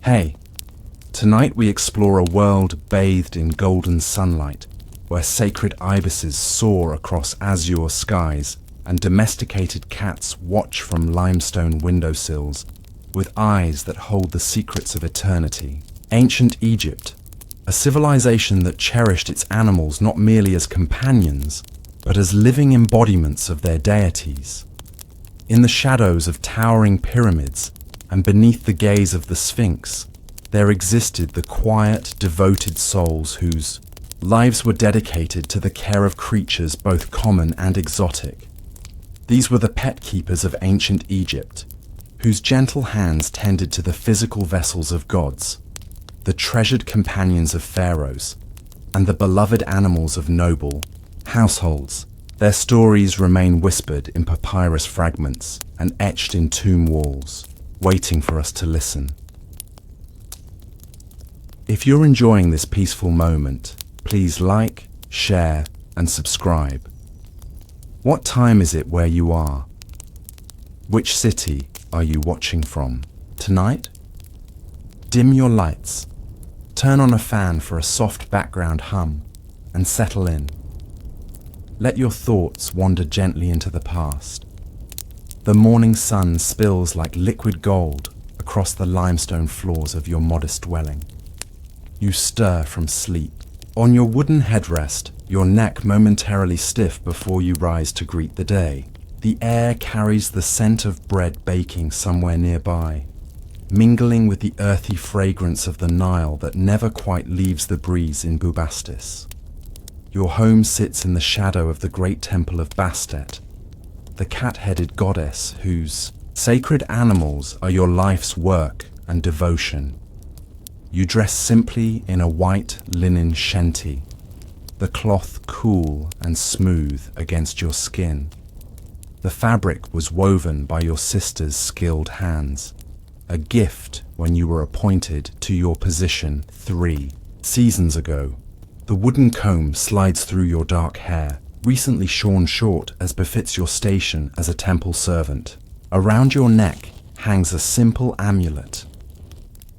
Hey, tonight we explore a world bathed in golden sunlight, where sacred ibises soar across azure skies and domesticated cats watch from limestone windowsills with eyes that hold the secrets of eternity. Ancient Egypt, a civilization that cherished its animals not merely as companions, but as living embodiments of their deities. In the shadows of towering pyramids and beneath the gaze of the Sphinx, there existed the quiet, devoted souls whose lives were dedicated to the care of creatures both common and exotic. These were the pet keepers of ancient Egypt, whose gentle hands tended to the physical vessels of gods, the treasured companions of pharaohs, and the beloved animals of noble households. Their stories remain whispered in papyrus fragments and etched in tomb walls, waiting for us to listen. If you're enjoying this peaceful moment, please like, share, and subscribe. What time is it where you are? Which city are you watching from? Tonight? Dim your lights, turn on a fan for a soft background hum, and settle in. Let your thoughts wander gently into the past. The morning sun spills like liquid gold across the limestone floors of your modest dwelling. You stir from sleep. On your wooden headrest, your neck momentarily stiff before you rise to greet the day. The air carries the scent of bread baking somewhere nearby, mingling with the earthy fragrance of the Nile that never quite leaves the breeze in Bubastis. Your home sits in the shadow of the great temple of Bastet, the cat-headed goddess whose sacred animals are your life's work and devotion. You dress simply in a white linen shenty, the cloth cool and smooth against your skin. The fabric was woven by your sister's skilled hands, a gift when you were appointed to your position 3 seasons ago. The wooden comb slides through your dark hair, recently shorn short as befits your station as a temple servant. Around your neck hangs a simple amulet,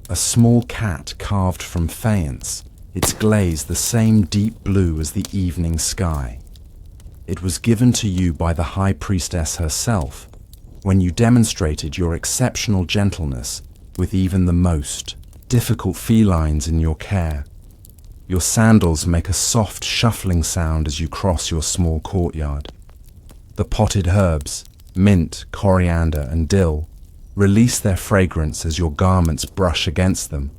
a small cat carved from faience, its glaze the same deep blue as the evening sky. It was given to you by the high priestess herself when you demonstrated your exceptional gentleness with even the most difficult felines in your care. Your sandals make a soft shuffling sound as you cross your small courtyard. The potted herbs, mint, coriander, and dill, release their fragrance as your garments brush against them.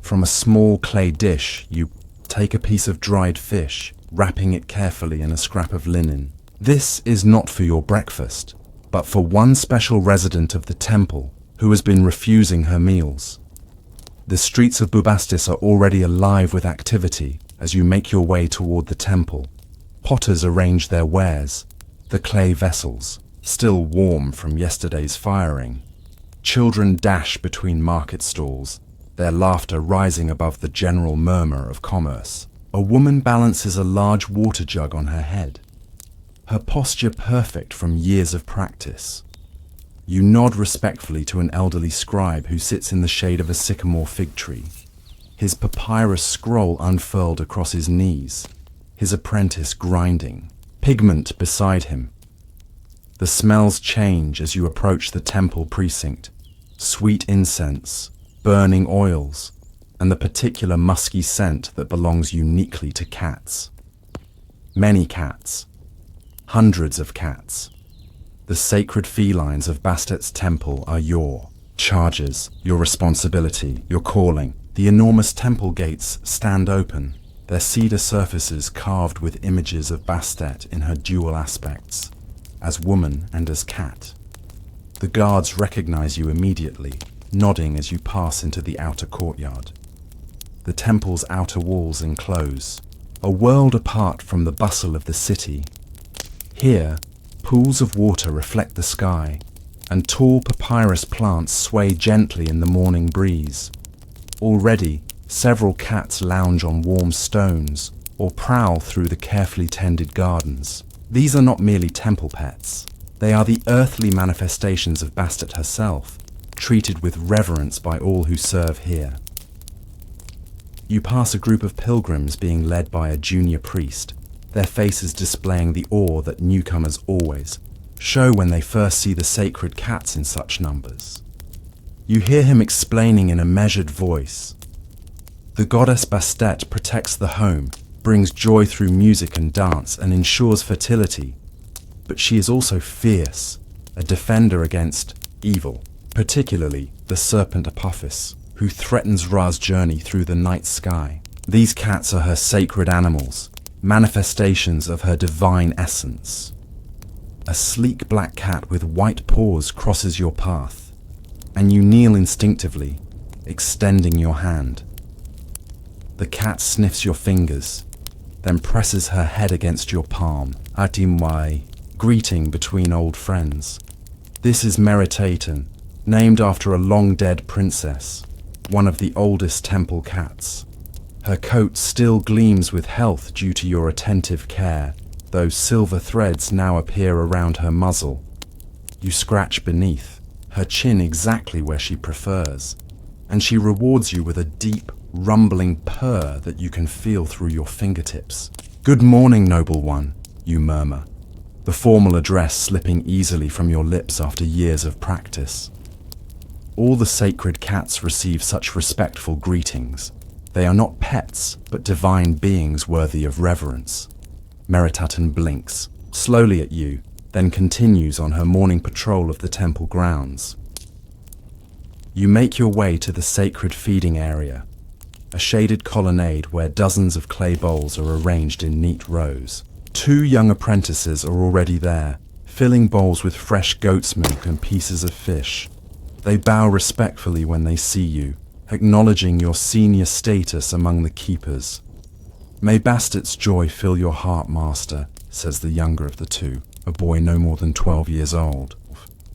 From a small clay dish, you take a piece of dried fish, wrapping it carefully in a scrap of linen. This is not for your breakfast, but for one special resident of the temple who has been refusing her meals. The streets of Bubastis are already alive with activity as you make your way toward the temple. Potters arrange their wares, the clay vessels, still warm from yesterday's firing. Children dash between market stalls, their laughter rising above the general murmur of commerce. A woman balances a large water jug on her head, her posture perfect from years of practice. You nod respectfully to an elderly scribe who sits in the shade of a sycamore fig tree, his papyrus scroll unfurled across his knees, his apprentice grinding, pigment beside him. The smells change as you approach the temple precinct. Sweet incense, burning oils, and the particular musky scent that belongs uniquely to cats. Many cats, hundreds of cats. The sacred felines of Bastet's temple are your charges, your responsibility, your calling. The enormous temple gates stand open, their cedar surfaces carved with images of Bastet in her dual aspects, as woman and as cat. The guards recognize you immediately, nodding as you pass into the outer courtyard. The temple's outer walls enclose, a world apart from the bustle of the city. Here, pools of water reflect the sky, and tall papyrus plants sway gently in the morning breeze. Already, several cats lounge on warm stones or prowl through the carefully tended gardens. These are not merely temple pets. They are the earthly manifestations of Bastet herself, treated with reverence by all who serve here. You pass a group of pilgrims being led by a junior priest, their faces displaying the awe that newcomers always show when they first see the sacred cats in such numbers. You hear him explaining in a measured voice. The goddess Bastet protects the home, brings joy through music and dance, and ensures fertility. But she is also fierce, a defender against evil, particularly the serpent Apophis, who threatens Ra's journey through the night sky. These cats are her sacred animals, manifestations of her divine essence. A sleek black cat with white paws crosses your path, and you kneel instinctively, extending your hand. The cat sniffs your fingers, then presses her head against your palm, Atimwai, greeting between old friends. This is Meritaten, named after a long-dead princess, one of the oldest temple cats. Her coat still gleams with health due to your attentive care, though silver threads now appear around her muzzle. You scratch beneath, her chin exactly where she prefers, and she rewards you with a deep, rumbling purr that you can feel through your fingertips. "Good morning, noble one," you murmur, the formal address slipping easily from your lips after years of practice. All the sacred cats receive such respectful greetings. They are not pets, but divine beings worthy of reverence. Meritaten blinks, slowly at you, then continues on her morning patrol of the temple grounds. You make your way to the sacred feeding area, a shaded colonnade where dozens of clay bowls are arranged in neat rows. 2 young apprentices are already there, filling bowls with fresh goat's milk and pieces of fish. They bow respectfully when they see you, acknowledging your senior status among the keepers. "May Bastet's joy fill your heart, master," says the younger of the 2, a boy no more than 12 years old.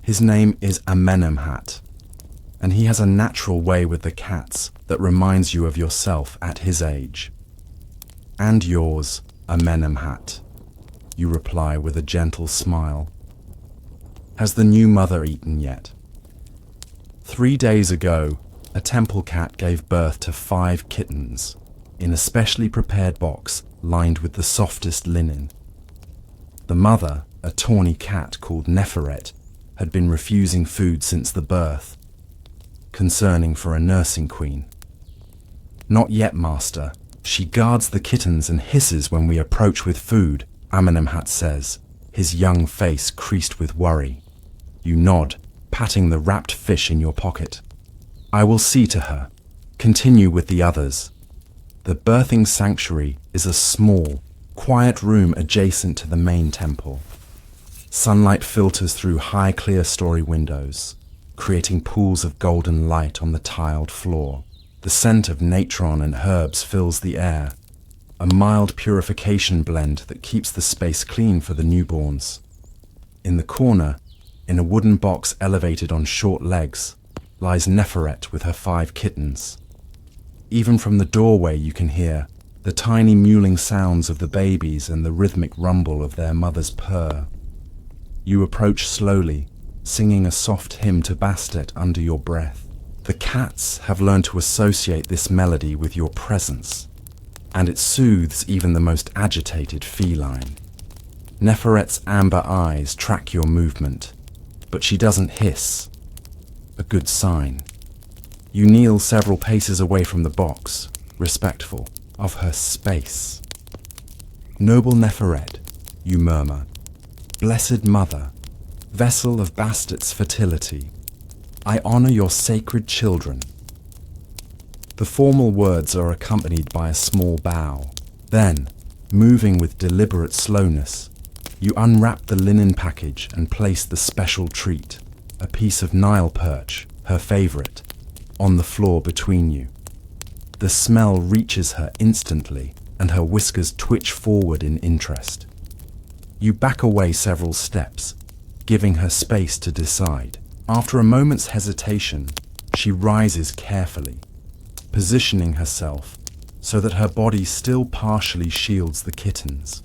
His name is Amenemhat, and he has a natural way with the cats that reminds you of yourself at his age. "And yours, Amenemhat," you reply with a gentle smile. "Has the new mother eaten yet?" 3 days ago, a temple cat gave birth to 5 kittens, in a specially prepared box lined with the softest linen. The mother, a tawny cat called Neferet, had been refusing food since the birth, concerning for a nursing queen. "Not yet, master. She guards the kittens and hisses when we approach with food," Amenemhat says, his young face creased with worry. You nod, patting the wrapped fish in your pocket. "I will see to her. Continue with the others." The birthing sanctuary is a small, quiet room adjacent to the main temple. Sunlight filters through high clear-story windows, creating pools of golden light on the tiled floor. The scent of natron and herbs fills the air, a mild purification blend that keeps the space clean for the newborns. In the corner, in a wooden box elevated on short legs, lies Neferet with her 5 kittens. Even from the doorway you can hear the tiny mewling sounds of the babies and the rhythmic rumble of their mother's purr. You approach slowly, singing a soft hymn to Bastet under your breath. The cats have learned to associate this melody with your presence, and it soothes even the most agitated feline. Neferet's amber eyes track your movement, but she doesn't hiss. A good sign. You kneel several paces away from the box, respectful of her space. "Noble Neferet," you murmur, "blessed mother, vessel of Bastet's fertility, I honor your sacred children." The formal words are accompanied by a small bow. Then, moving with deliberate slowness, you unwrap the linen package and place the special treat, a piece of Nile perch, her favorite, on the floor between you. The smell reaches her instantly, and her whiskers twitch forward in interest. You back away several steps, giving her space to decide. After a moment's hesitation, she rises carefully, positioning herself so that her body still partially shields the kittens.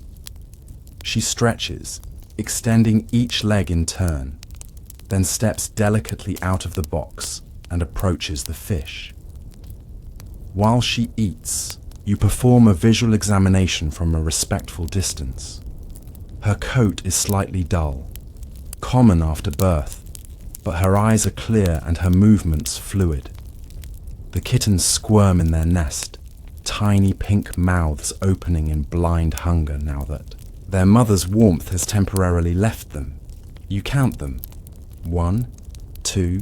She stretches, extending each leg in turn. then steps delicately out of the box and approaches the fish. While she eats, you perform a visual examination from a respectful distance. Her coat is slightly dull, common after birth, but her eyes are clear and her movements fluid. The kittens squirm in their nest, tiny pink mouths opening in blind hunger now that their mother's warmth has temporarily left them. You count them. 1, 2,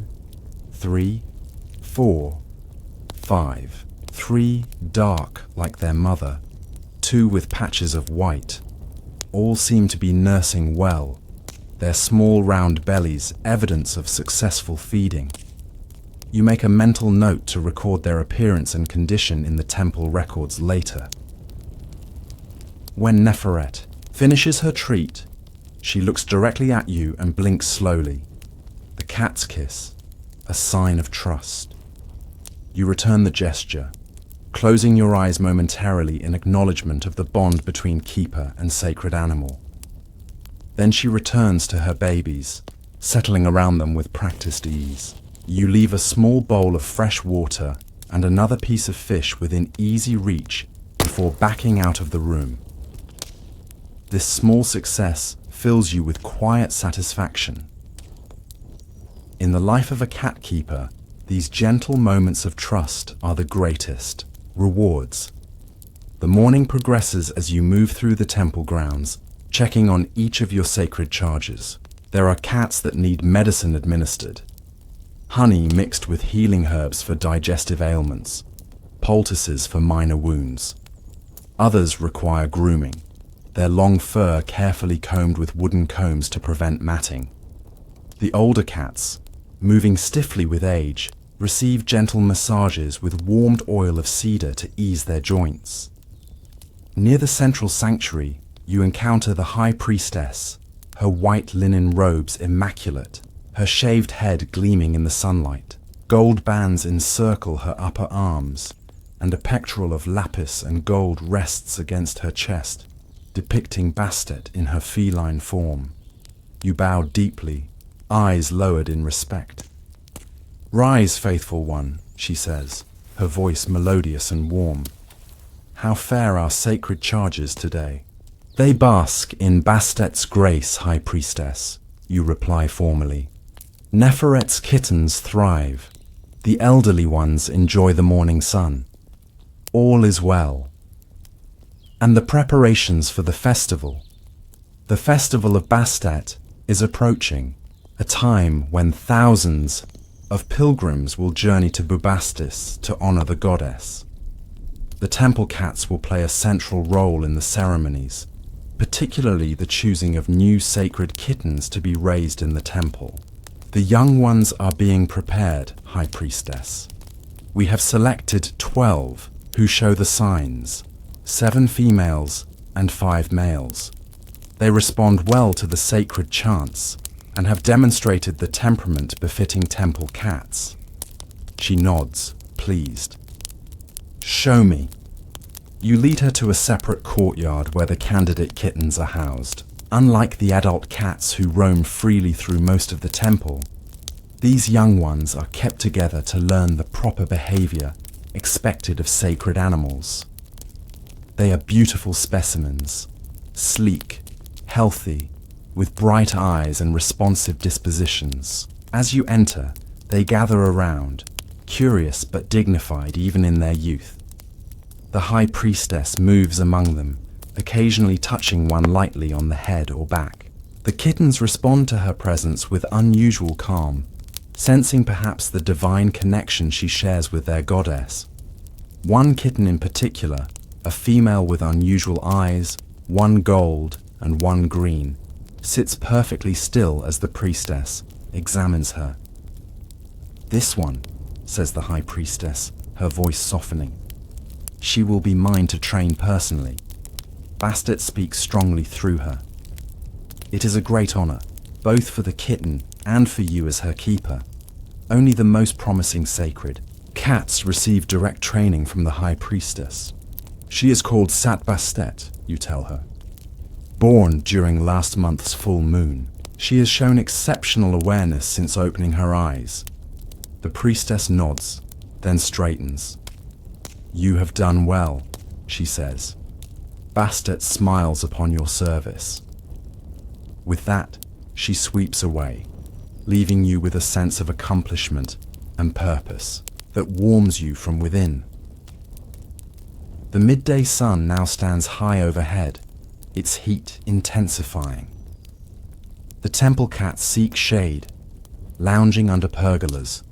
3, 4, 5. 3 dark like their mother, 2 with patches of white. All seem to be nursing well, their small round bellies evidence of successful feeding. You make a mental note to record their appearance and condition in the temple records later. When Neferet finishes her treat, she looks directly at you and blinks slowly. The cat's kiss, a sign of trust. You return the gesture, closing your eyes momentarily in acknowledgement of the bond between keeper and sacred animal. Then she returns to her babies, settling around them with practiced ease. You leave a small bowl of fresh water and another piece of fish within easy reach before backing out of the room. This small success fills you with quiet satisfaction. In the life of a cat keeper, these gentle moments of trust are the greatest rewards. The morning progresses as you move through the temple grounds, checking on each of your sacred charges. There are cats that need medicine administered, honey mixed with healing herbs for digestive ailments, poultices for minor wounds. Others require grooming, their long fur carefully combed with wooden combs to prevent matting. The older cats, moving stiffly with age, receive gentle massages with warmed oil of cedar to ease their joints. Near the central sanctuary, you encounter the high priestess, her white linen robes immaculate, her shaved head gleaming in the sunlight. Gold bands encircle her upper arms, and a pectoral of lapis and gold rests against her chest, depicting Bastet in her feline form. You bow deeply, eyes lowered in respect. "Rise, faithful one," she says, her voice melodious and warm. "How fare our sacred charges today?" "They bask in Bastet's grace, High Priestess," you reply formally. "Neferet's kittens thrive. The elderly ones enjoy the morning sun. All is well." And the preparations for the festival. The festival of Bastet is approaching, a time when thousands of pilgrims will journey to Bubastis to honor the goddess. The temple cats will play a central role in the ceremonies, particularly the choosing of new sacred kittens to be raised in the temple. The young ones are being prepared, High Priestess. We have selected 12 who show the signs, 7 females and 5 males. They respond well to the sacred chants and have demonstrated the temperament befitting temple cats. She nods, pleased. "Show me." You lead her to a separate courtyard where the candidate kittens are housed. Unlike the adult cats who roam freely through most of the temple, these young ones are kept together to learn the proper behavior expected of sacred animals. They are beautiful specimens, sleek, healthy, with bright eyes and responsive dispositions. As you enter, they gather around, curious but dignified even in their youth. The High Priestess moves among them, occasionally touching one lightly on the head or back. The kittens respond to her presence with unusual calm, sensing perhaps the divine connection she shares with their goddess. One kitten in particular, a female with unusual eyes, one gold and one green, sits perfectly still as the priestess examines her. "This one," says the High Priestess, her voice softening. "She will be mine to train personally." Bastet speaks strongly through her. "It is a great honor, both for the kitten and for you as her keeper. Only the most promising sacred cats receive direct training from the High Priestess. She is called Sat Bastet, you tell her, born during last month's full moon. She has shown exceptional awareness since opening her eyes. The priestess nods, then straightens. "You have done well," she says. "Bastet smiles upon your service." With that, she sweeps away, leaving you with a sense of accomplishment and purpose that warms you from within. The midday sun now stands high overhead, its heat intensifying. The temple cats seek shade, lounging under pergolas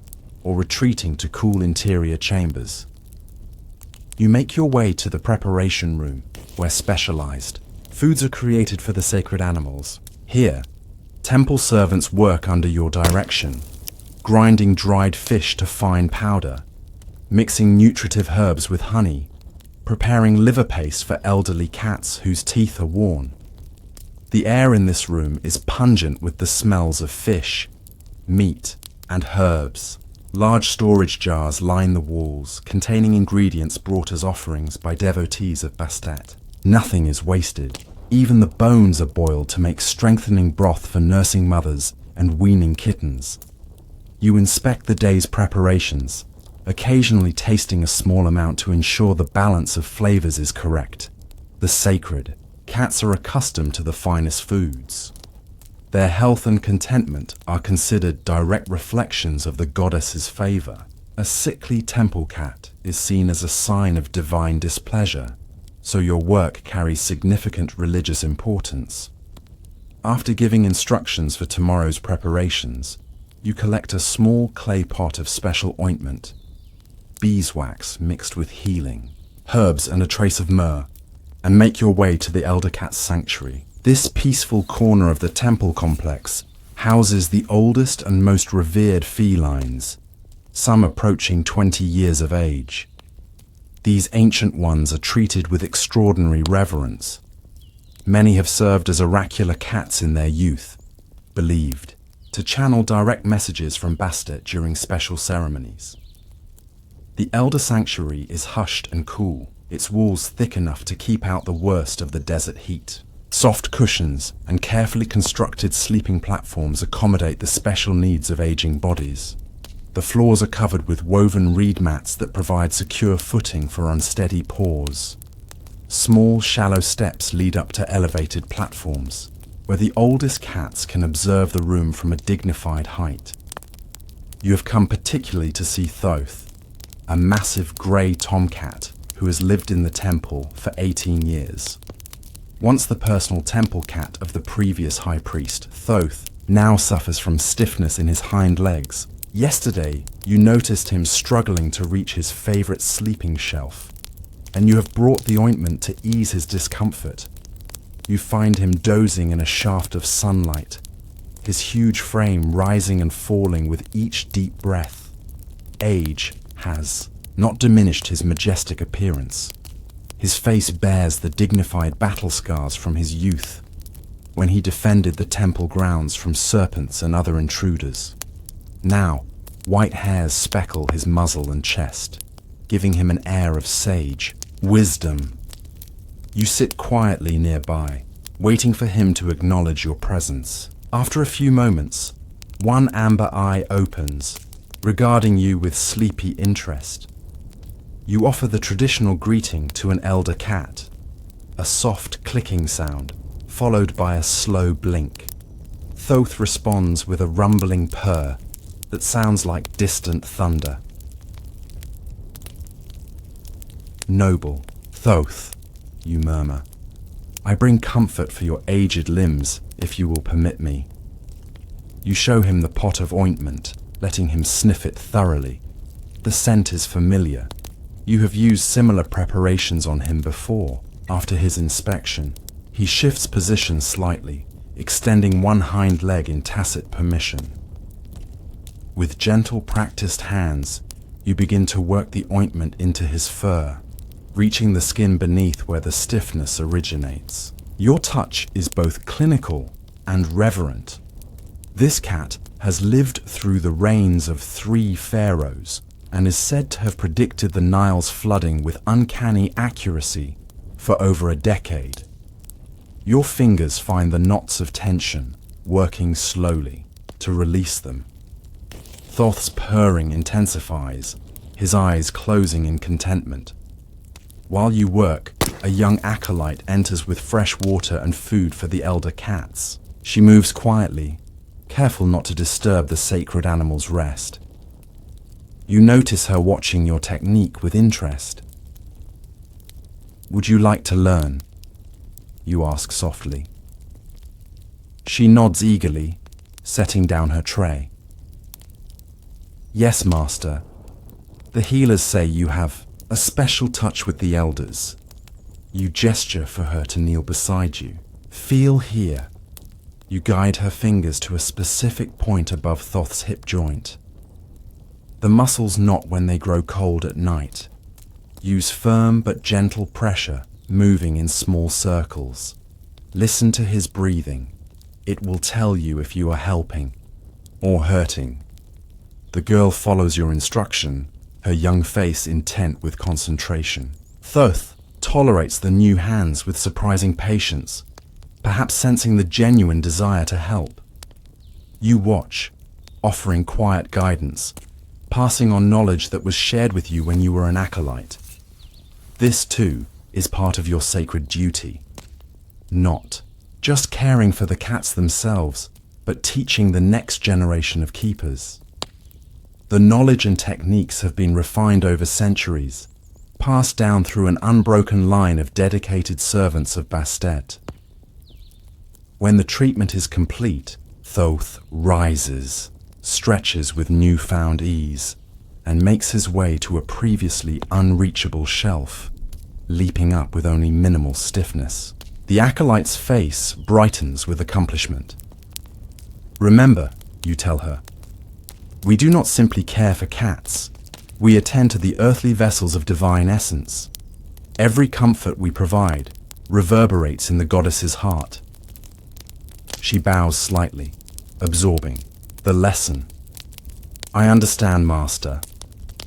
or retreating to cool interior chambers. You make your way to the preparation room, where specialized foods are created for the sacred animals. Here, temple servants work under your direction, grinding dried fish to fine powder, mixing nutritive herbs with honey, preparing liver paste for elderly cats whose teeth are worn. The air in this room is pungent with the smells of fish, meat, and herbs. Large storage jars line the walls, containing ingredients brought as offerings by devotees of Bastet. Nothing is wasted. Even the bones are boiled to make strengthening broth for nursing mothers and weaning kittens. You inspect the day's preparations, occasionally tasting a small amount to ensure the balance of flavors is correct. The sacred, cats are accustomed to the finest foods. Their health and contentment are considered direct reflections of the goddess's favor. A sickly temple cat is seen as a sign of divine displeasure, so your work carries significant religious importance. After giving instructions for tomorrow's preparations, you collect a small clay pot of special ointment, beeswax mixed with healing, herbs and a trace of myrrh, and make your way to the elder cat's sanctuary. This peaceful corner of the temple complex houses the oldest and most revered felines, some approaching 20 years of age. These ancient ones are treated with extraordinary reverence. Many have served as oracular cats in their youth, believed to channel direct messages from Bastet during special ceremonies. The elder sanctuary is hushed and cool, its walls thick enough to keep out the worst of the desert heat. Soft cushions and carefully constructed sleeping platforms accommodate the special needs of aging bodies. The floors are covered with woven reed mats that provide secure footing for unsteady paws. Small, shallow steps lead up to elevated platforms, where the oldest cats can observe the room from a dignified height. You have come particularly to see Thoth, a massive grey tomcat who has lived in the temple for 18 years. Once the personal temple cat of the previous high priest, Thoth now suffers from stiffness in his hind legs. Yesterday, you noticed him struggling to reach his favorite sleeping shelf, and you have brought the ointment to ease his discomfort. You find him dozing in a shaft of sunlight, his huge frame rising and falling with each deep breath. Age has not diminished his majestic appearance. His face bears the dignified battle scars from his youth, when he defended the temple grounds from serpents and other intruders. Now, white hairs speckle his muzzle and chest, giving him an air of sage wisdom. You sit quietly nearby, waiting for him to acknowledge your presence. After a few moments, one amber eye opens, regarding you with sleepy interest. You offer the traditional greeting to an elder cat, a soft clicking sound, followed by a slow blink. Thoth responds with a rumbling purr that sounds like distant thunder. "Noble Thoth," you murmur, "I bring comfort for your aged limbs, if you will permit me." You show him the pot of ointment, letting him sniff it thoroughly. The scent is familiar. You have used similar preparations on him before. After his inspection, he shifts position slightly, extending one hind leg in tacit permission. With gentle, practiced hands, you begin to work the ointment into his fur, reaching the skin beneath where the stiffness originates. Your touch is both clinical and reverent. This cat has lived through the reigns of 3 pharaohs and is said to have predicted the Nile's flooding with uncanny accuracy for over a decade. Your fingers find the knots of tension, working slowly to release them. Thoth's purring intensifies, his eyes closing in contentment. While you work, a young acolyte enters with fresh water and food for the elder cats. She moves quietly, careful not to disturb the sacred animal's rest. You notice her watching your technique with interest. "Would you like to learn?" you ask softly. She nods eagerly, setting down her tray. "Yes, master. The healers say you have a special touch with the elders." You gesture for her to kneel beside you. "Feel here." You guide her fingers to a specific point above Thoth's hip joint. The muscles knot when they grow cold at night. Use firm but gentle pressure, moving in small circles. Listen to his breathing. It will tell you if you are helping or hurting. The girl follows your instruction, her young face intent with concentration. Thoth tolerates the new hands with surprising patience, perhaps sensing the genuine desire to help. You watch, offering quiet guidance, passing on knowledge that was shared with you when you were an acolyte. This, too, is part of your sacred duty. Not just caring for the cats themselves, but teaching the next generation of keepers. The knowledge and techniques have been refined over centuries, passed down through an unbroken line of dedicated servants of Bastet. When the treatment is complete, Thoth rises, stretches with newfound ease, and makes his way to a previously unreachable shelf, leaping up with only minimal stiffness. The acolyte's face brightens with accomplishment. "Remember," you tell her, "we do not simply care for cats. We attend to the earthly vessels of divine essence. Every comfort we provide reverberates in the goddess's heart." She bows slightly, absorbing the lesson. "I understand, master.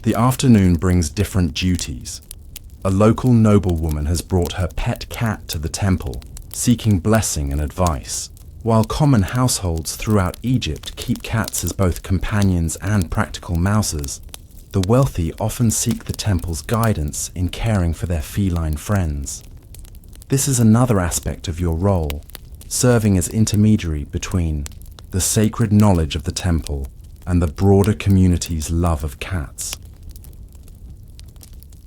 The afternoon brings different duties. A local noblewoman has brought her pet cat to the temple, seeking blessing and advice. While common households throughout Egypt keep cats as both companions and practical mouses, the wealthy often seek the temple's guidance in caring for their feline friends. This is another aspect of your role, serving as intermediary between the sacred knowledge of the temple and the broader community's love of cats."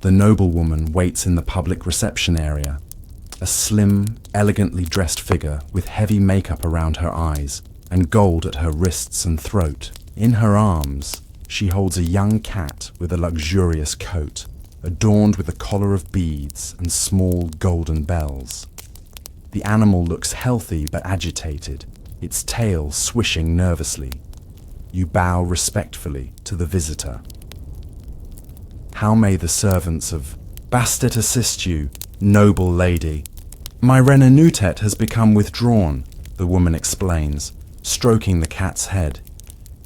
The noblewoman waits in the public reception area, a slim, elegantly dressed figure with heavy makeup around her eyes and gold at her wrists and throat. In her arms, she holds a young cat with a luxurious coat, adorned with a collar of beads and small golden bells. The animal looks healthy but agitated, its tail swishing nervously. You bow respectfully to the visitor. "How may the servants of Bastet assist you, noble lady?" "My Renanutet has become withdrawn," the woman explains, stroking the cat's head.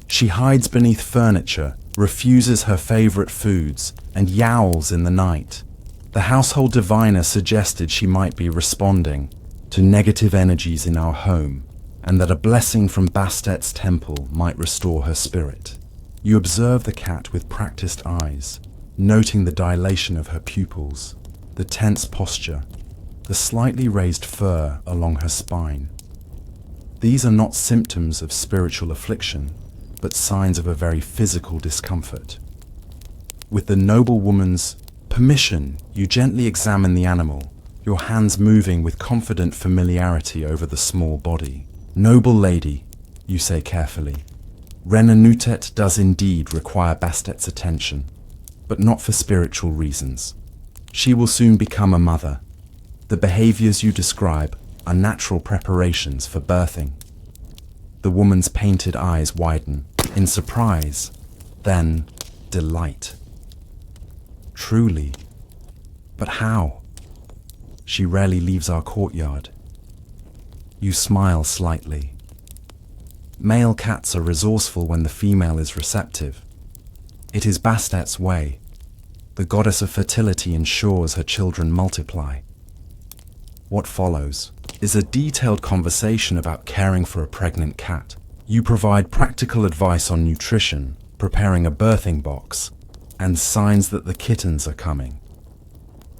She hides beneath furniture, refuses her favorite foods, and yowls in the night. The household diviner suggested she might be responding to negative energies in our home, and that a blessing from Bastet's temple might restore her spirit. You observe the cat with practiced eyes, noting the dilation of her pupils, the tense posture, the slightly raised fur along her spine. These are not symptoms of spiritual affliction, but signs of a very physical discomfort. With the noblewoman's permission, you gently examine the animal, your hands moving with confident familiarity over the small body. "Noble lady," you say carefully, "Renanutet does indeed require Bastet's attention, but not for spiritual reasons. She will soon become a mother. The behaviors you describe are natural preparations for birthing." The woman's painted eyes widen, in surprise, then delight. "Truly? But how? She rarely leaves our courtyard." You smile slightly. "Male cats are resourceful when the female is receptive. It is Bastet's way. The goddess of fertility ensures her children multiply." What follows? is a detailed conversation about caring for a pregnant cat. You provide practical advice on nutrition, preparing a birthing box, and signs that the kittens are coming.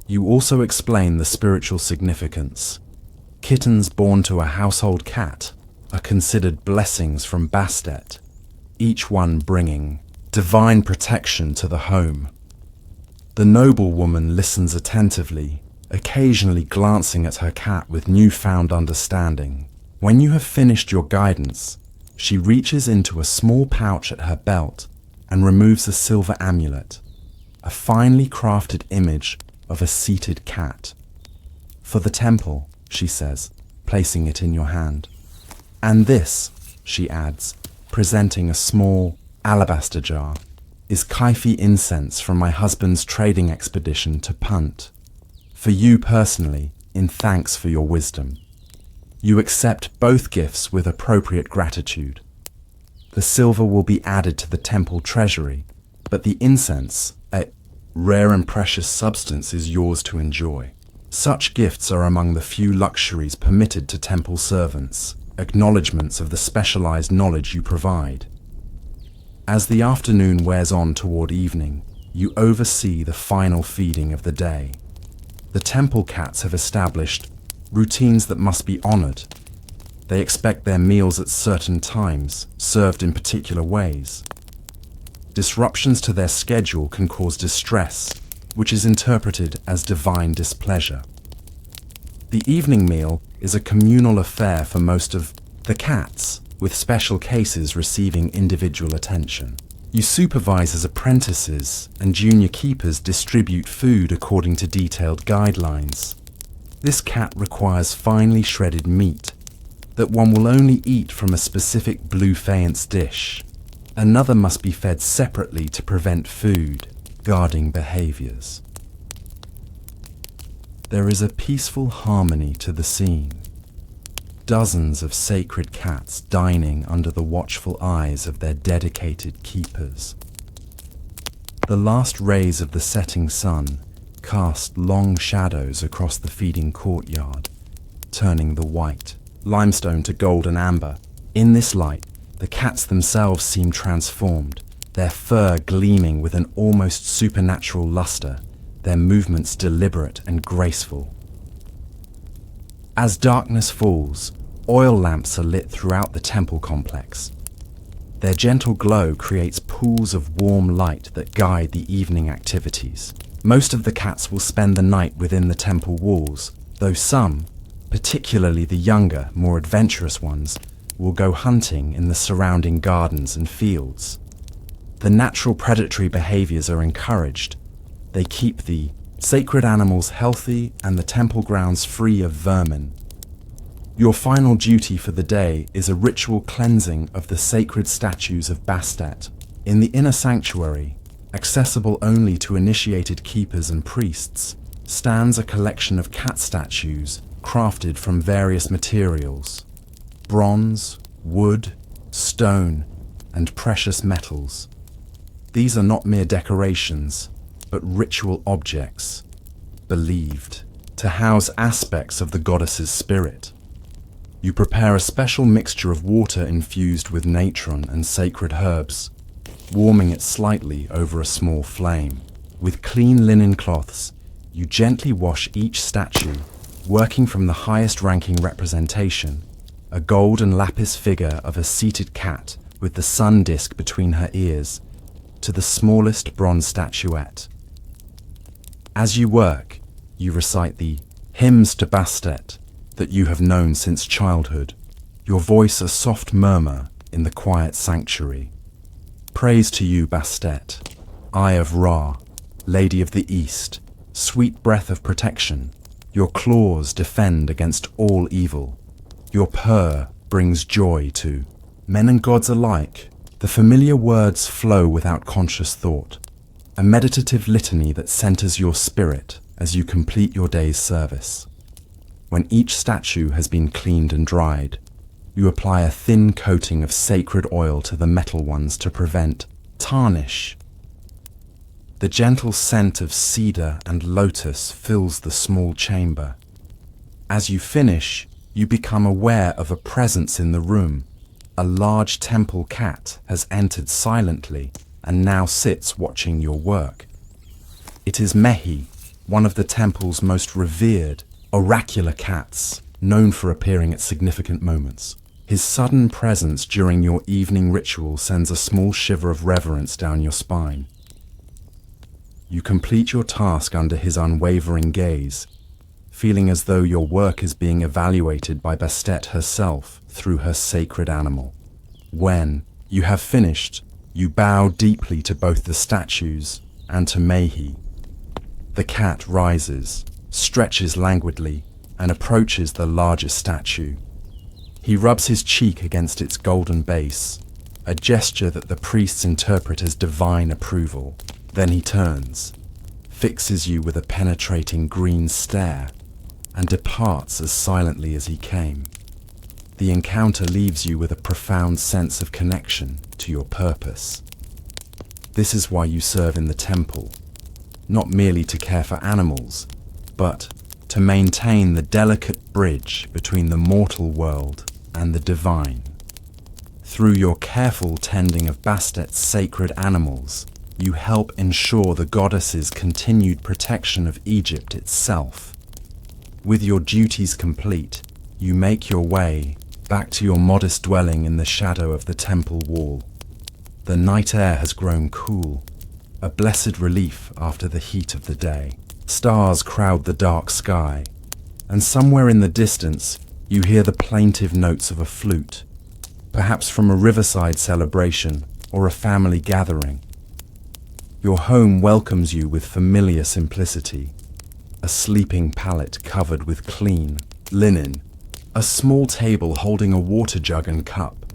You also explain the spiritual significance. Kittens born to a household cat are considered blessings from Bastet, each one bringing divine protection to the home. The noblewoman listens attentively, occasionally glancing at her cat with newfound understanding. When you have finished your guidance, she reaches into a small pouch at her belt and removes a silver amulet, a finely crafted image of a seated cat. "For the temple," she says, placing it in your hand. "And this," she adds, presenting a small alabaster jar, "is Kaifi incense from my husband's trading expedition to Punt. For you personally, in thanks for your wisdom." You accept both gifts with appropriate gratitude. The silver will be added to the temple treasury, but the incense, a rare and precious substance, is yours to enjoy. Such gifts are among the few luxuries permitted to temple servants, acknowledgements of the specialized knowledge you provide. As the afternoon wears on toward evening, you oversee the final feeding of the day. The temple cats have established routines that must be honored. They expect their meals at certain times, served in particular ways. Disruptions to their schedule can cause distress, which is interpreted as divine displeasure. The evening meal is a communal affair for most of the cats, with special cases receiving individual attention. You supervise as apprentices, and junior keepers distribute food according to detailed guidelines. This cat requires finely shredded meat that one will only eat from a specific blue faience dish. Another must be fed separately to prevent food guarding behaviors. There is a peaceful harmony to the scene. Dozens of sacred cats dining under the watchful eyes of their dedicated keepers. The last rays of the setting sun cast long shadows across the feeding courtyard, turning the white limestone to gold and amber. In this light, the cats themselves seem transformed, their fur gleaming with an almost supernatural luster, their movements deliberate and graceful. As darkness falls, oil lamps are lit throughout the temple complex. Their gentle glow creates pools of warm light that guide the evening activities. Most of the cats will spend the night within the temple walls, though some, particularly the younger, more adventurous ones, will go hunting in the surrounding gardens and fields. The natural predatory behaviors are encouraged. They keep the sacred animals healthy and the temple grounds free of vermin. Your final duty for the day is a ritual cleansing of the sacred statues of Bastet. In the inner sanctuary, accessible only to initiated keepers and priests, stands a collection of cat statues crafted from various materials: bronze, wood, stone, and precious metals. These are not mere decorations, but ritual objects, believed to house aspects of the goddess's spirit. You prepare a special mixture of water infused with natron and sacred herbs, warming it slightly over a small flame. With clean linen cloths, you gently wash each statue, working from the highest ranking representation, a gold and lapis figure of a seated cat with the sun disk between her ears, to the smallest bronze statuette. As you work, you recite the hymns to Bastet that you have known since childhood, your voice a soft murmur in the quiet sanctuary. Praise to you, Bastet, Eye of Ra, Lady of the East, sweet breath of protection. Your claws defend against all evil. Your purr brings joy to men and gods alike. The familiar words flow without conscious thought, a meditative litany that centers your spirit as you complete your day's service. When each statue has been cleaned and dried, you apply a thin coating of sacred oil to the metal ones to prevent tarnish. The gentle scent of cedar and lotus fills the small chamber. As you finish, you become aware of a presence in the room. A large temple cat has entered silently and now sits watching your work. It is Mehi, one of the temple's most revered, oracular cats, known for appearing at significant moments. His sudden presence during your evening ritual sends a small shiver of reverence down your spine. You complete your task under his unwavering gaze, feeling as though your work is being evaluated by Bastet herself through her sacred animal. When you have finished, you bow deeply to both the statues and to Mehi. The cat rises, stretches languidly, and approaches the largest statue. He rubs his cheek against its golden base, a gesture that the priests interpret as divine approval. Then he turns, fixes you with a penetrating green stare, and departs as silently as he came. The encounter leaves you with a profound sense of connection to your purpose. This is why you serve in the temple, not merely to care for animals, but to maintain the delicate bridge between the mortal world and the divine. Through your careful tending of Bastet's sacred animals, you help ensure the goddess's continued protection of Egypt itself. With your duties complete, you make your way back to your modest dwelling in the shadow of the temple wall. The night air has grown cool, a blessed relief after the heat of the day. Stars crowd the dark sky, and somewhere in the distance you hear the plaintive notes of a flute, perhaps from a riverside celebration or a family gathering. Your home welcomes you with familiar simplicity. A sleeping pallet covered with clean linen, a small table holding a water jug and cup,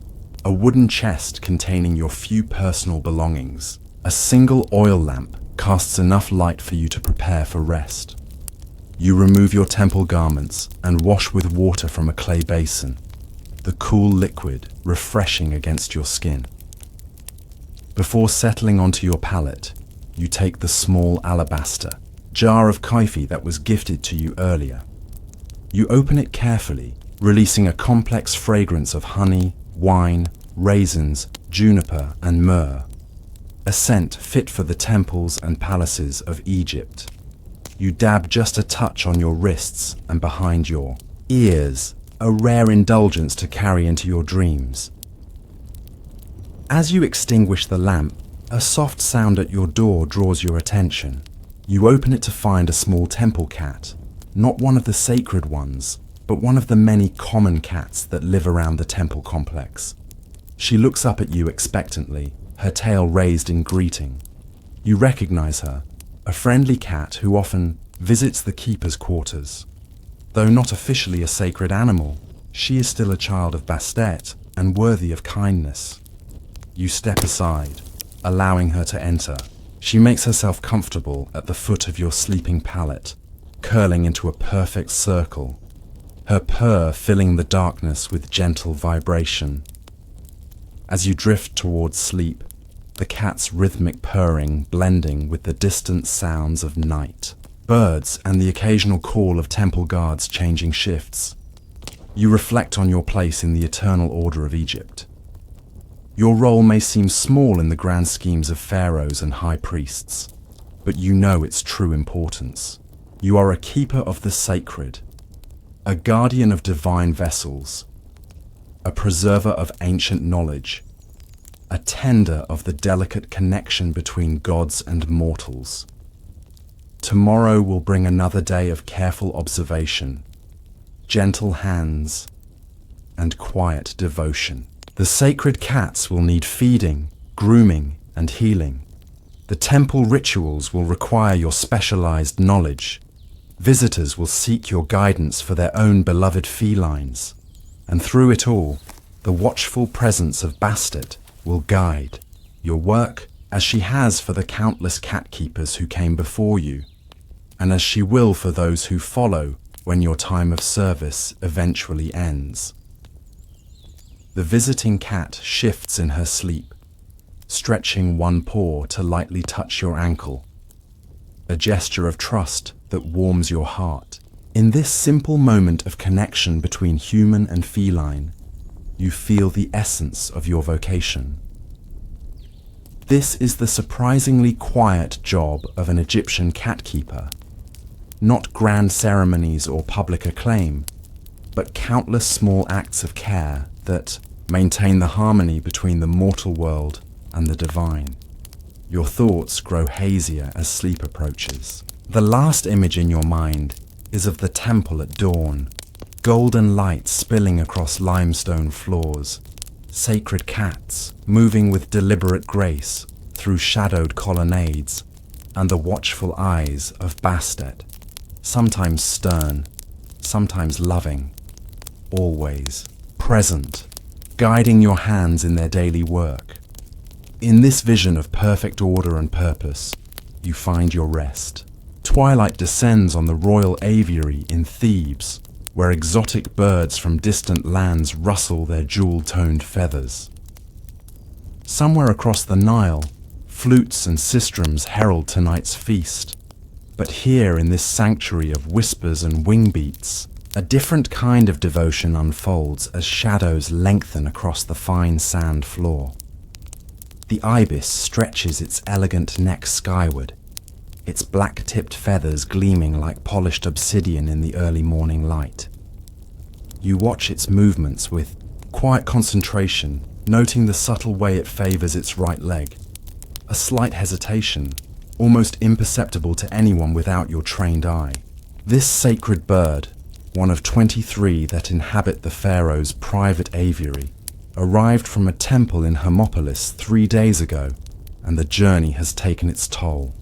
a wooden chest containing your few personal belongings. A single oil lamp casts enough light for you to prepare for rest. You remove your temple garments and wash with water from a clay basin, the cool liquid refreshing against your skin. Before settling onto your pallet, you take the small alabaster jar of kaifi that was gifted to you earlier. You open it carefully, releasing a complex fragrance of honey, wine, raisins, juniper, and myrrh, a scent fit for the temples and palaces of Egypt. You dab just a touch on your wrists and behind your ears, a rare indulgence to carry into your dreams. As you extinguish the lamp, a soft sound at your door draws your attention. You open it to find a small temple cat, not one of the sacred ones, but one of the many common cats that live around the temple complex. She looks up at you expectantly, her tail raised in greeting. You recognize her, a friendly cat who often visits the keeper's quarters. Though not officially a sacred animal, she is still a child of Bastet and worthy of kindness. You step aside, allowing her to enter. She makes herself comfortable at the foot of your sleeping pallet, curling into a perfect circle, her purr filling the darkness with gentle vibration. As you drift towards sleep, the cat's rhythmic purring blending with the distant sounds of night, birds, and the occasional call of temple guards changing shifts. You reflect on your place in the eternal order of Egypt. Your role may seem small in the grand schemes of pharaohs and high priests, but you know its true importance. You are a keeper of the sacred, a guardian of divine vessels, a preserver of ancient knowledge, a tender of the delicate connection between gods and mortals. Tomorrow will bring another day of careful observation, gentle hands, and quiet devotion. The sacred cats will need feeding, grooming, and healing. The temple rituals will require your specialized knowledge. Visitors will seek your guidance for their own beloved felines. And through it all, the watchful presence of Bastet will guide your work as she has for the countless cat keepers who came before you, and as she will for those who follow when your time of service eventually ends. The visiting cat shifts in her sleep, stretching one paw to lightly touch your ankle, a gesture of trust that warms your heart. In this simple moment of connection between human and feline, you feel the essence of your vocation. This is the surprisingly quiet job of an Egyptian cat keeper. Not grand ceremonies or public acclaim, but countless small acts of care that maintain the harmony between the mortal world and the divine. Your thoughts grow hazier as sleep approaches. The last image in your mind is of the temple at dawn, golden light spilling across limestone floors, sacred cats moving with deliberate grace through shadowed colonnades, and the watchful eyes of Bastet, sometimes stern, sometimes loving, always present, guiding your hands in their daily work. In this vision of perfect order and purpose, you find your rest. Twilight descends on the royal aviary in Thebes, where exotic birds from distant lands rustle their jewel-toned feathers. Somewhere across the Nile, flutes and sistrums herald tonight's feast. But here in this sanctuary of whispers and wing beats, a different kind of devotion unfolds as shadows lengthen across the fine sand floor. The ibis stretches its elegant neck skyward, its black-tipped feathers gleaming like polished obsidian in the early morning light. You watch its movements with quiet concentration, noting the subtle way it favors its right leg. A slight hesitation, almost imperceptible to anyone without your trained eye. This sacred bird, one of 23 that inhabit the pharaoh's private aviary, arrived from a temple in Hermopolis 3 days ago, and the journey has taken its toll.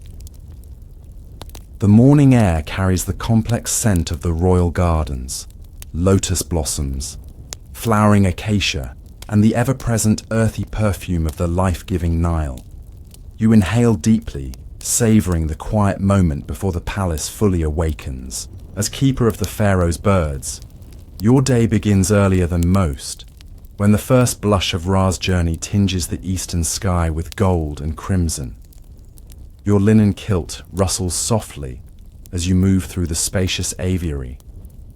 The morning air carries the complex scent of the royal gardens, lotus blossoms, flowering acacia, and the ever-present earthy perfume of the life-giving Nile. You inhale deeply, savoring the quiet moment before the palace fully awakens. As keeper of the pharaoh's birds, your day begins earlier than most, when the first blush of Ra's journey tinges the eastern sky with gold and crimson. Your linen kilt rustles softly as you move through the spacious aviary,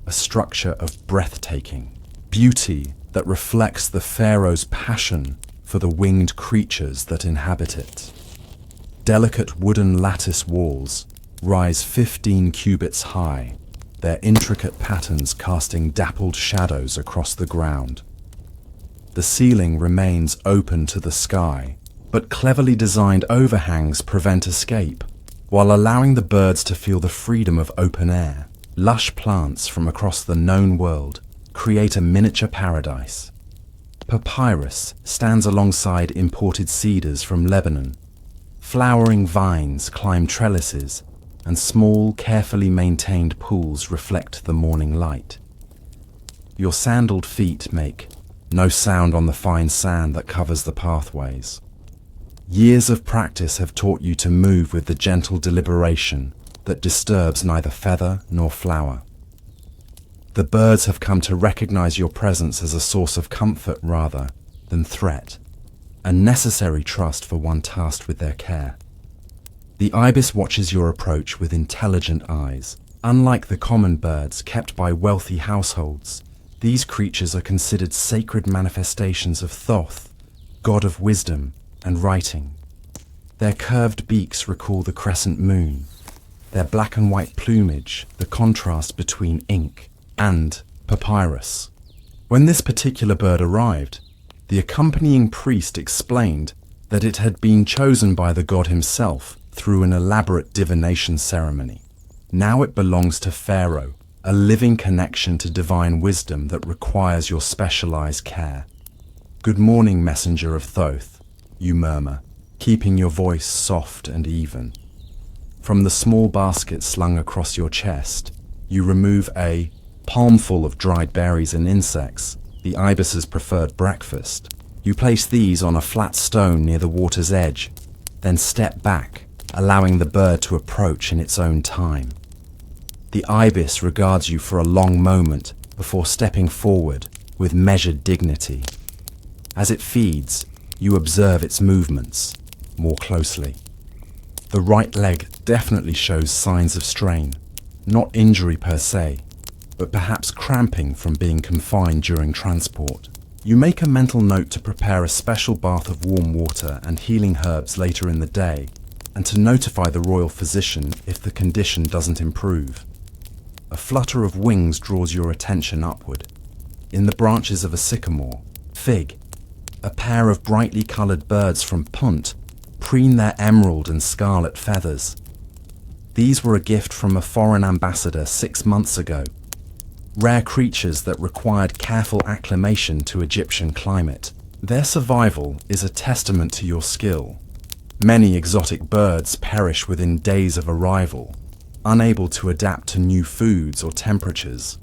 a structure of breathtaking beauty that reflects the pharaoh's passion for the winged creatures that inhabit it. Delicate wooden lattice walls rise 15 cubits high, their intricate patterns casting dappled shadows across the ground. The ceiling remains open to the sky, but cleverly designed overhangs prevent escape, while allowing the birds to feel the freedom of open air. Lush plants from across the known world create a miniature paradise. Papyrus stands alongside imported cedars from Lebanon. Flowering vines climb trellises, and small, carefully maintained pools reflect the morning light. Your sandaled feet make no sound on the fine sand that covers the pathways. Years of practice have taught you to move with the gentle deliberation that disturbs neither feather nor flower. The birds have come to recognize your presence as a source of comfort rather than threat, a necessary trust for one tasked with their care. The ibis watches your approach with intelligent eyes. Unlike the common birds kept by wealthy households, these creatures are considered sacred manifestations of Thoth, god of wisdom and writing. Their curved beaks recall the crescent moon, their black and white plumage the contrast between ink and papyrus. When this particular bird arrived, the accompanying priest explained that it had been chosen by the god himself through an elaborate divination ceremony. Now it belongs to Pharaoh, a living connection to divine wisdom that requires your specialized care. "Good morning, messenger of Thoth," you murmur, keeping your voice soft and even. From the small basket slung across your chest, you remove a palmful of dried berries and insects, the ibis's preferred breakfast. You place these on a flat stone near the water's edge, then step back, allowing the bird to approach in its own time. The ibis regards you for a long moment before stepping forward with measured dignity. As it feeds, you observe its movements more closely. The right leg definitely shows signs of strain, not injury per se, but perhaps cramping from being confined during transport. You make a mental note to prepare a special bath of warm water and healing herbs later in the day, and to notify the royal physician if the condition doesn't improve. A flutter of wings draws your attention upward. In the branches of a sycamore, fig, a pair of brightly coloured birds from Punt preen their emerald and scarlet feathers. These were a gift from a foreign ambassador 6 months ago. Rare creatures that required careful acclimation to Egyptian climate. Their survival is a testament to your skill. Many exotic birds perish within days of arrival, unable to adapt to new foods or temperatures.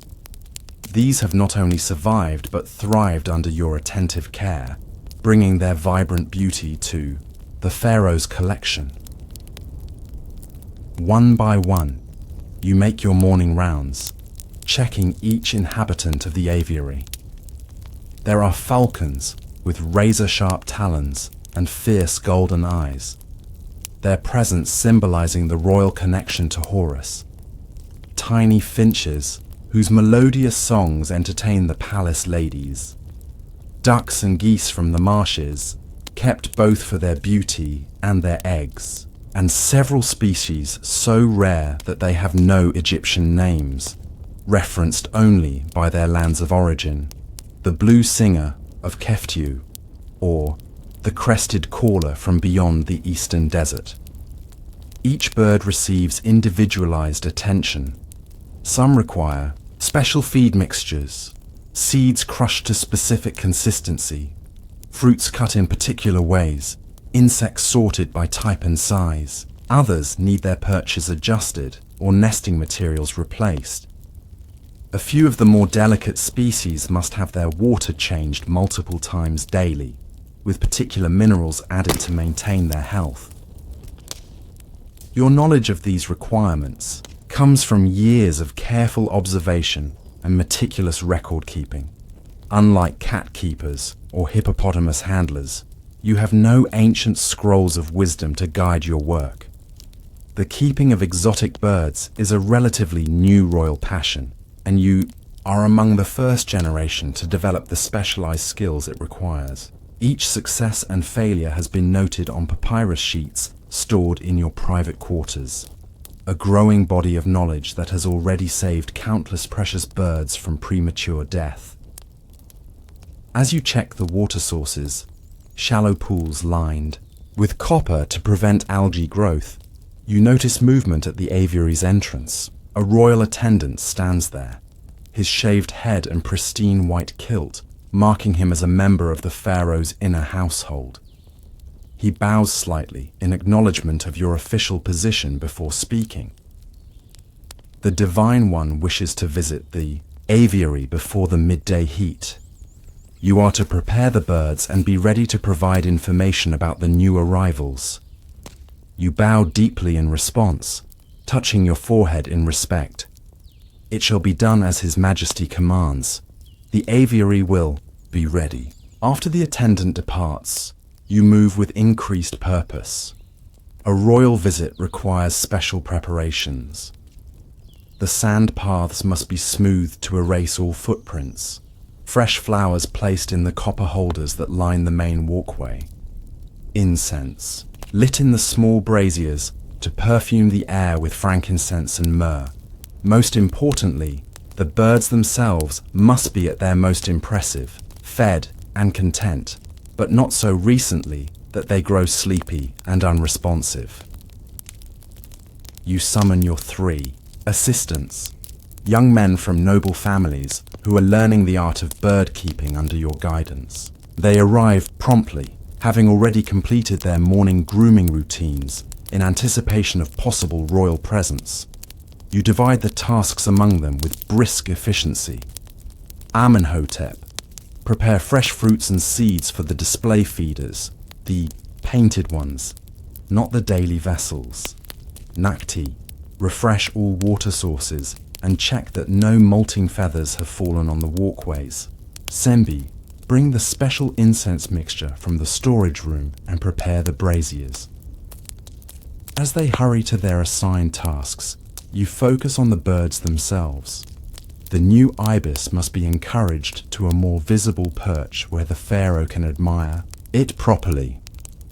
These have not only survived but thrived under your attentive care, bringing their vibrant beauty to the Pharaoh's collection. One by one, you make your morning rounds, checking each inhabitant of the aviary. There are falcons with razor-sharp talons and fierce golden eyes, their presence symbolizing the royal connection to Horus. Tiny finches, whose melodious songs entertain the palace ladies. Ducks and geese from the marshes, kept both for their beauty and their eggs, and several species so rare that they have no Egyptian names, referenced only by their lands of origin. The blue singer of Keftiu, or the crested caller from beyond the eastern desert. Each bird receives individualized attention. Some require special feed mixtures, seeds crushed to specific consistency, fruits cut in particular ways, insects sorted by type and size. Others need their perches adjusted or nesting materials replaced. A few of the more delicate species must have their water changed multiple times daily, with particular minerals added to maintain their health. Your knowledge of these requirements comes from years of careful observation and meticulous record keeping. Unlike cat keepers or hippopotamus handlers, you have no ancient scrolls of wisdom to guide your work. The keeping of exotic birds is a relatively new royal passion, and you are among the first generation to develop the specialized skills it requires. Each success and failure has been noted on papyrus sheets stored in your private quarters. A growing body of knowledge that has already saved countless precious birds from premature death. As you check the water sources, shallow pools lined with copper to prevent algae growth, you notice movement at the aviary's entrance. A royal attendant stands there, his shaved head and pristine white kilt marking him as a member of the pharaoh's inner household. He bows slightly in acknowledgement of your official position before speaking. The Divine One wishes to visit the aviary before the midday heat. You are to prepare the birds and be ready to provide information about the new arrivals. You bow deeply in response, touching your forehead in respect. It shall be done as His Majesty commands. The aviary will be ready. After the attendant departs, you move with increased purpose. A royal visit requires special preparations. The sand paths must be smoothed to erase all footprints. Fresh flowers placed in the copper holders that line the main walkway. Incense, lit in the small braziers to perfume the air with frankincense and myrrh. Most importantly, the birds themselves must be at their most impressive, fed and content, but not so recently that they grow sleepy and unresponsive. You summon your 3 assistants, young men from noble families who are learning the art of bird keeping under your guidance. They arrive promptly, having already completed their morning grooming routines in anticipation of possible royal presence. You divide the tasks among them with brisk efficiency. Amenhotep, prepare fresh fruits and seeds for the display feeders, the painted ones, not the daily vessels. Nakti, refresh all water sources and check that no molting feathers have fallen on the walkways. Sembi, bring the special incense mixture from the storage room and prepare the braziers. As they hurry to their assigned tasks, You focus on the birds themselves. The new ibis must be encouraged to a more visible perch where the pharaoh can admire it properly.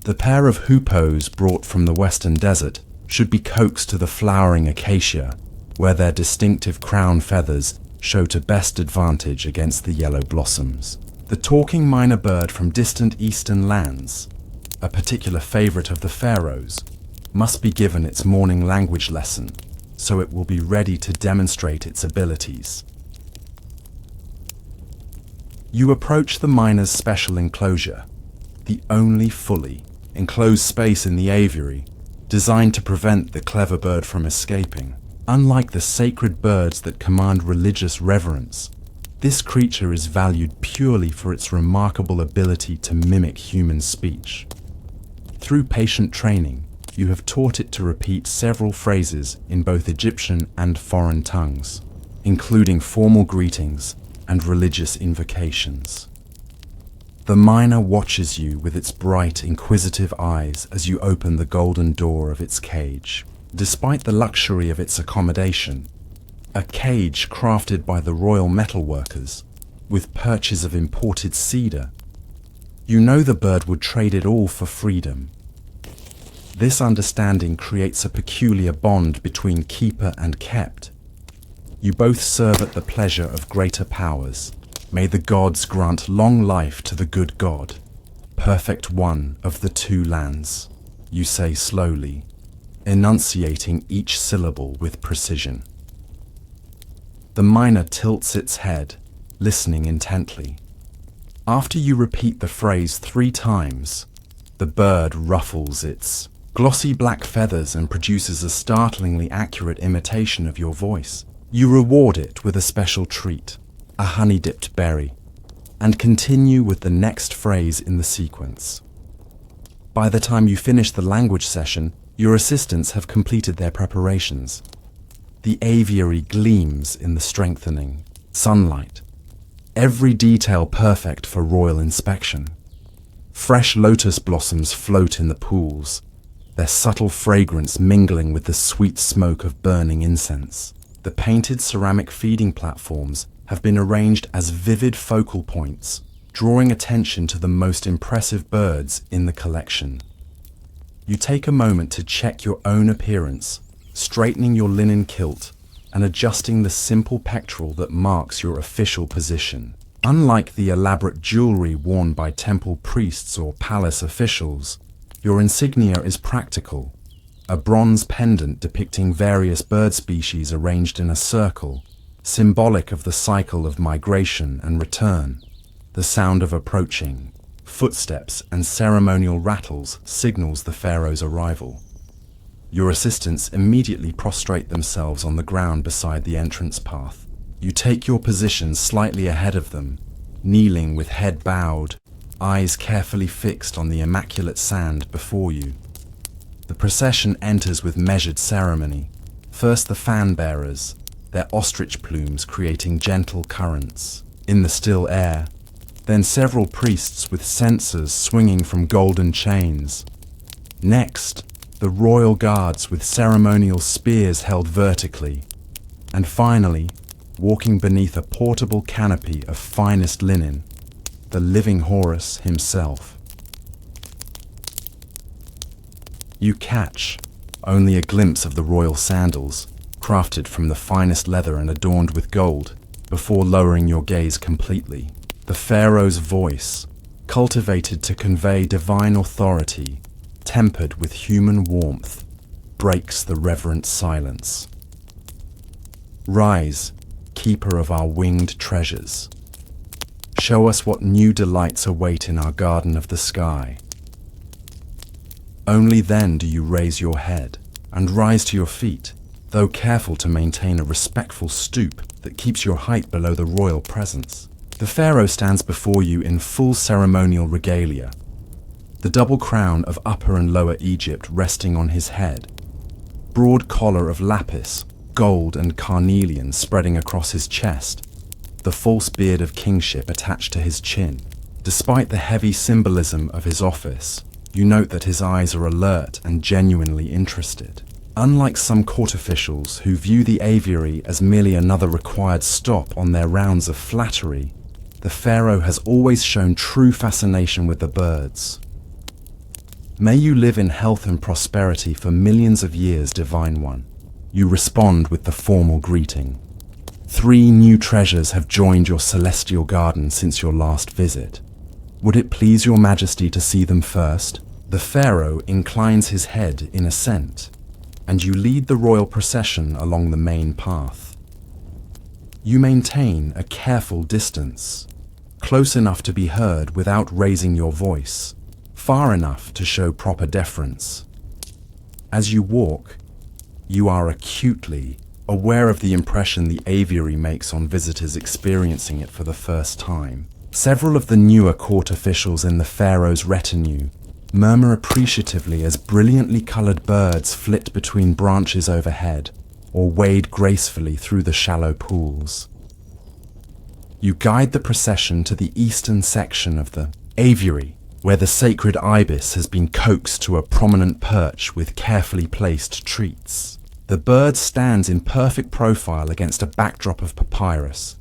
The pair of hoopoes brought from the western desert should be coaxed to the flowering acacia, where their distinctive crown feathers show to best advantage against the yellow blossoms. The talking minor bird from distant eastern lands, a particular favorite of the pharaohs, must be given its morning language lesson, so it will be ready to demonstrate its abilities. You approach the miner's special enclosure, the only fully enclosed space in the aviary, designed to prevent the clever bird from escaping. Unlike the sacred birds that command religious reverence, this creature is valued purely for its remarkable ability to mimic human speech. Through patient training, you have taught it to repeat several phrases in both Egyptian and foreign tongues, including formal greetings and religious invocations. The miner watches you with its bright, inquisitive eyes as you open the golden door of its cage. Despite the luxury of its accommodation, a cage crafted by the royal metalworkers, with perches of imported cedar, you know the bird would trade it all for freedom. This understanding creates a peculiar bond between keeper and kept. You both serve at the pleasure of greater powers. May the gods grant long life to the good God, perfect one of the two lands, you say slowly, enunciating each syllable with precision. The miner tilts its head, listening intently. After you repeat the phrase 3 times, the bird ruffles its glossy black feathers and produces a startlingly accurate imitation of your voice. You reward it with a special treat, a honey-dipped berry, and continue with the next phrase in the sequence. By the time you finish the language session, your assistants have completed their preparations. The aviary gleams in the strengthening sunlight, every detail perfect for royal inspection. Fresh lotus blossoms float in the pools, their subtle fragrance mingling with the sweet smoke of burning incense. The painted ceramic feeding platforms have been arranged as vivid focal points, drawing attention to the most impressive birds in the collection. You take a moment to check your own appearance, straightening your linen kilt and adjusting the simple pectoral that marks your official position. Unlike the elaborate jewelry worn by temple priests or palace officials, your insignia is practical, a bronze pendant depicting various bird species arranged in a circle, symbolic of the cycle of migration and return. The sound of approaching footsteps and ceremonial rattles signals the pharaoh's arrival. Your assistants immediately prostrate themselves on the ground beside the entrance path. You take your position slightly ahead of them, kneeling with head bowed, eyes carefully fixed on the immaculate sand before you. The procession enters with measured ceremony. First the fan bearers, their ostrich plumes creating gentle currents in the still air. Then several priests with censers swinging from golden chains. Next, the royal guards with ceremonial spears held vertically. And finally, walking beneath a portable canopy of finest linen, the living Horus himself. You catch only a glimpse of the royal sandals, crafted from the finest leather and adorned with gold, before lowering your gaze completely. The pharaoh's voice, cultivated to convey divine authority, tempered with human warmth, breaks the reverent silence. Rise, keeper of our winged treasures. Show us what new delights await in our garden of the sky. Only then do you raise your head and rise to your feet, though careful to maintain a respectful stoop that keeps your height below the royal presence. The pharaoh stands before you in full ceremonial regalia, the double crown of Upper and Lower Egypt resting on his head, broad collar of lapis, gold and carnelian spreading across his chest, the false beard of kingship attached to his chin. Despite the heavy symbolism of his office, you note that his eyes are alert and genuinely interested. Unlike some court officials who view the aviary as merely another required stop on their rounds of flattery, the pharaoh has always shown true fascination with the birds. "May you live in health and prosperity for millions of years, Divine One," you respond with the formal greeting. "3 new treasures have joined your celestial garden since your last visit. Would it please your majesty to see them first?" The pharaoh inclines his head in assent, and you lead the royal procession along the main path. You maintain a careful distance, close enough to be heard without raising your voice, far enough to show proper deference. As you walk, you are acutely aware of the impression the aviary makes on visitors experiencing it for the first time. Several of the newer court officials in the pharaoh's retinue murmur appreciatively as brilliantly colored birds flit between branches overhead or wade gracefully through the shallow pools. You guide the procession to the eastern section of the aviary, where the sacred ibis has been coaxed to a prominent perch with carefully placed treats. The bird stands in perfect profile against a backdrop of papyrus,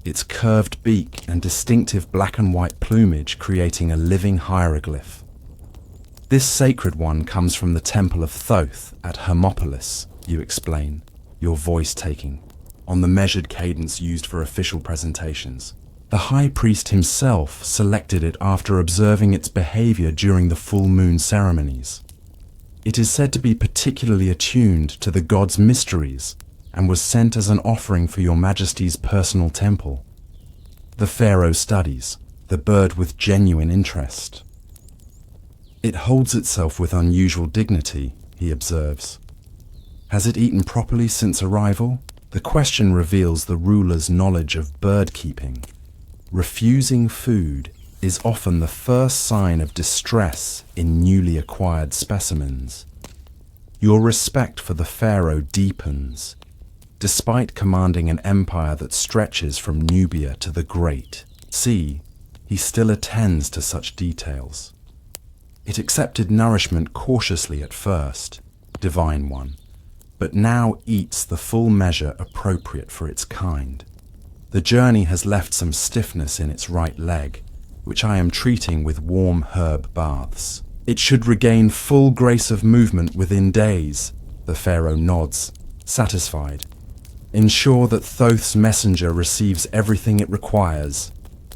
its curved beak and distinctive black and white plumage creating a living hieroglyph. This sacred one comes from the temple of Thoth at Hermopolis, you explain, your voice taking on the measured cadence used for official presentations. The high priest himself selected it after observing its behavior during the full moon ceremonies. It is said to be particularly attuned to the god's mysteries and was sent as an offering for your majesty's personal temple. The pharaoh studies the bird with genuine interest. "It holds itself with unusual dignity," he observes. "Has it eaten properly since arrival?" The question reveals the ruler's knowledge of bird keeping. Refusing food is often the first sign of distress in newly acquired specimens. Your respect for the pharaoh deepens, despite commanding an empire that stretches from Nubia to the Great Sea. He still attends to such details. It accepted nourishment cautiously at first, Divine One, but now eats the full measure appropriate for its kind. The journey has left some stiffness in its right leg, which I am treating with warm herb baths. It should regain full grace of movement within days, the pharaoh nods, satisfied. Ensure that Thoth's messenger receives everything it requires.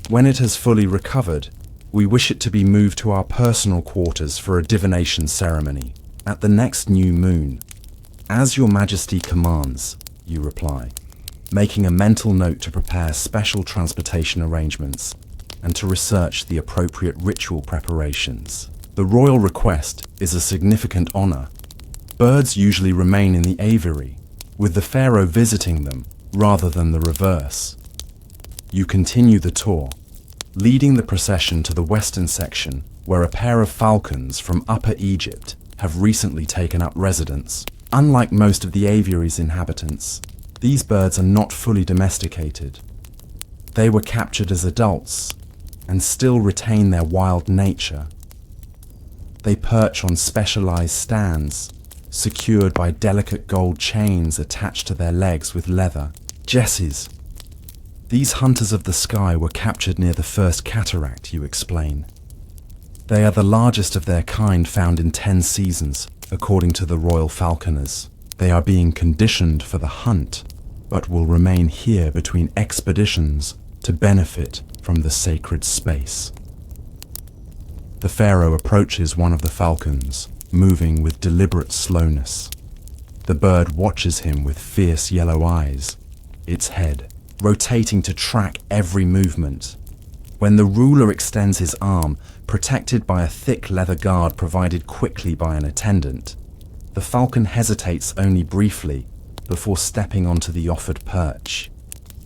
When it has fully recovered, we wish it to be moved to our personal quarters for a divination ceremony at the next new moon. "As your majesty commands," you reply, making a mental note to prepare special transportation arrangements and to research the appropriate ritual preparations. The royal request is a significant honor. Birds usually remain in the aviary, with the pharaoh visiting them rather than the reverse. You continue the tour, leading the procession to the western section where a pair of falcons from Upper Egypt have recently taken up residence. Unlike most of the aviary's inhabitants, these birds are not fully domesticated. They were captured as adults and still retain their wild nature. They perch on specialized stands, secured by delicate gold chains attached to their legs with leather. Jesses. These hunters of the sky were captured near the first cataract, you explain. They are the largest of their kind found in 10 seasons, according to the royal falconers. They are being conditioned for the hunt, but will remain here between expeditions to benefit from the sacred space. The pharaoh approaches one of the falcons, moving with deliberate slowness. The bird watches him with fierce yellow eyes, its head rotating to track every movement. When the ruler extends his arm, protected by a thick leather guard provided quickly by an attendant, the falcon hesitates only briefly before stepping onto the offered perch.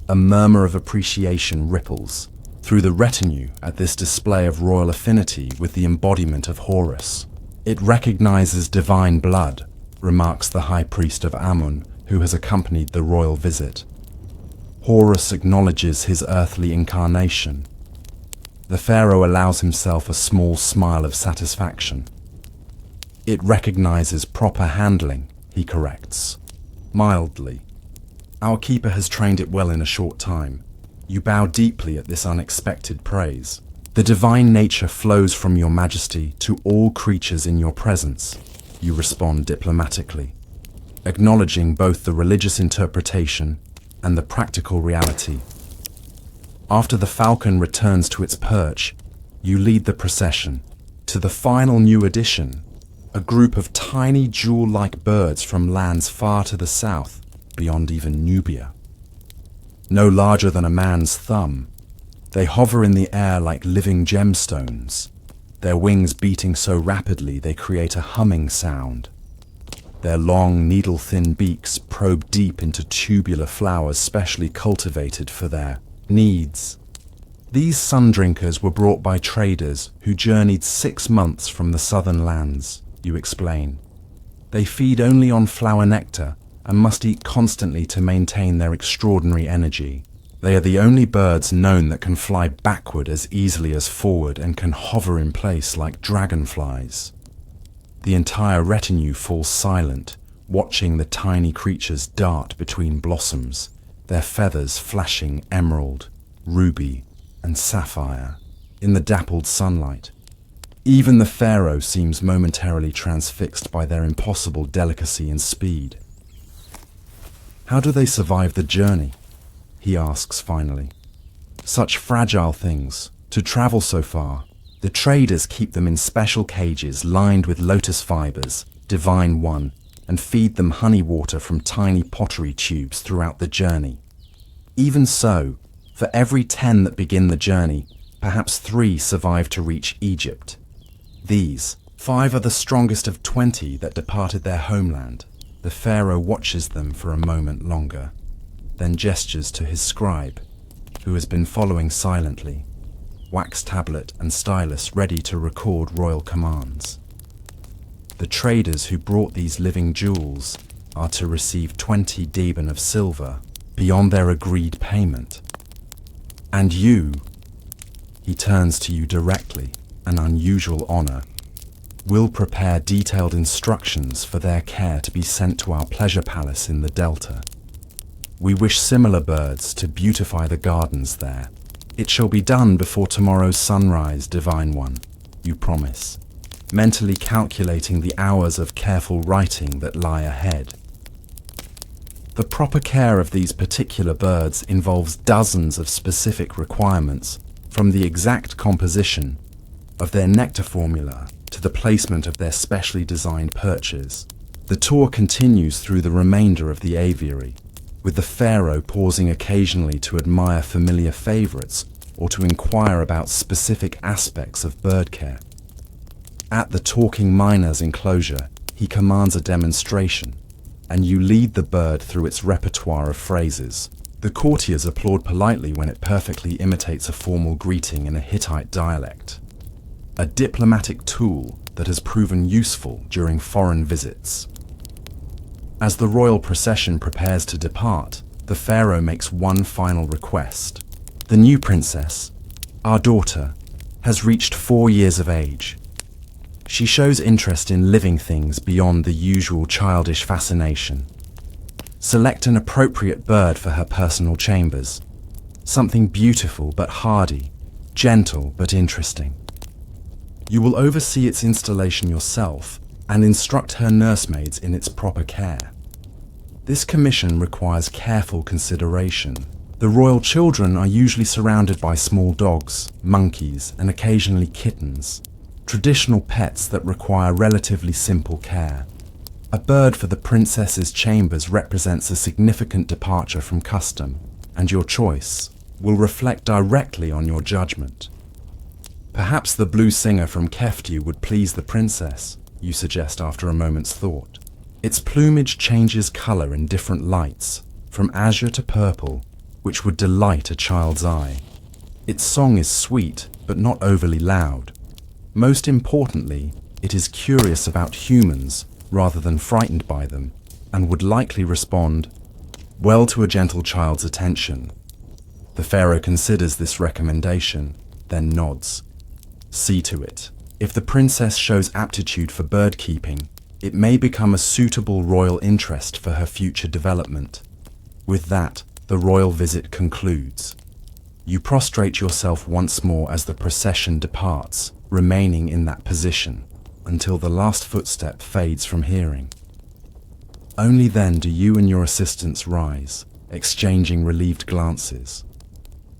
A murmur of appreciation ripples through the retinue at this display of royal affinity with the embodiment of Horus. "It recognizes divine blood," remarks the high priest of Amun, who has accompanied the royal visit. Horus acknowledges his earthly incarnation. The pharaoh allows himself a small smile of satisfaction. "It recognizes proper handling," he corrects, mildly. Our keeper has trained it well in a short time. You bow deeply at this unexpected praise. The divine nature flows from your majesty to all creatures in your presence, you respond diplomatically, acknowledging both the religious interpretation and the practical reality. After the falcon returns to its perch, you lead the procession to the final new addition, a group of tiny jewel-like birds from lands far to the south, beyond even Nubia. No larger than a man's thumb, they hover in the air like living gemstones, their wings beating so rapidly they create a humming sound. Their long, needle-thin beaks probe deep into tubular flowers specially cultivated for their needs. These sun drinkers were brought by traders who journeyed 6 months from the southern lands, you explain. They feed only on flower nectar and must eat constantly to maintain their extraordinary energy. They are the only birds known that can fly backward as easily as forward and can hover in place like dragonflies. The entire retinue falls silent, watching the tiny creatures dart between blossoms, their feathers flashing emerald, ruby, and sapphire in the dappled sunlight. Even the pharaoh seems momentarily transfixed by their impossible delicacy and speed. How do they survive the journey? He asks finally. Such fragile things, to travel so far. The traders keep them in special cages lined with lotus fibers, divine one, and feed them honey water from tiny pottery tubes throughout the journey. Even so, for every 10 that begin the journey, perhaps 3 survive to reach Egypt. These 5 are the strongest of 20 that departed their homeland. The pharaoh watches them for a moment longer, then gestures to his scribe, who has been following silently, wax tablet and stylus ready to record royal commands. The traders who brought these living jewels are to receive 20 deben of silver beyond their agreed payment. And you, he turns to you directly, an unusual honor, will prepare detailed instructions for their care to be sent to our pleasure palace in the Delta. We wish similar birds to beautify the gardens there. It shall be done before tomorrow's sunrise, divine one, you promise, mentally calculating the hours of careful writing that lie ahead. The proper care of these particular birds involves dozens of specific requirements, from the exact composition of their nectar formula to the placement of their specially designed perches. The tour continues through the remainder of the aviary, with the pharaoh pausing occasionally to admire familiar favorites or to inquire about specific aspects of bird care. At the talking miners' enclosure, he commands a demonstration, and you lead the bird through its repertoire of phrases. The courtiers applaud politely when it perfectly imitates a formal greeting in a Hittite dialect, a diplomatic tool that has proven useful during foreign visits. As the royal procession prepares to depart, the pharaoh makes one final request. The new princess, our daughter, has reached 4 years of age. She shows interest in living things beyond the usual childish fascination. Select an appropriate bird for her personal chambers, something beautiful but hardy, gentle but interesting. You will oversee its installation yourself and instruct her nursemaids in its proper care. This commission requires careful consideration. The royal children are usually surrounded by small dogs, monkeys, and occasionally kittens, traditional pets that require relatively simple care. A bird for the princess's chambers represents a significant departure from custom, and your choice will reflect directly on your judgment. Perhaps the blue singer from Keftiu would please the princess, you suggest after a moment's thought. Its plumage changes color in different lights, from azure to purple, which would delight a child's eye. Its song is sweet, but not overly loud. Most importantly, it is curious about humans rather than frightened by them, and would likely respond well to a gentle child's attention. The pharaoh considers this recommendation, then nods. See to it. If the princess shows aptitude for bird keeping, it may become a suitable royal interest for her future development. With that, the royal visit concludes. You prostrate yourself once more as the procession departs, remaining in that position until the last footstep fades from hearing. Only then do you and your assistants rise, exchanging relieved glances.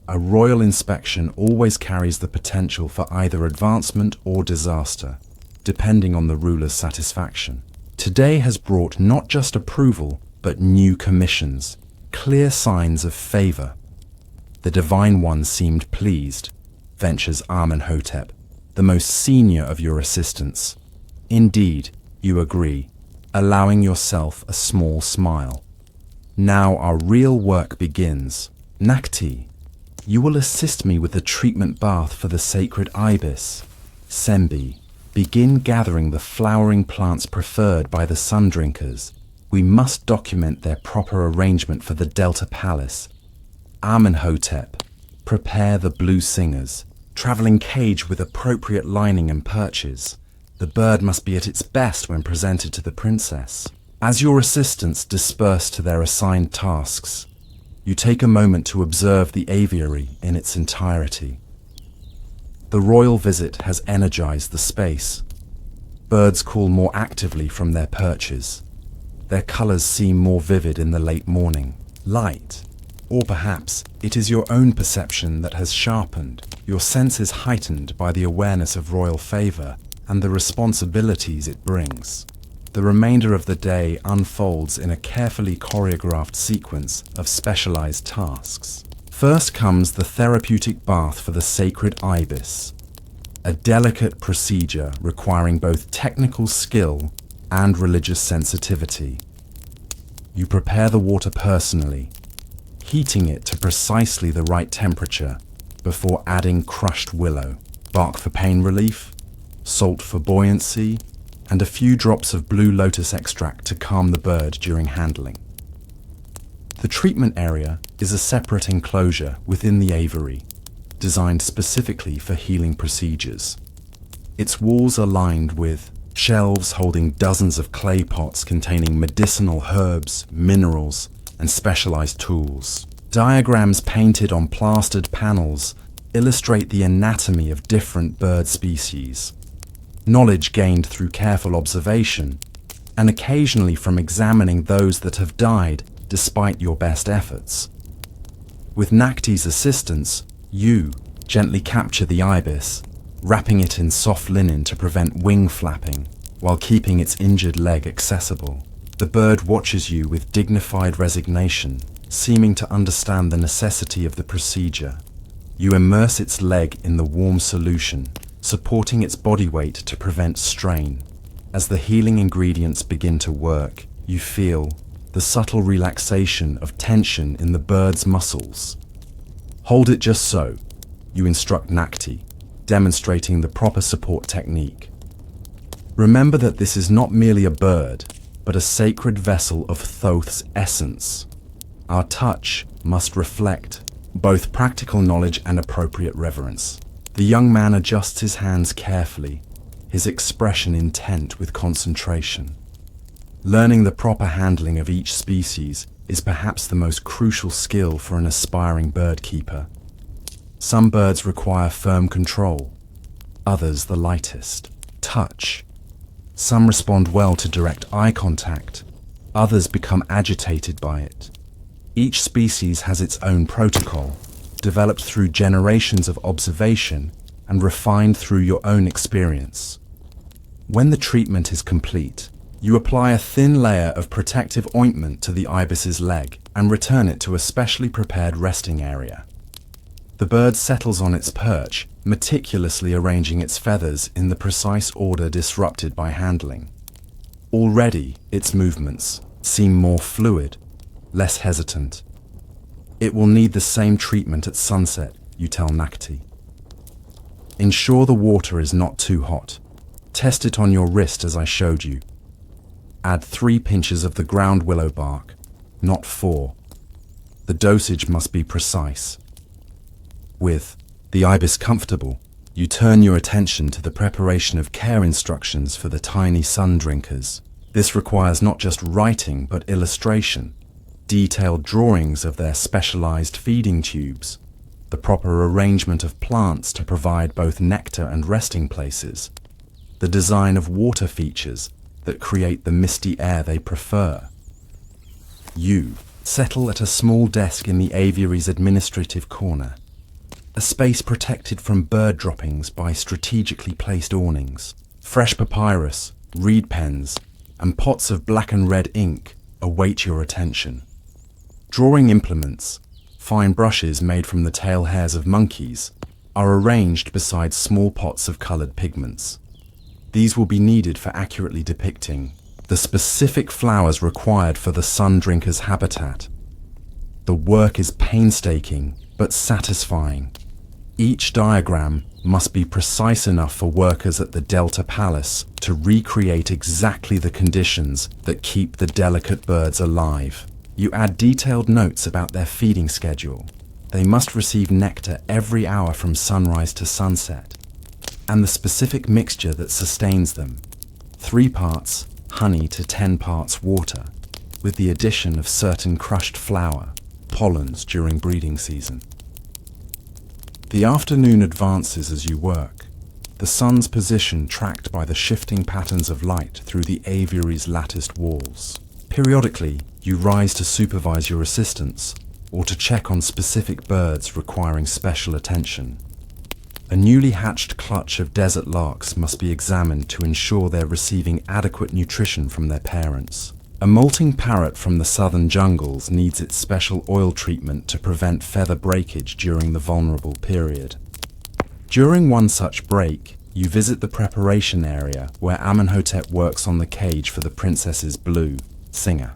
A royal inspection always carries the potential for either advancement or disaster, depending on the ruler's satisfaction. Today has brought not just approval, but new commissions, clear signs of favor. The Divine One seemed pleased, ventures Amenhotep, the most senior of your assistants. Indeed, you agree, allowing yourself a small smile. Now our real work begins. Nakti, you will assist me with the treatment bath for the sacred ibis. Sembi, begin gathering the flowering plants preferred by the sun drinkers. We must document their proper arrangement for the Delta Palace. Amenhotep, prepare the blue singers, traveling cage with appropriate lining and perches. The bird must be at its best when presented to the princess. As your assistants disperse to their assigned tasks, you take a moment to observe the aviary in its entirety. The royal visit has energized the space. Birds call more actively from their perches. Their colors seem more vivid in the late morning light. Or perhaps it is your own perception that has sharpened, your senses heightened by the awareness of royal favor and the responsibilities it brings. The remainder of the day unfolds in a carefully choreographed sequence of specialized tasks. First comes the therapeutic bath for the sacred ibis, a delicate procedure requiring both technical skill and religious sensitivity. You prepare the water personally, heating it to precisely the right temperature before adding crushed willow, bark for pain relief, salt for buoyancy, and a few drops of blue lotus extract to calm the bird during handling. The treatment area is a separate enclosure within the aviary, designed specifically for healing procedures. Its walls are lined with shelves holding dozens of clay pots containing medicinal herbs, minerals, and specialized tools. Diagrams painted on plastered panels illustrate the anatomy of different bird species. Knowledge gained through careful observation, and occasionally from examining those that have died despite your best efforts. With Nakti's assistance, you gently capture the ibis, wrapping it in soft linen to prevent wing flapping, while keeping its injured leg accessible. The bird watches you with dignified resignation, seeming to understand the necessity of the procedure. You immerse its leg in the warm solution, supporting its body weight to prevent strain. As the healing ingredients begin to work, you feel the subtle relaxation of tension in the bird's muscles. Hold it just so, you instruct Nakti, demonstrating the proper support technique. Remember that this is not merely a bird, but a sacred vessel of Thoth's essence. Our touch must reflect both practical knowledge and appropriate reverence. The young man adjusts his hands carefully, his expression intent with concentration. Learning the proper handling of each species is perhaps the most crucial skill for an aspiring bird keeper. Some birds require firm control, others the lightest touch. Some respond well to direct eye contact, others become agitated by it. Each species has its own protocol, developed through generations of observation and refined through your own experience. When the treatment is complete, you apply a thin layer of protective ointment to the ibis's leg and return it to a specially prepared resting area. The bird settles on its perch, meticulously arranging its feathers in the precise order disrupted by handling. Already, its movements seem more fluid, less hesitant. It will need the same treatment at sunset, you tell Nakti. Ensure the water is not too hot. Test it on your wrist as I showed you. Add 3 pinches of the ground willow bark, not 4. The dosage must be precise. With the ibis comfortable, you turn your attention to the preparation of care instructions for the tiny sun drinkers. This requires not just writing but illustration, detailed drawings of their specialized feeding tubes, the proper arrangement of plants to provide both nectar and resting places, the design of water features that create the misty air they prefer. You settle at a small desk in the aviary's administrative corner, a space protected from bird droppings by strategically placed awnings. Fresh papyrus, reed pens, and pots of black and red ink await your attention. Drawing implements, fine brushes made from the tail hairs of monkeys, are arranged beside small pots of colored pigments. These will be needed for accurately depicting the specific flowers required for the sun drinker's habitat. The work is painstaking but satisfying. Each diagram must be precise enough for workers at the Delta Palace to recreate exactly the conditions that keep the delicate birds alive. You add detailed notes about their feeding schedule. They must receive nectar every hour from sunrise to sunset, and the specific mixture that sustains them, 3 parts honey to 10 parts water, with the addition of certain crushed flour, pollens during breeding season. The afternoon advances as you work, the sun's position tracked by the shifting patterns of light through the aviary's latticed walls. Periodically, you rise to supervise your assistants or to check on specific birds requiring special attention. A newly hatched clutch of desert larks must be examined to ensure they're receiving adequate nutrition from their parents. A molting parrot from the southern jungles needs its special oil treatment to prevent feather breakage during the vulnerable period. During one such break, you visit the preparation area where Amenhotep works on the cage for the princess's blue singer.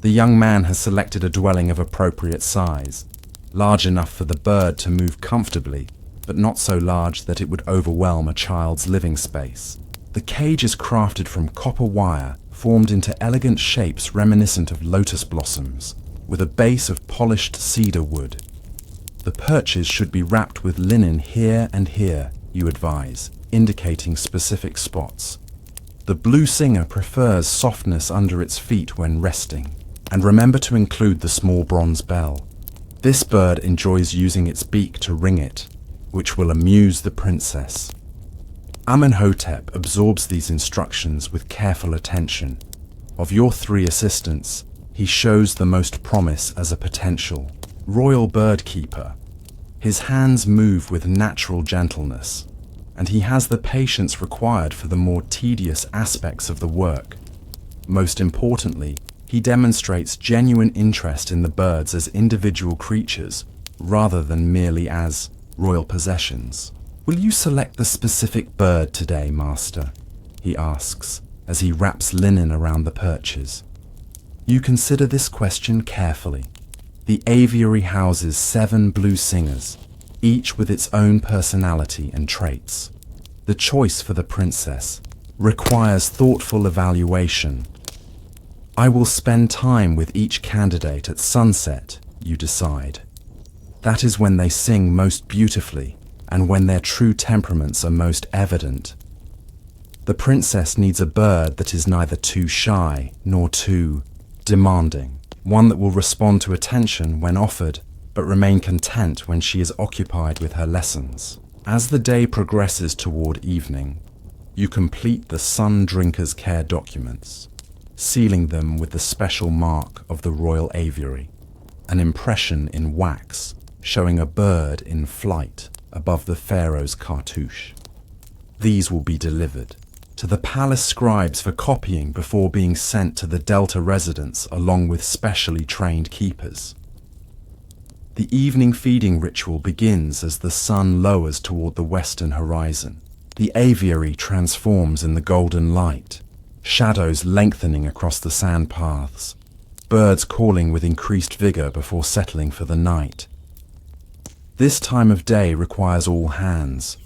The young man has selected a dwelling of appropriate size, large enough for the bird to move comfortably, but not so large that it would overwhelm a child's living space. The cage is crafted from copper wire formed into elegant shapes reminiscent of lotus blossoms, with a base of polished cedar wood. The perches should be wrapped with linen here and here, you advise, indicating specific spots. The blue singer prefers softness under its feet when resting, and remember to include the small bronze bell. This bird enjoys using its beak to ring it, which will amuse the princess. Amenhotep absorbs these instructions with careful attention. Of your 3 assistants, he shows the most promise as a potential royal bird keeper. His hands move with natural gentleness, and he has the patience required for the more tedious aspects of the work. Most importantly, he demonstrates genuine interest in the birds as individual creatures, rather than merely as royal possessions. "Will you select the specific bird today, master?" he asks, as he wraps linen around the perches. You consider this question carefully. The aviary houses 7 blue singers, each with its own personality and traits. The choice for the princess requires thoughtful evaluation. "I will spend time with each candidate at sunset," you decide. That is when they sing most beautifully, and when their true temperaments are most evident. The princess needs a bird that is neither too shy nor too demanding, one that will respond to attention when offered, but remain content when she is occupied with her lessons. As the day progresses toward evening, you complete the sun drinker's care documents, sealing them with the special mark of the royal aviary, an impression in wax showing a bird in flight above the pharaoh's cartouche. These will be delivered to the palace scribes for copying before being sent to the Delta residents along with specially trained keepers. The evening feeding ritual begins as the sun lowers toward the western horizon. The aviary transforms in the golden light, shadows lengthening across the sand paths, birds calling with increased vigor before settling for the night. This time of day requires all hands,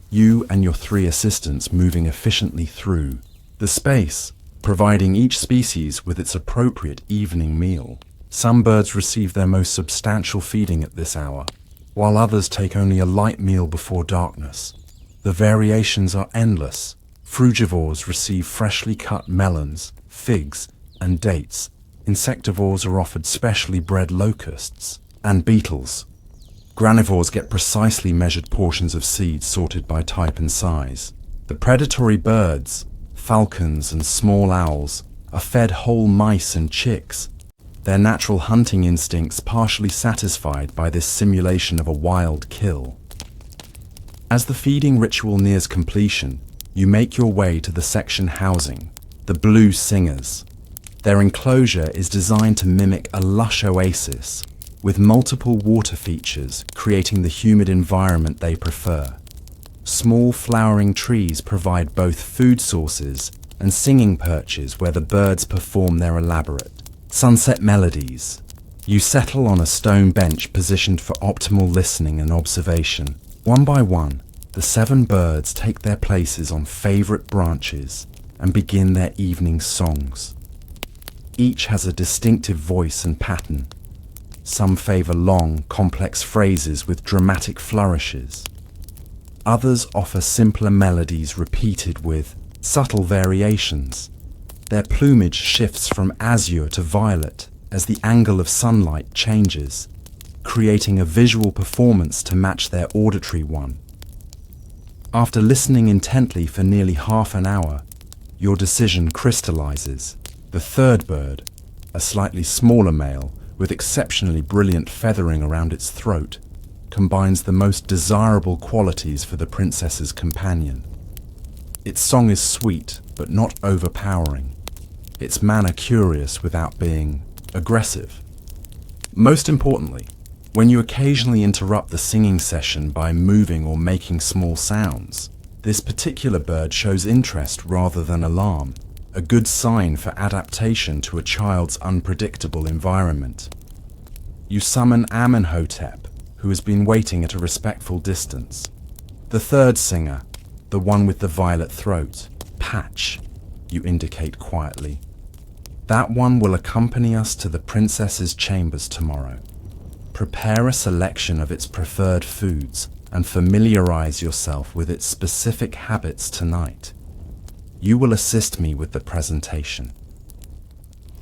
you and your 3 assistants moving efficiently through the space, providing each species with its appropriate evening meal. Some birds receive their most substantial feeding at this hour, while others take only a light meal before darkness. The variations are endless, Frugivores receive freshly cut melons, figs, and dates. Insectivores are offered specially bred locusts and beetles. Granivores get precisely measured portions of seeds sorted by type and size. The predatory birds, falcons and small owls, are fed whole mice and chicks, their natural hunting instincts partially satisfied by this simulation of a wild kill. As the feeding ritual nears completion, you make your way to the section housing the blue singers. Their enclosure is designed to mimic a lush oasis, with multiple water features creating the humid environment they prefer. Small flowering trees provide both food sources and singing perches where the birds perform their elaborate sunset melodies. You settle on a stone bench positioned for optimal listening and observation. One by one, the 7 birds take their places on favorite branches and begin their evening songs. Each has a distinctive voice and pattern. Some favor long, complex phrases with dramatic flourishes. Others offer simpler melodies repeated with subtle variations. Their plumage shifts from azure to violet as the angle of sunlight changes, creating a visual performance to match their auditory one. After listening intently for nearly half an hour, your decision crystallizes. The 3rd bird, a slightly smaller male with exceptionally brilliant feathering around its throat, combines the most desirable qualities for the princess's companion. Its song is sweet but not overpowering. Its manner curious without being aggressive. Most importantly, when you occasionally interrupt the singing session by moving or making small sounds, this particular bird shows interest rather than alarm, a good sign for adaptation to a child's unpredictable environment. You summon Amenhotep, who has been waiting at a respectful distance. The 3rd singer, the one with the violet throat, Patch, you indicate quietly. That one will accompany us to the princess's chambers tomorrow. Prepare a selection of its preferred foods and familiarize yourself with its specific habits tonight. You will assist me with the presentation.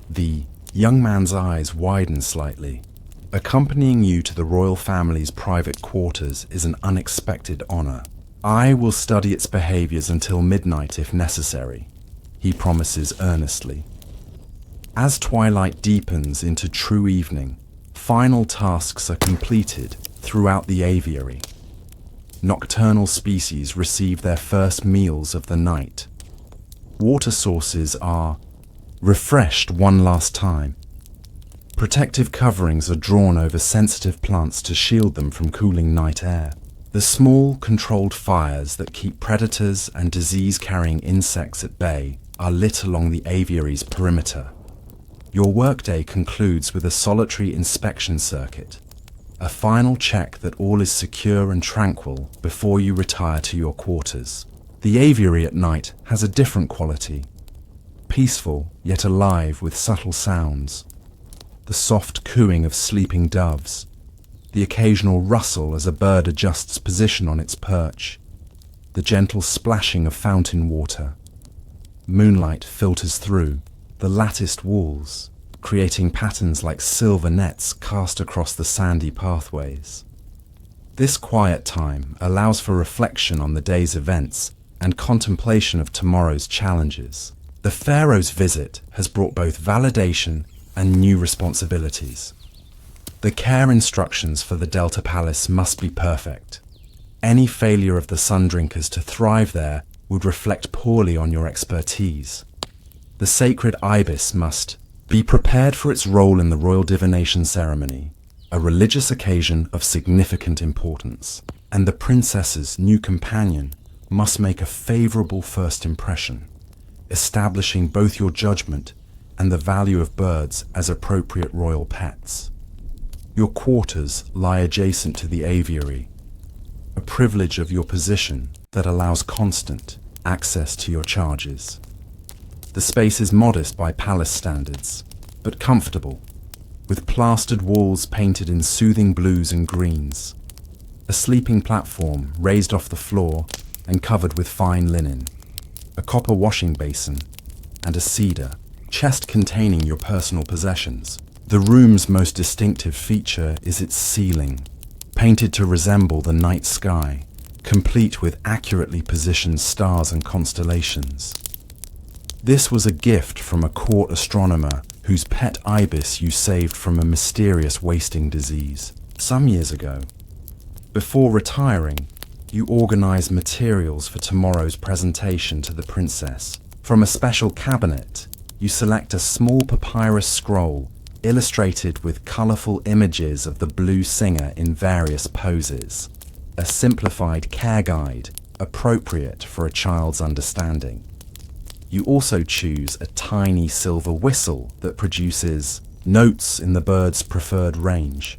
The young man's eyes widen slightly. Accompanying you to the royal family's private quarters is an unexpected honor. I will study its behaviors until midnight if necessary, he promises earnestly. As twilight deepens into true evening, final tasks are completed throughout the aviary. Nocturnal species receive their first meals of the night. Water sources are refreshed one last time. Protective coverings are drawn over sensitive plants to shield them from cooling night air. The small, controlled fires that keep predators and disease-carrying insects at bay are lit along the aviary's perimeter. Your workday concludes with a solitary inspection circuit, a final check that all is secure and tranquil before you retire to your quarters. The aviary at night has a different quality, peaceful yet alive with subtle sounds. The soft cooing of sleeping doves, the occasional rustle as a bird adjusts position on its perch, the gentle splashing of fountain water. Moonlight filters through the latticed walls, creating patterns like silver nets cast across the sandy pathways. This quiet time allows for reflection on the day's events and contemplation of tomorrow's challenges. The pharaoh's visit has brought both validation and new responsibilities. The care instructions for the Delta Palace must be perfect. Any failure of the sun drinkers to thrive there would reflect poorly on your expertise. The sacred ibis must be prepared for its role in the royal divination ceremony, a religious occasion of significant importance, and the princess's new companion must make a favorable first impression, establishing both your judgment and the value of birds as appropriate royal pets. Your quarters lie adjacent to the aviary, a privilege of your position that allows constant access to your charges. The space is modest by palace standards, but comfortable, with plastered walls painted in soothing blues and greens. A sleeping platform raised off the floor and covered with fine linen. a copper washing basin, and a cedar chest containing your personal possessions. The room's most distinctive feature is its ceiling, painted to resemble the night sky, complete with accurately positioned stars and constellations. This was a gift from a court astronomer whose pet ibis you saved from a mysterious wasting disease some years ago. Before retiring, you organize materials for tomorrow's presentation to the princess. From a special cabinet, you select a small papyrus scroll illustrated with colorful images of the blue singer in various poses, a simplified care guide appropriate for a child's understanding. You also choose a tiny silver whistle that produces notes in the bird's preferred range,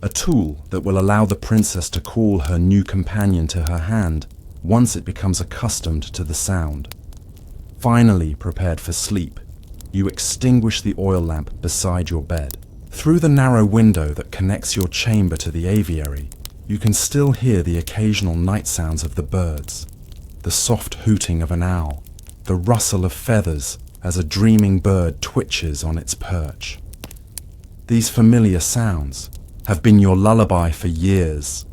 a tool that will allow the princess to call her new companion to her hand once it becomes accustomed to the sound. Finally prepared for sleep, you extinguish the oil lamp beside your bed. Through the narrow window that connects your chamber to the aviary, you can still hear the occasional night sounds of the birds, the soft hooting of an owl, the rustle of feathers as a dreaming bird twitches on its perch. These familiar sounds have been your lullaby for years,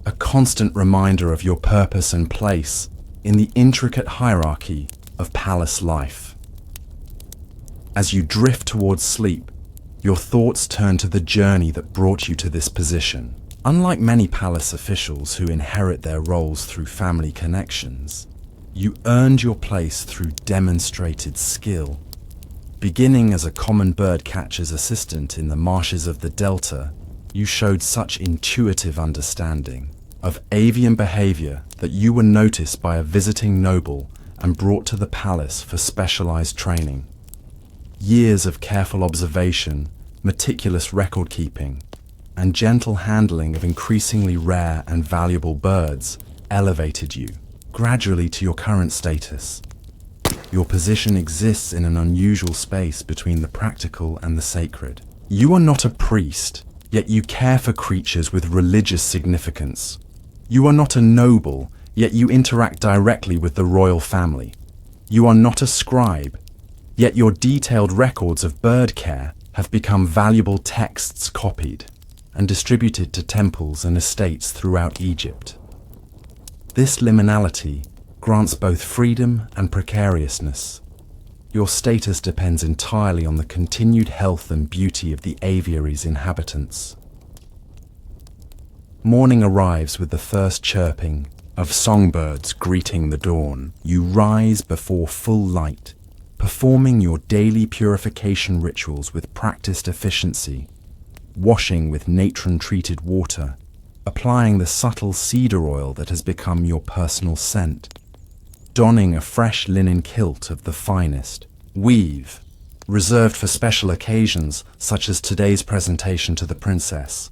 a constant reminder of your purpose and place in the intricate hierarchy of palace life. As you drift towards sleep, your thoughts turn to the journey that brought you to this position. Unlike many palace officials who inherit their roles through family connections, you earned your place through demonstrated skill. Beginning as a common bird catcher's assistant in the marshes of the Delta, you showed such intuitive understanding of avian behavior that you were noticed by a visiting noble and brought to the palace for specialized training. Years of careful observation, meticulous record keeping, and gentle handling of increasingly rare and valuable birds elevated you gradually to your current status. Your position exists in an unusual space between the practical and the sacred. You are not a priest, yet you care for creatures with religious significance. You are not a noble, yet you interact directly with the royal family. You are not a scribe, yet your detailed records of bird care have become valuable texts copied and distributed to temples and estates throughout Egypt. This liminality grants both freedom and precariousness. Your status depends entirely on the continued health and beauty of the aviary's inhabitants. Morning arrives with the first chirping of songbirds greeting the dawn. You rise before full light, performing your daily purification rituals with practiced efficiency, washing with natron-treated water, applying the subtle cedar oil that has become your personal scent, donning a fresh linen kilt of the finest weave, reserved for special occasions such as today's presentation to the princess.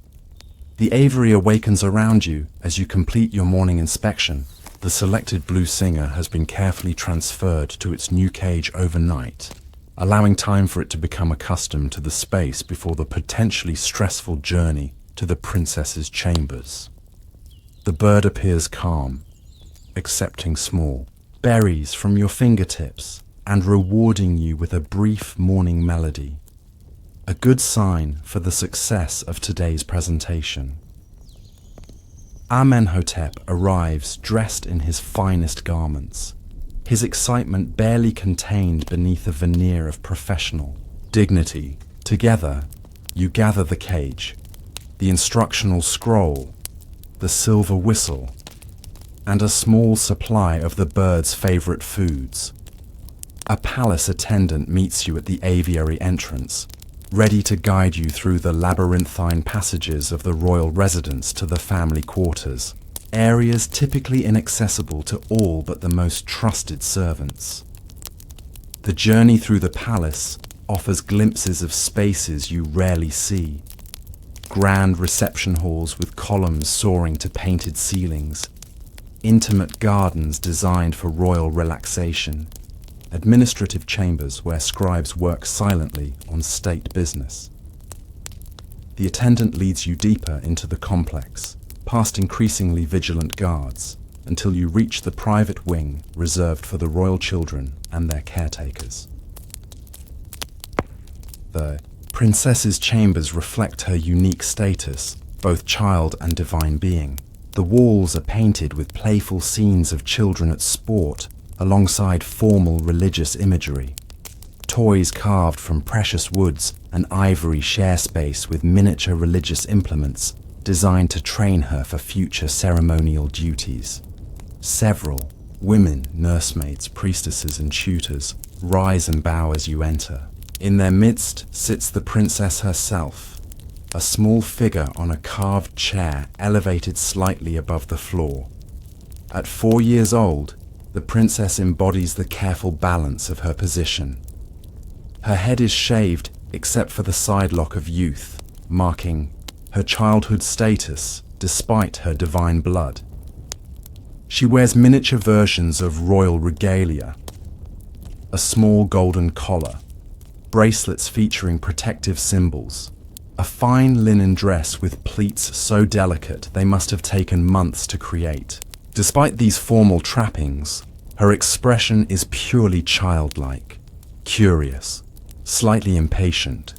The aviary awakens around you as you complete your morning inspection. The selected blue singer has been carefully transferred to its new cage overnight, allowing time for it to become accustomed to the space before the potentially stressful journey to the princess's chambers. The bird appears calm, accepting small berries from your fingertips and rewarding you with a brief morning melody, a good sign for the success of today's presentation. Amenhotep arrives dressed in his finest garments, his excitement barely contained beneath a veneer of professional dignity. Together, you gather the cage, the instructional scroll, the silver whistle, and a small supply of the bird's favorite foods. A palace attendant meets you at the aviary entrance, ready to guide you through the labyrinthine passages of the royal residence to the family quarters, areas typically inaccessible to all but the most trusted servants. The journey through the palace offers glimpses of spaces you rarely see. Grand reception halls with columns soaring to painted ceilings, intimate gardens designed for royal relaxation, administrative chambers where scribes work silently on state business. The attendant leads you deeper into the complex, past increasingly vigilant guards, until you reach the private wing reserved for the royal children and their caretakers. The princess's chambers reflect her unique status, both child and divine being. The walls are painted with playful scenes of children at sport, alongside formal religious imagery. Toys carved from precious woods and ivory share space with miniature religious implements designed to train her for future ceremonial duties. Several women, nursemaids, priestesses, and tutors rise and bow as you enter. In their midst sits the princess herself, a small figure on a carved chair elevated slightly above the floor. At 4 years old, the princess embodies the careful balance of her position. Her head is shaved except for the side lock of youth, marking her childhood status despite her divine blood. She wears miniature versions of royal regalia, a small golden collar, bracelets featuring protective symbols, a fine linen dress with pleats so delicate they must have taken months to create. Despite these formal trappings, her expression is purely childlike, curious, slightly impatient,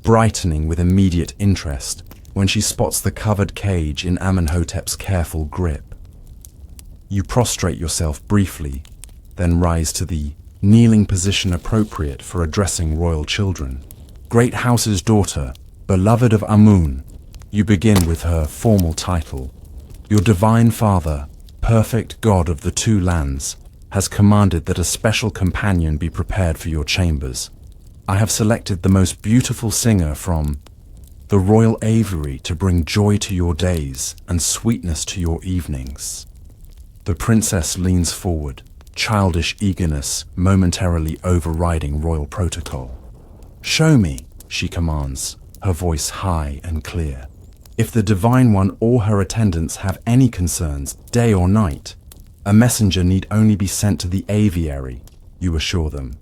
brightening with immediate interest when she spots the covered cage in Amenhotep's careful grip. You prostrate yourself briefly, then rise to the kneeling position appropriate for addressing royal children. Great House's daughter, beloved of Amun, you begin with her formal title. Your divine father, perfect God of the two lands, has commanded that a special companion be prepared for your chambers. I have selected the most beautiful singer from the royal aviary to bring joy to your days and sweetness to your evenings. The princess leans forward, childish eagerness momentarily overriding royal protocol. Show me, she commands, her voice high and clear. If the Divine One or her attendants have any concerns, day or night, a messenger need only be sent to the aviary, you assure them.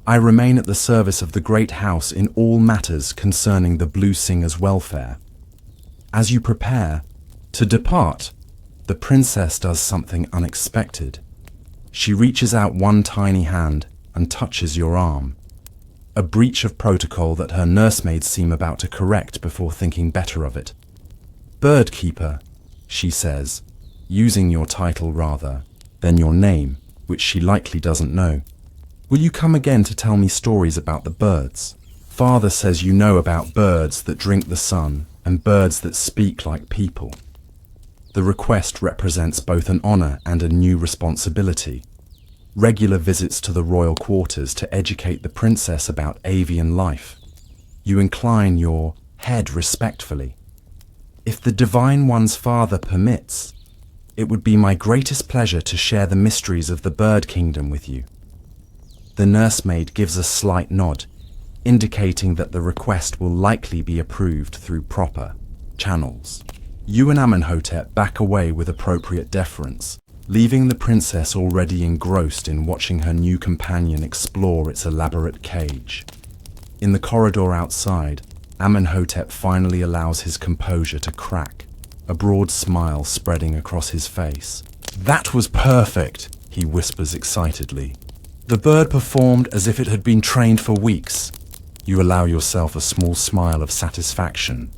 I remain at the service of the great house in all matters concerning the Blue Singer's welfare. As you prepare to depart, the princess does something unexpected. She reaches out one tiny hand and touches your arm, a breach of protocol that her nursemaids seem about to correct before thinking better of it. Bird keeper, she says, using your title rather than your name, which she likely doesn't know. Will you come again to tell me stories about the birds? Father says you know about birds that drink the sun and birds that speak like people. The request represents both an honor and a new responsibility. Regular visits to the royal quarters to educate the princess about avian life. You incline your head respectfully. If the Divine One's father permits, it would be my greatest pleasure to share the mysteries of the bird kingdom with you. The nursemaid gives a slight nod, indicating that the request will likely be approved through proper channels. You and Amenhotep back away with appropriate deference, leaving the princess already engrossed in watching her new companion explore its elaborate cage. In the corridor outside, Amenhotep finally allows his composure to crack, a broad smile spreading across his face. "That was perfect," he whispers excitedly. "The bird performed as if it had been trained for weeks." You allow yourself a small smile of satisfaction.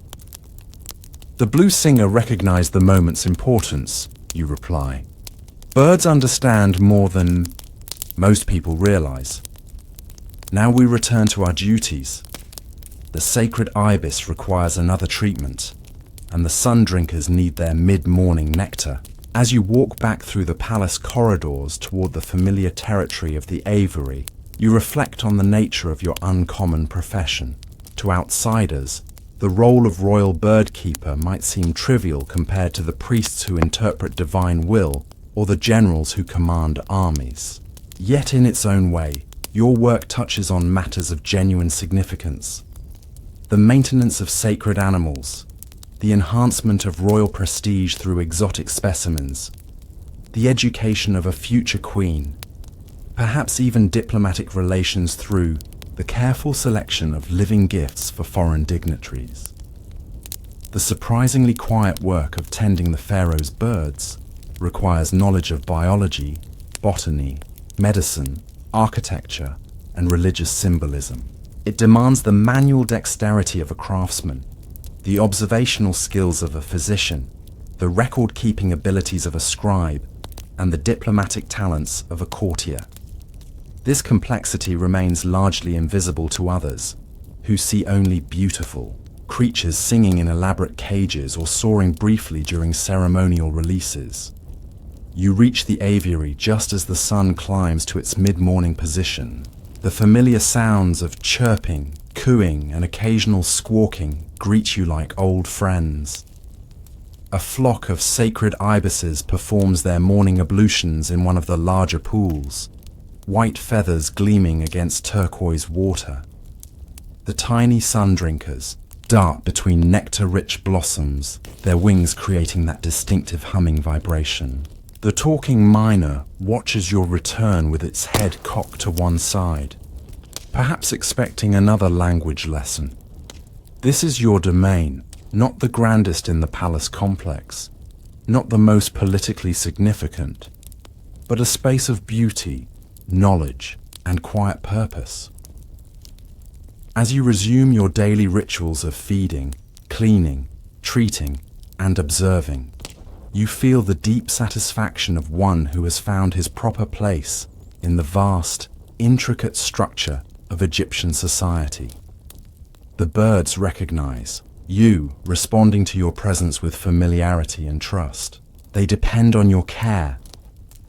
"The blue singer recognized the moment's importance," you reply. "Birds understand more than most people realize. Now we return to our duties. The sacred ibis requires another treatment, and the sun drinkers need their mid-morning nectar." As you walk back through the palace corridors toward the familiar territory of the aviary, you reflect on the nature of your uncommon profession. To outsiders, the role of royal bird keeper might seem trivial compared to the priests who interpret divine will or the generals who command armies. Yet in its own way, your work touches on matters of genuine significance. The maintenance of sacred animals, the enhancement of royal prestige through exotic specimens, the education of a future queen, perhaps even diplomatic relations through the careful selection of living gifts for foreign dignitaries. The surprisingly quiet work of tending the pharaoh's birds, requires knowledge of biology, botany, medicine, architecture, and religious symbolism. It demands the manual dexterity of a craftsman, the observational skills of a physician, the record-keeping abilities of a scribe, and the diplomatic talents of a courtier. This complexity remains largely invisible to others, who see only beautiful creatures singing in elaborate cages or soaring briefly during ceremonial releases. You reach the aviary just as the sun climbs to its mid-morning position. The familiar sounds of chirping, cooing, and occasional squawking greet you like old friends. A flock of sacred ibises performs their morning ablutions in one of the larger pools, white feathers gleaming against turquoise water. The tiny sun drinkers dart between nectar-rich blossoms, their wings creating that distinctive humming vibration. The talking myna watches your return with its head cocked to one side, perhaps expecting another language lesson. This is your domain, not the grandest in the palace complex, not the most politically significant, but a space of beauty, knowledge, and quiet purpose. As you resume your daily rituals of feeding, cleaning, treating, and observing, you feel the deep satisfaction of one who has found his proper place in the vast, intricate structure of Egyptian society. The birds recognize you, responding to your presence with familiarity and trust. They depend on your care,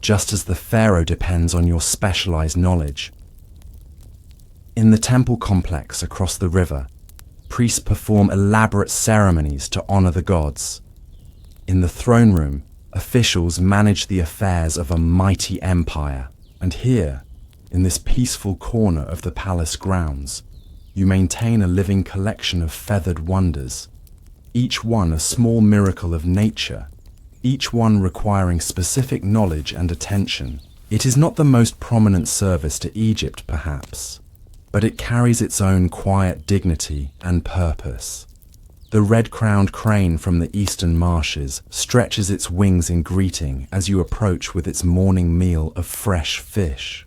just as the pharaoh depends on your specialized knowledge. In the temple complex across the river, priests perform elaborate ceremonies to honor the gods. In the throne room, officials manage the affairs of a mighty empire. And here, in this peaceful corner of the palace grounds, you maintain a living collection of feathered wonders, each one a small miracle of nature, each one requiring specific knowledge and attention. It is not the most prominent service to Egypt, perhaps, but it carries its own quiet dignity and purpose. The red-crowned crane from the eastern marshes stretches its wings in greeting as you approach with its morning meal of fresh fish.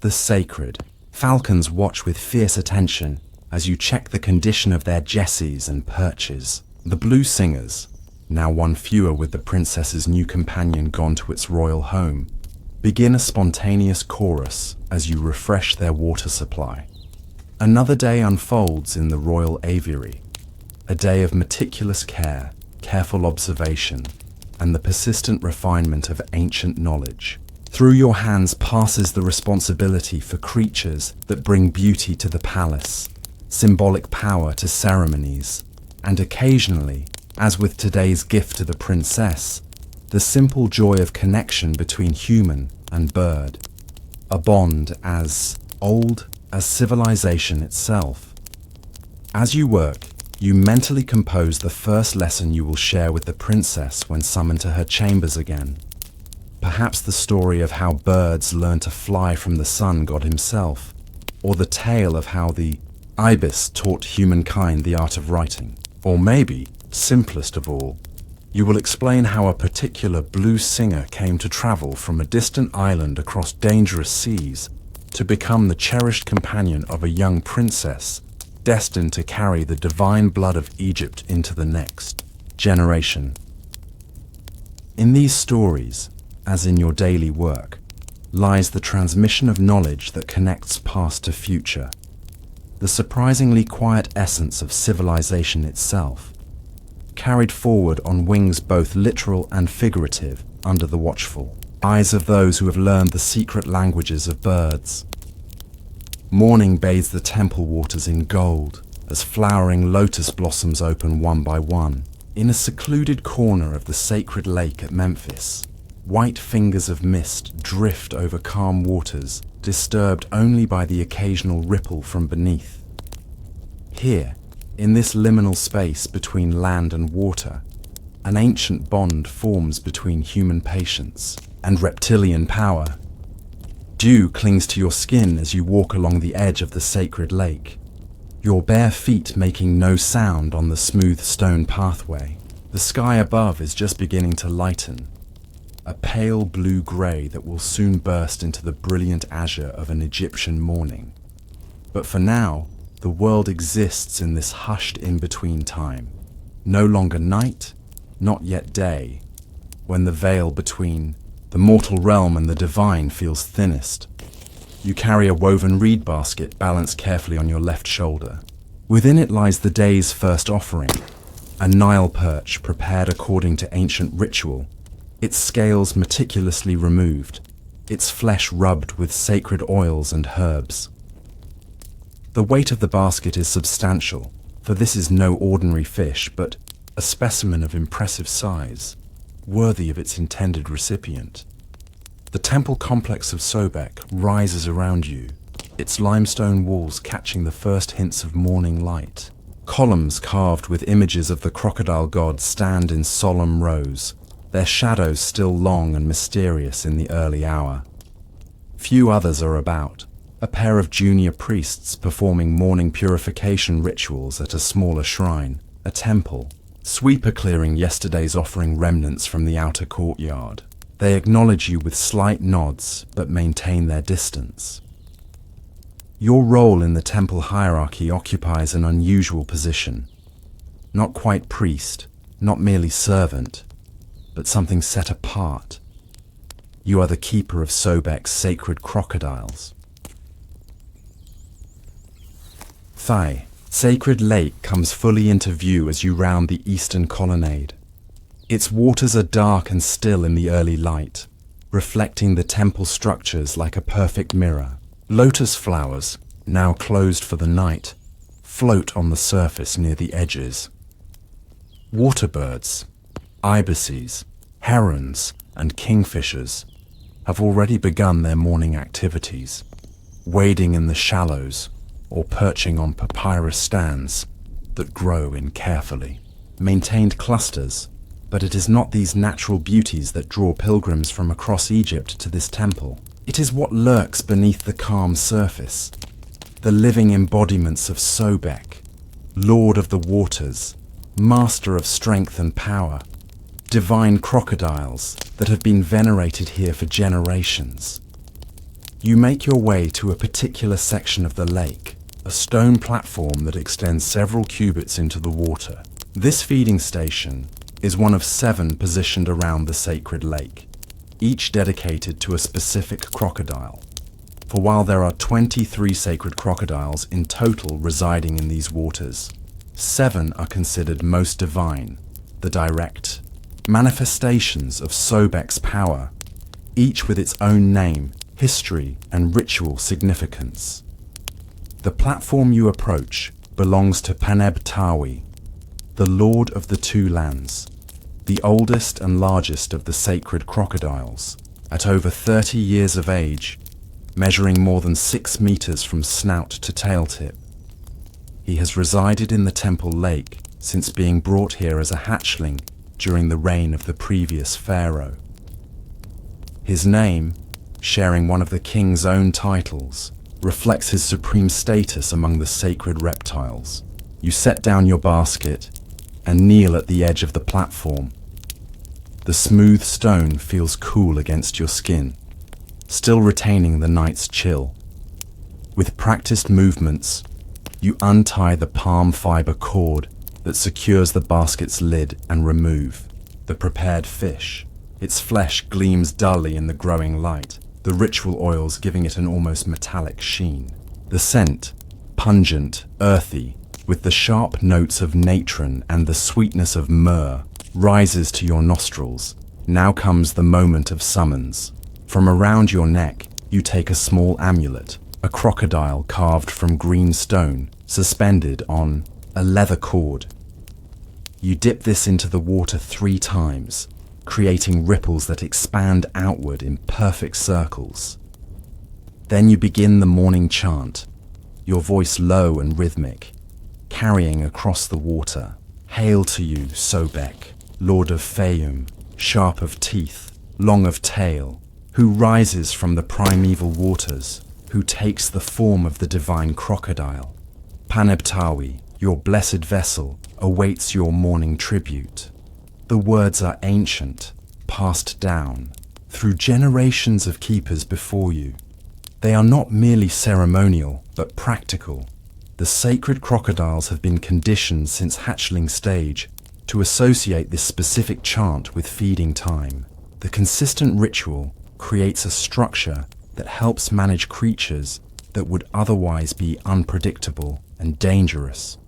The sacred falcons watch with fierce attention as you check the condition of their jesses and perches. The blue singers, now one fewer with the princess's new companion gone to its royal home, begin a spontaneous chorus as you refresh their water supply. Another day unfolds in the royal aviary, a day of meticulous care, careful observation, and the persistent refinement of ancient knowledge. Through your hands passes the responsibility for creatures that bring beauty to the palace, symbolic power to ceremonies, and occasionally, as with today's gift to the princess, the simple joy of connection between human and bird, a bond as old as civilization itself. As you work, you mentally compose the first lesson you will share with the princess when summoned to her chambers again. Perhaps the story of how birds learn to fly from the sun god himself, or the tale of how the ibis taught humankind the art of writing. Or maybe, simplest of all, you will explain how a particular blue singer came to travel from a distant island across dangerous seas to become the cherished companion of a young princess destined to carry the divine blood of Egypt into the next generation. In these stories, as in your daily work, lies the transmission of knowledge that connects past to future, the surprisingly quiet essence of civilization itself, carried forward on wings both literal and figurative under the watchful eyes of those who have learned the secret languages of birds. Morning bathes the temple waters in gold as flowering lotus blossoms open one by one. In a secluded corner of the sacred lake at Memphis, white fingers of mist drift over calm waters, disturbed only by the occasional ripple from beneath. Here, in this liminal space between land and water, an ancient bond forms between human patience and reptilian power. Dew clings to your skin as you walk along the edge of the sacred lake, your bare feet making no sound on the smooth stone pathway. The The sky above is just beginning to lighten, a pale blue-grey that will soon burst into the brilliant azure of an Egyptian morning. But for now, the world exists in this hushed in-between time. No longer night, not yet day, when the veil between the mortal realm and the divine feels thinnest. You carry a woven reed basket balanced carefully on your left shoulder. Within it lies the day's first offering, a Nile perch prepared according to ancient ritual, its scales meticulously removed, its flesh rubbed with sacred oils and herbs. The weight of the basket is substantial, for this is no ordinary fish, but a specimen of impressive size, worthy of its intended recipient. The temple complex of Sobek rises around you, its limestone walls catching the first hints of morning light. Columns carved with images of the crocodile god stand in solemn rows, their shadows still long and mysterious in the early hour. Few others are about, a pair of junior priests performing morning purification rituals at a smaller shrine, a temple, sweeper clearing yesterday's offering remnants from the outer courtyard. They acknowledge you with slight nods, but maintain their distance. Your role in the temple hierarchy occupies an unusual position. Not quite priest, not merely servant, but something set apart. You are the keeper of Sobek's sacred crocodiles. Thai, Sacred Lake comes fully into view as you round the eastern colonnade. Its waters are dark and still in the early light, reflecting the temple structures like a perfect mirror. Lotus flowers, now closed for the night, float on the surface near the edges. Waterbirds, ibises, herons, and kingfishers have already begun their morning activities, wading in the shallows or perching on papyrus stands that grow in carefully maintained clusters. But it is not these natural beauties that draw pilgrims from across Egypt to this temple. It is what lurks beneath the calm surface, the living embodiments of Sobek, Lord of the waters, master of strength and power, divine crocodiles that have been venerated here for generations. You make your way to a particular section of the lake, a stone platform that extends several cubits into the water. This feeding station is one of 7 positioned around the sacred lake, each dedicated to a specific crocodile. For while there are 23 sacred crocodiles in total residing in these waters, 7 are considered most divine, the direct manifestations of Sobek's power, each with its own name, history, and ritual significance. The platform you approach belongs to Paneb Tawi, the Lord of the Two Lands, the oldest and largest of the sacred crocodiles, at over 30 years of age, measuring more than 6 meters from snout to tail tip. He has resided in the temple lake since being brought here as a hatchling during the reign of the previous pharaoh. His name, sharing one of the king's own titles, reflects his supreme status among the sacred reptiles. You set down your basket and kneel at the edge of the platform. The smooth stone feels cool against your skin, still retaining the night's chill. With practiced movements, you untie the palm fiber cord that secures the basket's lid and remove the prepared fish. Its flesh gleams dully in the growing light, the ritual oils giving it an almost metallic sheen. The scent, pungent, earthy, with the sharp notes of natron and the sweetness of myrrh, rises to your nostrils. Now comes the moment of summons. From around your neck, you take a small amulet, a crocodile carved from green stone, suspended on a leather cord. You dip this into the water 3 times, creating ripples that expand outward in perfect circles. Then you begin the morning chant, your voice low and rhythmic, carrying across the water. Hail to you, Sobek, Lord of Fayum, sharp of teeth, long of tail, who rises from the primeval waters, who takes the form of the divine crocodile. Paneb Tawi, your blessed vessel, awaits your morning tribute. The words are ancient, passed down through generations of keepers before you. They are not merely ceremonial, but practical. The sacred crocodiles have been conditioned since hatchling stage to associate this specific chant with feeding time. The consistent ritual creates a structure that helps manage creatures that would otherwise be unpredictable and dangerous.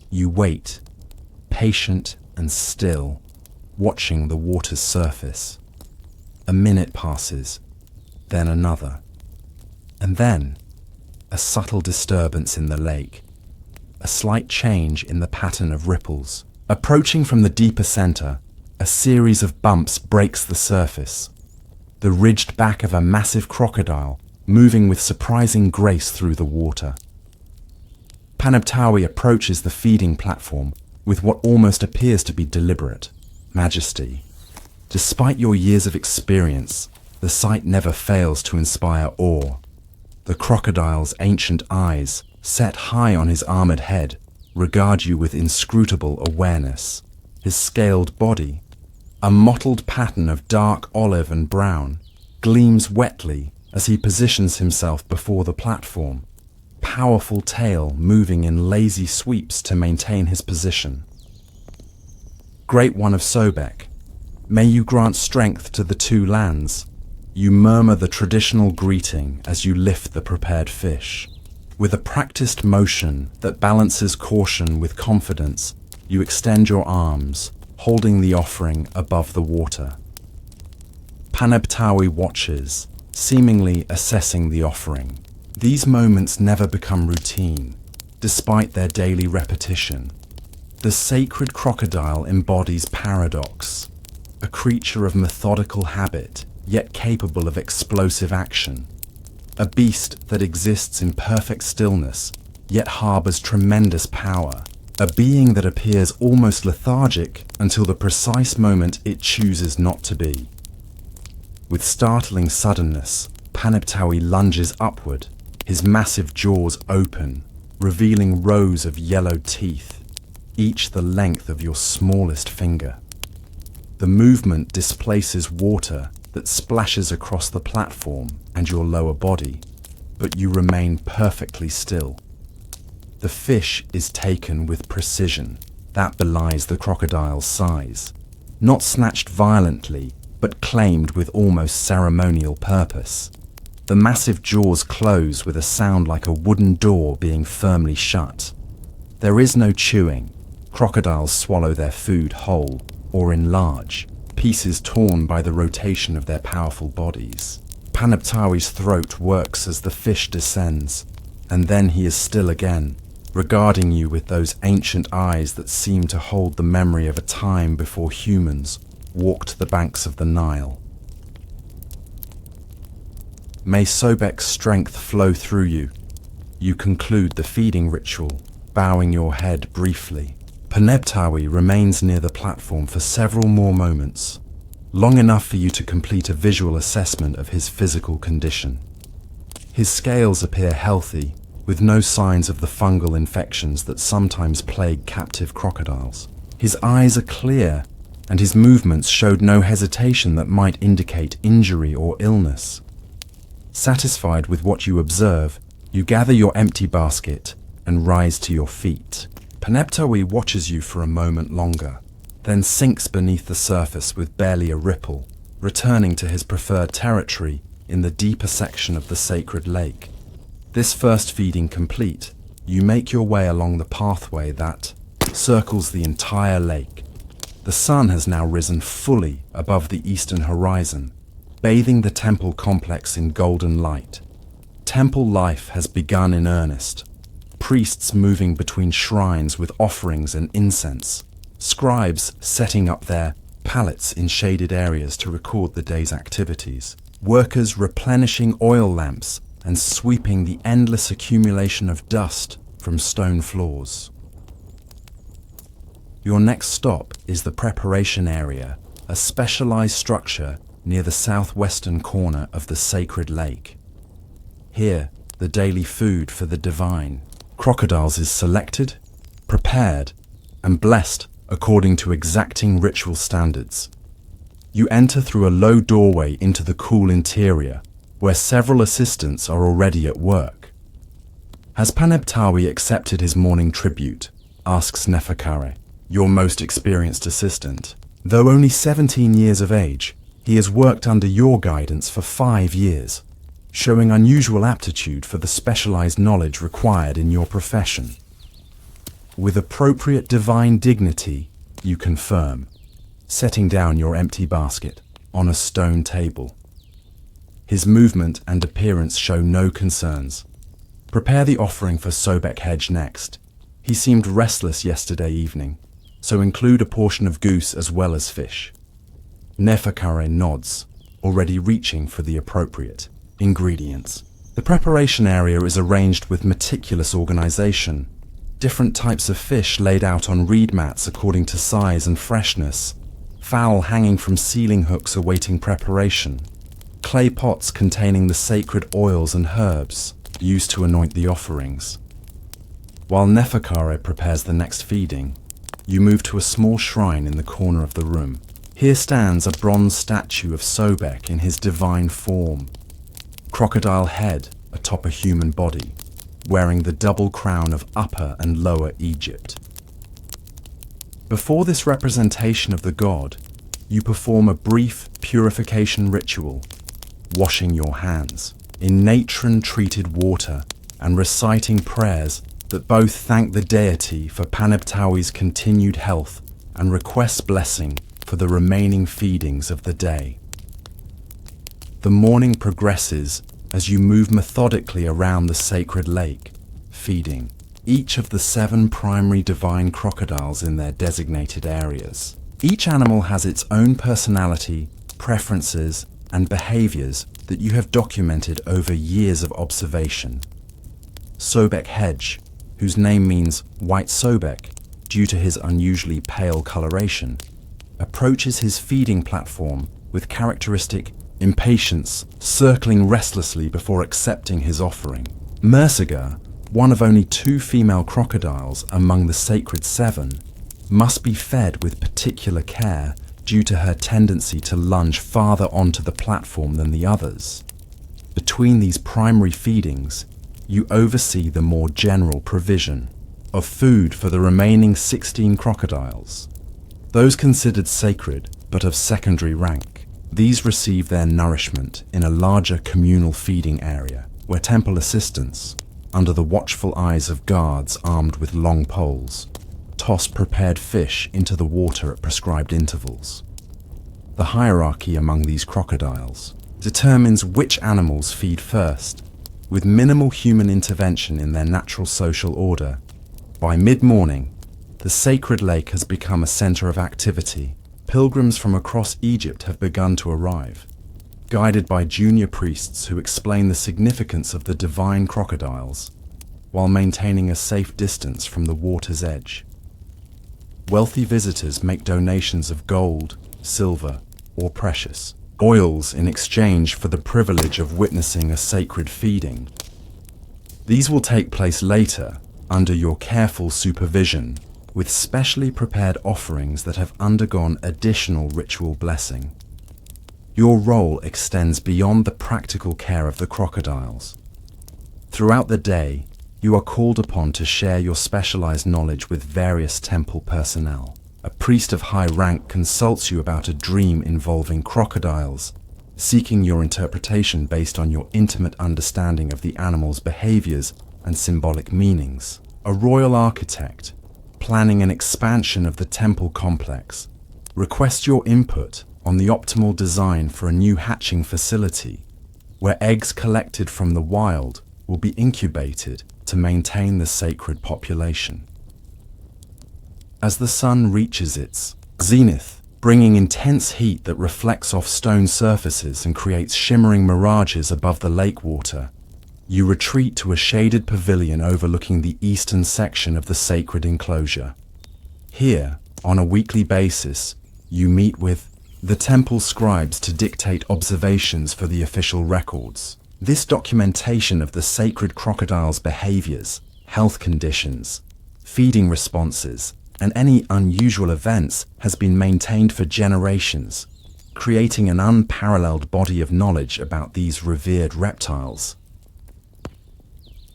You wait, patient and still, watching the water's surface. A minute passes, then another, and then a subtle disturbance in the lake, a slight change in the pattern of ripples. Approaching from the deeper center, a series of bumps breaks the surface. The ridged back of a massive crocodile moving with surprising grace through the water. Panabtawi approaches the feeding platform with what almost appears to be deliberate majesty. Despite your years of experience, the sight never fails to inspire awe. The crocodile's ancient eyes, set high on his armored head, regard you with inscrutable awareness. His scaled body, a mottled pattern of dark olive and brown, gleams wetly as he positions himself before the platform, powerful tail moving in lazy sweeps to maintain his position. Great One of Sobek, may you grant strength to the two lands. You murmur the traditional greeting as you lift the prepared fish. With a practiced motion that balances caution with confidence, you extend your arms, holding the offering above the water. Panabtawi watches, seemingly assessing the offering. These moments never become routine, despite their daily repetition. The sacred crocodile embodies paradox, a creature of methodical habit, yet capable of explosive action. A beast that exists in perfect stillness, yet harbors tremendous power. A being that appears almost lethargic until the precise moment it chooses not to be. With startling suddenness, Panabtawi lunges upward, his massive jaws open, revealing rows of yellow teeth, each the length of your smallest finger. The movement displaces water that splashes across the platform and your lower body, but you remain perfectly still. The fish is taken with precision that belies the crocodile's size, not snatched violently, but claimed with almost ceremonial purpose. The massive jaws close with a sound like a wooden door being firmly shut. There is no chewing. Crocodiles swallow their food whole or in large, pieces torn by the rotation of their powerful bodies. Panabtawi's throat works as the fish descends, and then he is still again, regarding you with those ancient eyes that seem to hold the memory of a time before humans walked the banks of the Nile. May Sobek's strength flow through you. You conclude the feeding ritual, bowing your head briefly. Panabtawi remains near the platform for several more moments, long enough for you to complete a visual assessment of his physical condition. His scales appear healthy, with no signs of the fungal infections that sometimes plague captive crocodiles. His eyes are clear, and his movements showed no hesitation that might indicate injury or illness. Satisfied with what you observe, you gather your empty basket and rise to your feet. Panabtawi watches you for a moment longer, then sinks beneath the surface with barely a ripple, returning to his preferred territory in the deeper section of the sacred lake. This first feeding complete, you make your way along the pathway that circles the entire lake. The sun has now risen fully above the eastern horizon, bathing the temple complex in golden light. Temple life has begun in earnest. Priests moving between shrines with offerings and incense. Scribes setting up their pallets in shaded areas to record the day's activities. Workers replenishing oil lamps and sweeping the endless accumulation of dust from stone floors. Your next stop is the preparation area, a specialized structure near the southwestern corner of the sacred lake. Here, the daily food for the divine, crocodiles, is selected, prepared, and blessed according to exacting ritual standards. You enter through a low doorway into the cool interior, where several assistants are already at work. Has Panebtawi accepted his morning tribute? Asks Neferkare, your most experienced assistant. Though only 17 years of age, he has worked under your guidance for 5 years, showing unusual aptitude for the specialized knowledge required in your profession. With appropriate divine dignity, you confirm, setting down your empty basket on a stone table. His movement and appearance show no concerns. Prepare the offering for Sobek Hedge next. He seemed restless yesterday evening, so include a portion of goose as well as fish. Neferkare nods, already reaching for the appropriate ingredients. The preparation area is arranged with meticulous organization. Different types of fish laid out on reed mats according to size and freshness. Fowl hanging from ceiling hooks awaiting preparation. Clay pots containing the sacred oils and herbs used to anoint the offerings. While Neferkare prepares the next feeding, you move to a small shrine in the corner of the room. Here stands a bronze statue of Sobek in his divine form. Crocodile head atop a human body, wearing the double crown of Upper and Lower Egypt. Before this representation of the god, you perform a brief purification ritual, washing your hands in natron-treated water and reciting prayers that both thank the deity for Panebtawi's continued health and request blessing for the remaining feedings of the day. The morning progresses as you move methodically around the sacred lake, feeding each of the 7 primary divine crocodiles in their designated areas. Each animal has its own personality, preferences, and behaviors that you have documented over years of observation. Sobek Hedge, whose name means white Sobek due to his unusually pale coloration, approaches his feeding platform with characteristic impatience, circling restlessly before accepting his offering. Merciga, one of only 2 female crocodiles among the sacred 7, must be fed with particular care due to her tendency to lunge farther onto the platform than the others. Between these primary feedings, you oversee the more general provision of food for the remaining 16 crocodiles. Those considered sacred but of secondary rank, these receive their nourishment in a larger communal feeding area where temple assistants, under the watchful eyes of guards armed with long poles, toss prepared fish into the water at prescribed intervals. The hierarchy among these crocodiles determines which animals feed first, with minimal human intervention in their natural social order. By mid-morning, the sacred lake has become a center of activity. Pilgrims from across Egypt have begun to arrive, guided by junior priests who explain the significance of the divine crocodiles, while maintaining a safe distance from the water's edge. Wealthy visitors make donations of gold, silver, or precious oils in exchange for the privilege of witnessing a sacred feeding. These will take place later, under your careful supervision, with specially prepared offerings that have undergone additional ritual blessing. Your role extends beyond the practical care of the crocodiles. Throughout the day, you are called upon to share your specialized knowledge with various temple personnel. A priest of high rank consults you about a dream involving crocodiles, seeking your interpretation based on your intimate understanding of the animal's behaviors and symbolic meanings. A royal architect, planning an expansion of the temple complex, requests your input on the optimal design for a new hatching facility, where eggs collected from the wild will be incubated to maintain the sacred population. As the sun reaches its zenith, bringing intense heat that reflects off stone surfaces and creates shimmering mirages above the lake water, you retreat to a shaded pavilion overlooking the eastern section of the sacred enclosure. Here, on a weekly basis, you meet with the temple scribes to dictate observations for the official records. This documentation of the sacred crocodile's behaviors, health conditions, feeding responses, and any unusual events has been maintained for generations, creating an unparalleled body of knowledge about these revered reptiles.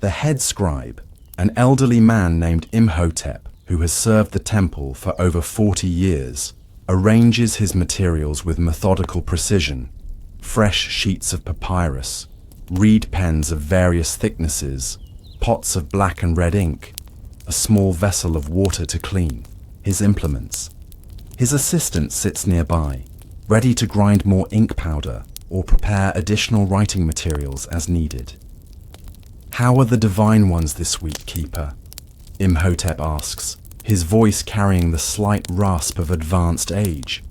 The head scribe, an elderly man named Imhotep, who has served the temple for over 40 years, arranges his materials with methodical precision: fresh sheets of papyrus, reed pens of various thicknesses, pots of black and red ink, a small vessel of water to clean, his implements. His assistant sits nearby, ready to grind more ink powder or prepare additional writing materials as needed. "How are the divine ones this week, Keeper?" Imhotep asks, his voice carrying the slight rasp of advanced age.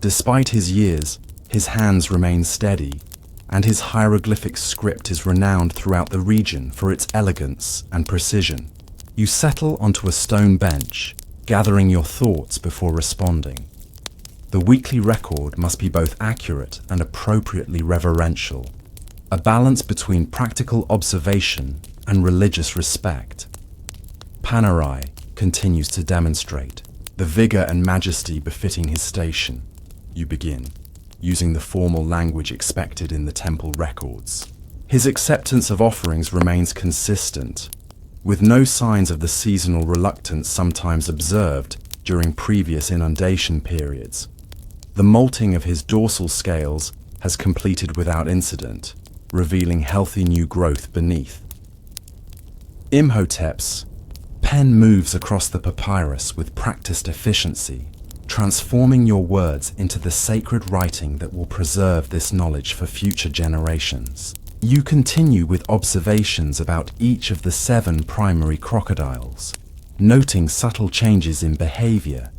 Despite his years, his hands remain steady, and his hieroglyphic script is renowned throughout the region for its elegance and precision. You settle onto a stone bench, gathering your thoughts before responding. The weekly record must be both accurate and appropriately reverential, a balance between practical observation and religious respect. Panerai continues to demonstrate the vigor and majesty befitting his station. You begin, using the formal language expected in the temple records. His acceptance of offerings remains consistent, with no signs of the seasonal reluctance sometimes observed during previous inundation periods. The molting of his dorsal scales has completed without incident, revealing healthy new growth beneath. Imhotep's pen moves across the papyrus with practiced efficiency, transforming your words into the sacred writing that will preserve this knowledge for future generations. You continue with observations about each of the 7 primary crocodiles, noting subtle changes in behavior,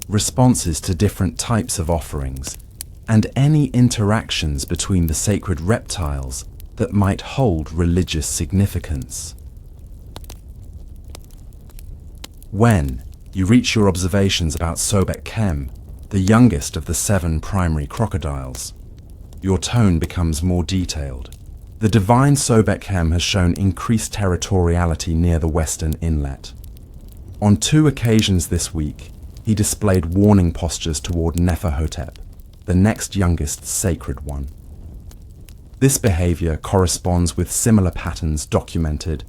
responses to different types of offerings, and any interactions between the sacred reptiles that might hold religious significance. When you reach your observations about Sobek Kem, the youngest of the 7 primary crocodiles, your tone becomes more detailed. The divine Sobek Kem has shown increased territoriality near the western inlet. On 2 occasions this week, he displayed warning postures toward Neferhotep, the next youngest sacred one. This behavior corresponds with similar patterns documented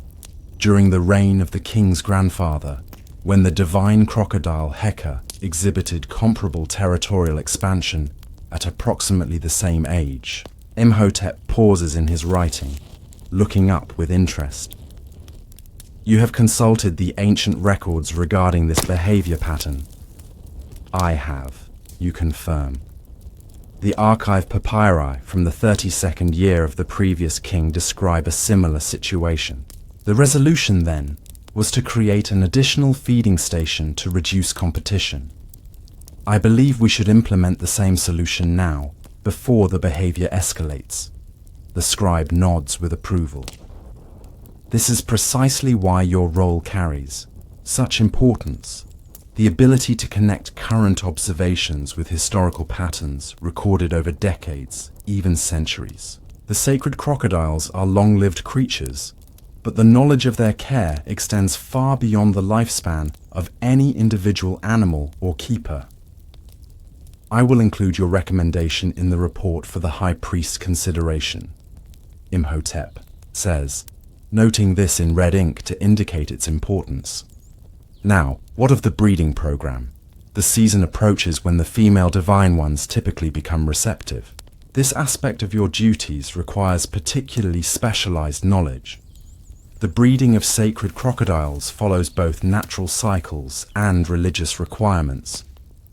during the reign of the king's grandfather, when the divine crocodile Heka exhibited comparable territorial expansion at approximately the same age. Imhotep pauses in his writing, looking up with interest. You have consulted the ancient records regarding this behavior pattern. I have, you confirm. The archive papyri from the 32nd year of the previous king describe a similar situation. The resolution, then, was to create an additional feeding station to reduce competition. I believe we should implement the same solution now, before the behavior escalates. The scribe nods with approval. This is precisely why your role carries such importance. The ability to connect current observations with historical patterns recorded over decades, even centuries. The sacred crocodiles are long-lived creatures, but the knowledge of their care extends far beyond the lifespan of any individual animal or keeper. I will include your recommendation in the report for the High Priest's consideration, Imhotep says, noting this in red ink to indicate its importance. Now, what of the breeding program? The season approaches when the female divine ones typically become receptive. This aspect of your duties requires particularly specialized knowledge. The breeding of sacred crocodiles follows both natural cycles and religious requirements.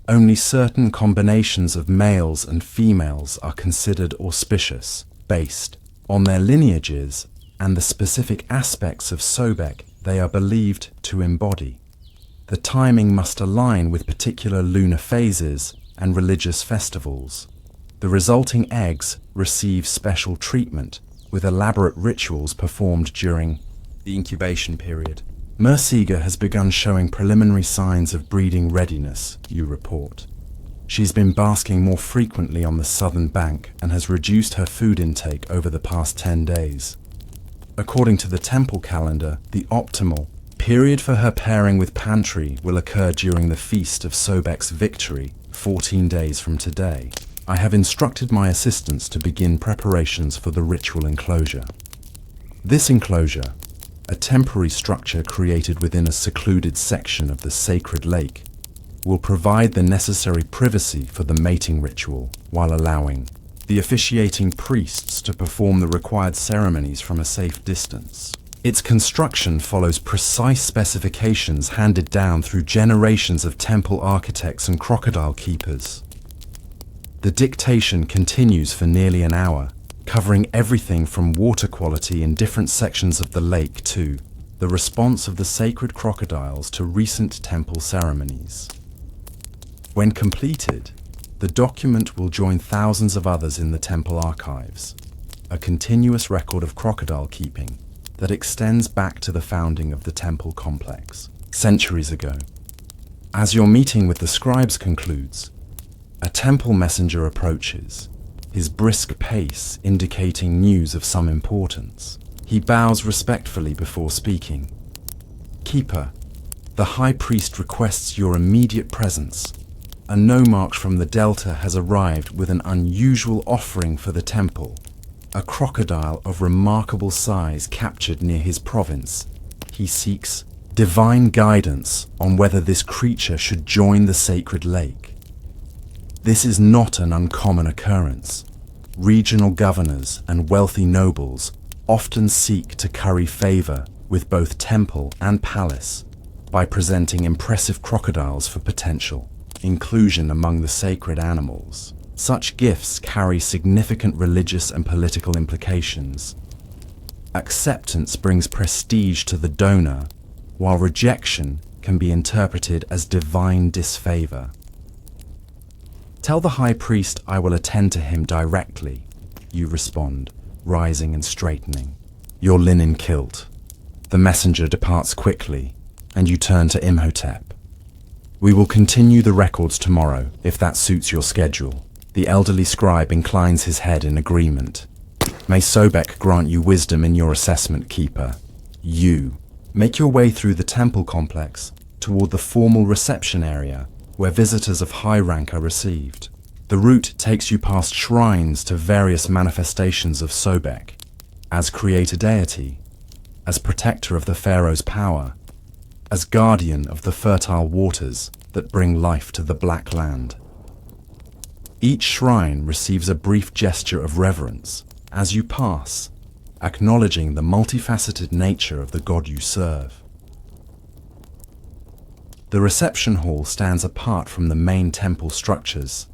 Only certain combinations of males and females are considered auspicious, based on their lineages and the specific aspects of Sobek they are believed to embody. The timing must align with particular lunar phases and religious festivals. The resulting eggs receive special treatment, with elaborate rituals performed during the incubation period. Merciga has begun showing preliminary signs of breeding readiness, you report. She's been basking more frequently on the southern bank and has reduced her food intake over the past 10 days. According to the temple calendar, the optimal period for her pairing with Pantry will occur during the feast of Sobek's victory, 14 days from today. I have instructed my assistants to begin preparations for the ritual enclosure. This enclosure, a temporary structure created within a secluded section of the sacred lake, will provide the necessary privacy for the mating ritual while allowing the officiating priests to perform the required ceremonies from a safe distance. Its construction follows precise specifications handed down through generations of temple architects and crocodile keepers. The dictation continues for nearly an hour, covering everything from water quality in different sections of the lake to the response of the sacred crocodiles to recent temple ceremonies. When completed, the document will join thousands of others in the temple archives, a continuous record of crocodile keeping that extends back to the founding of the temple complex, centuries ago. As your meeting with the scribes concludes, a temple messenger approaches, his brisk pace indicating news of some importance. He bows respectfully before speaking. Keeper, the high priest requests your immediate presence. A nomarch from the Delta has arrived with an unusual offering for the temple. A crocodile of remarkable size captured near his province. He seeks divine guidance on whether this creature should join the sacred lake. This is not an uncommon occurrence. Regional governors and wealthy nobles often seek to curry favor with both temple and palace by presenting impressive crocodiles for potential inclusion among the sacred animals. Such gifts carry significant religious and political implications. Acceptance brings prestige to the donor, while rejection can be interpreted as divine disfavor. Tell the high priest I will attend to him directly, you respond, rising and straightening, your linen kilt. The messenger departs quickly, and you turn to Imhotep. We will continue the records tomorrow, if that suits your schedule. The elderly scribe inclines his head in agreement. May Sobek grant you wisdom in your assessment, Keeper. You make your way through the temple complex toward the formal reception area where visitors of high rank are received. The route takes you past shrines to various manifestations of Sobek, as creator deity, as protector of the pharaoh's power, as guardian of the fertile waters that bring life to the Black Land. Each shrine receives a brief gesture of reverence as you pass, acknowledging the multifaceted nature of the god you serve. The reception hall stands apart from the main temple structures,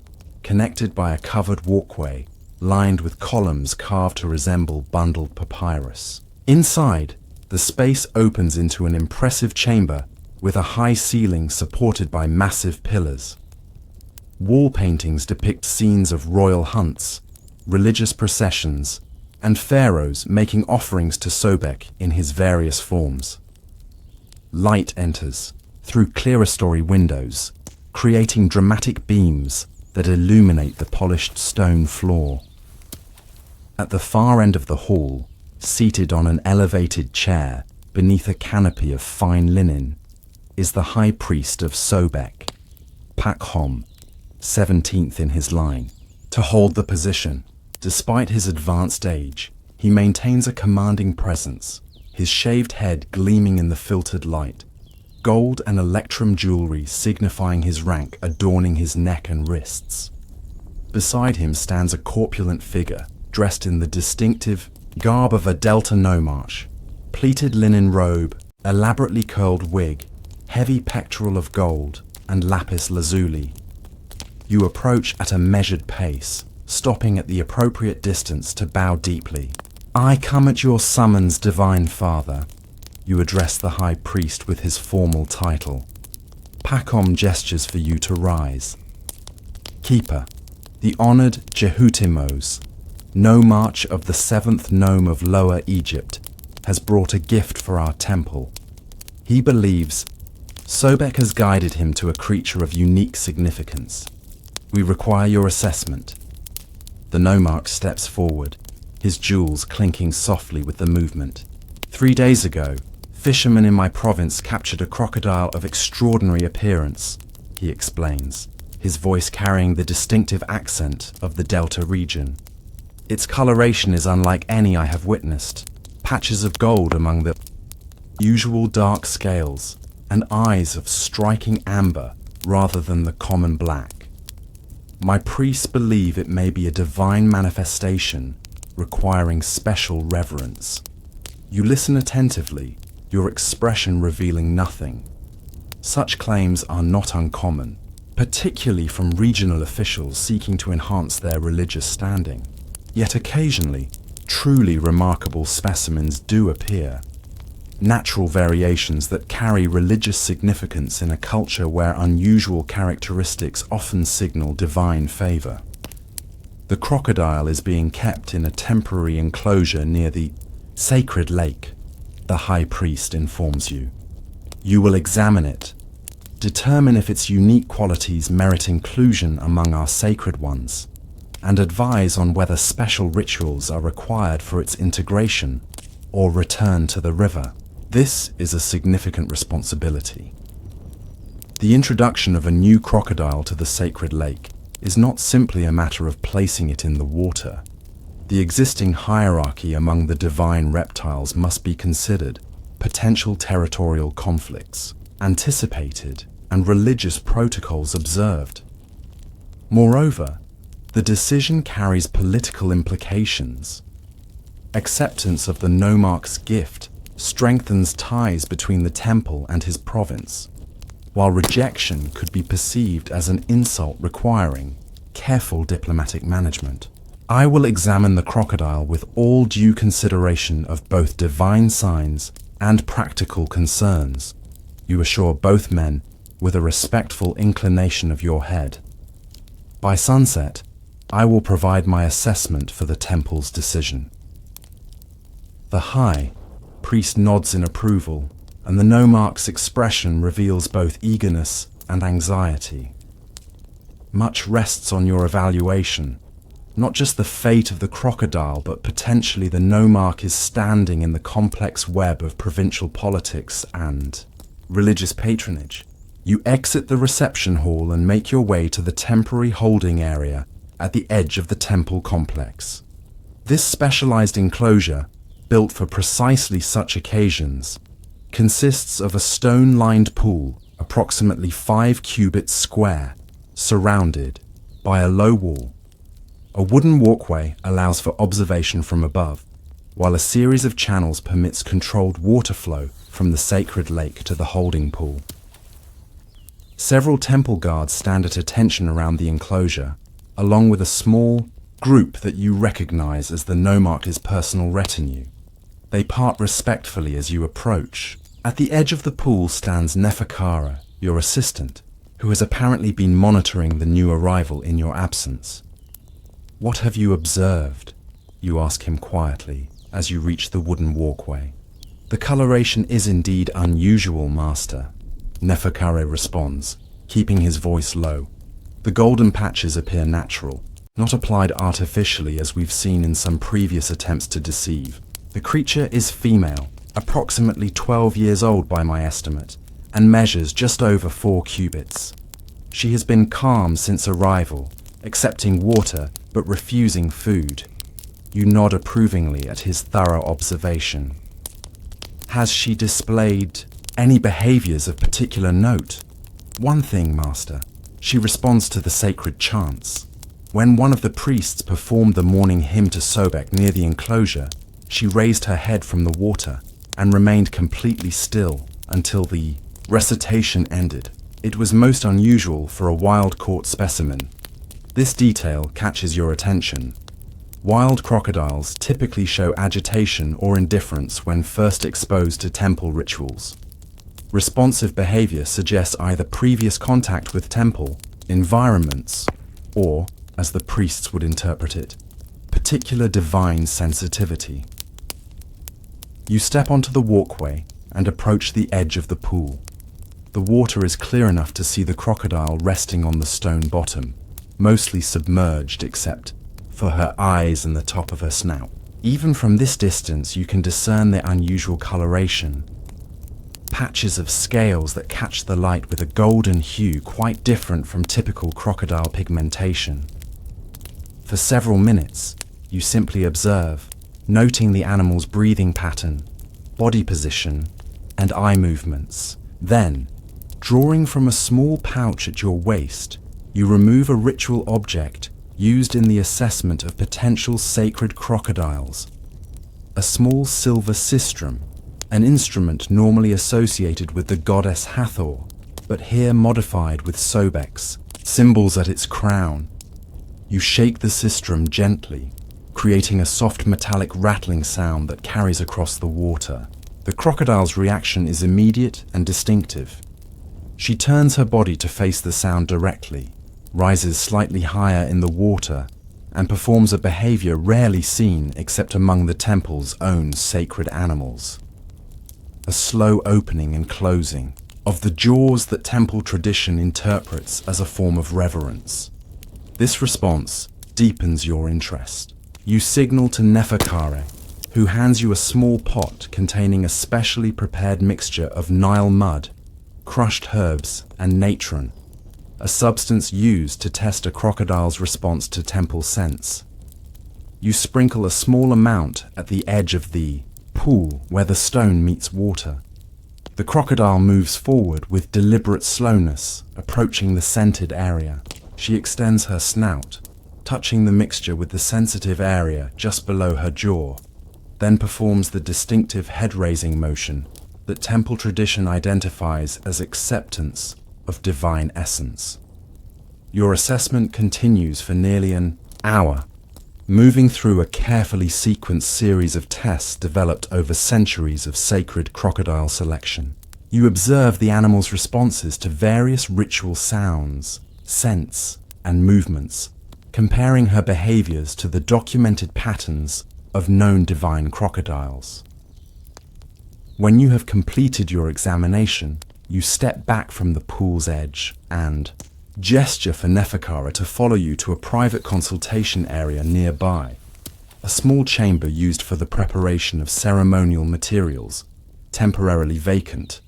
connected by a covered walkway lined with columns carved to resemble bundled papyrus. Inside, the space opens into an impressive chamber with a high ceiling supported by massive pillars. Wall paintings depict scenes of royal hunts, religious processions, and pharaohs making offerings to Sobek in his various forms. Light enters through clerestory windows, creating dramatic beams that illuminate the polished stone floor. At the far end of the hall, seated on an elevated chair beneath a canopy of fine linen, is the high priest of Sobek, Pakhom, 17th in his line. To hold the position, despite his advanced age, he maintains a commanding presence, his shaved head gleaming in the filtered light, gold and electrum jewelry signifying his rank adorning his neck and wrists. Beside him stands a corpulent figure, dressed in the distinctive garb of a Delta nomarch, pleated linen robe, elaborately curled wig, heavy pectoral of gold, and lapis lazuli. You approach at a measured pace, stopping at the appropriate distance to bow deeply. I come at your summons, Divine Father. You address the high priest with his formal title. Pakhom gestures for you to rise. Keeper, the honored Jehutimos, nomarch of the 7th nome of Lower Egypt, has brought a gift for our temple. He believes Sobek has guided him to a creature of unique significance. We require your assessment. The nomarch steps forward, his jewels clinking softly with the movement. 3 days ago, Fishermen in my province captured a crocodile of extraordinary appearance, he explains, his voice carrying the distinctive accent of the Delta region. Its coloration is unlike any I have witnessed, patches of gold among the usual dark scales, and eyes of striking amber rather than the common black. My priests believe it may be a divine manifestation requiring special reverence. You listen attentively, your expression revealing nothing. Such claims are not uncommon, particularly from regional officials seeking to enhance their religious standing. Yet occasionally, truly remarkable specimens do appear. Natural variations that carry religious significance in a culture where unusual characteristics often signal divine favor. The crocodile is being kept in a temporary enclosure near the sacred lake, the high priest informs you. You will examine it, determine if its unique qualities merit inclusion among our sacred ones, and advise on whether special rituals are required for its integration or return to the river. This is a significant responsibility. The introduction of a new crocodile to the sacred lake is not simply a matter of placing it in the water. The existing hierarchy among the divine reptiles must be considered, potential territorial conflicts anticipated, and religious protocols observed. Moreover, the decision carries political implications. Acceptance of the nomarch's gift strengthens ties between the temple and his province, while rejection could be perceived as an insult requiring careful diplomatic management. I will examine the crocodile with all due consideration of both divine signs and practical concerns, you assure both men with a respectful inclination of your head. By sunset, I will provide my assessment for the temple's decision. The high priest nods in approval, and the nomarch's expression reveals both eagerness and anxiety. Much rests on your evaluation, not just the fate of the crocodile, but potentially the nomarch's standing in the complex web of provincial politics and religious patronage. You exit the reception hall and make your way to the temporary holding area at the edge of the temple complex. This specialized enclosure, built for precisely such occasions, consists of a stone-lined pool approximately 5 cubits square, surrounded by a low wall. A wooden walkway allows for observation from above, while a series of channels permits controlled water flow from the sacred lake to the holding pool. Several temple guards stand at attention around the enclosure, along with a small group that you recognize as the nomarch's personal retinue. They part respectfully as you approach. At the edge of the pool stands Neferkara, your assistant, who has apparently been monitoring the new arrival in your absence. What have you observed? You ask him quietly as you reach the wooden walkway. The coloration is indeed unusual, Master, Neferkara responds, keeping his voice low. The golden patches appear natural, not applied artificially as we've seen in some previous attempts to deceive. The creature is female, approximately 12 years old by my estimate, and measures just over 4 cubits. She has been calm since arrival, accepting water but refusing food. You nod approvingly at his thorough observation. Has she displayed any behaviors of particular note? One thing, Master. She responds to the sacred chants. When one of the priests performed the morning hymn to Sobek near the enclosure, she raised her head from the water and remained completely still until the recitation ended. It was most unusual for a wild-caught specimen. This detail catches your attention. Wild crocodiles typically show agitation or indifference when first exposed to temple rituals. Responsive behavior suggests either previous contact with temple environments or, as the priests would interpret it, particular divine sensitivity. You step onto the walkway and approach the edge of the pool. The water is clear enough to see the crocodile resting on the stone bottom, mostly submerged except for her eyes and the top of her snout. Even from this distance you can discern their unusual coloration. patches of scales that catch the light with a golden hue quite different from typical crocodile pigmentation. For several minutes, you simply observe, noting the animal's breathing pattern, body position, and eye movements. Then, drawing from a small pouch at your waist, you remove a ritual object used in the assessment of potential sacred crocodiles. A small silver sistrum, an instrument normally associated with the goddess Hathor, but here modified with sobex, symbols at its crown. You shake the sistrum gently, creating a soft metallic rattling sound that carries across the water. The crocodile's reaction is immediate and distinctive. She turns her body to face the sound directly, rises slightly higher in the water, and performs a behavior rarely seen except among the temple's own sacred animals. A slow opening and closing of the jaws that temple tradition interprets as a form of reverence. This response deepens your interest. You signal to Neferkare, who hands you a small pot containing a specially prepared mixture of Nile mud, crushed herbs, and natron, a substance used to test a crocodile's response to temple scents. You sprinkle a small amount at the edge of the pool where the stone meets water. The crocodile moves forward with deliberate slowness, approaching the scented area. She extends her snout, touching the mixture with the sensitive area just below her jaw, then performs the distinctive head-raising motion that temple tradition identifies as acceptance of divine essence. Your assessment continues for nearly an hour, moving through a carefully sequenced series of tests developed over centuries of sacred crocodile selection. You observe the animal's responses to various ritual sounds, scents, and movements, comparing her behaviors to the documented patterns of known divine crocodiles. When you have completed your examination, you step back from the pool's edge and gesture for Neferkare to follow you to a private consultation area nearby, a small chamber used for the preparation of ceremonial materials, temporarily vacant.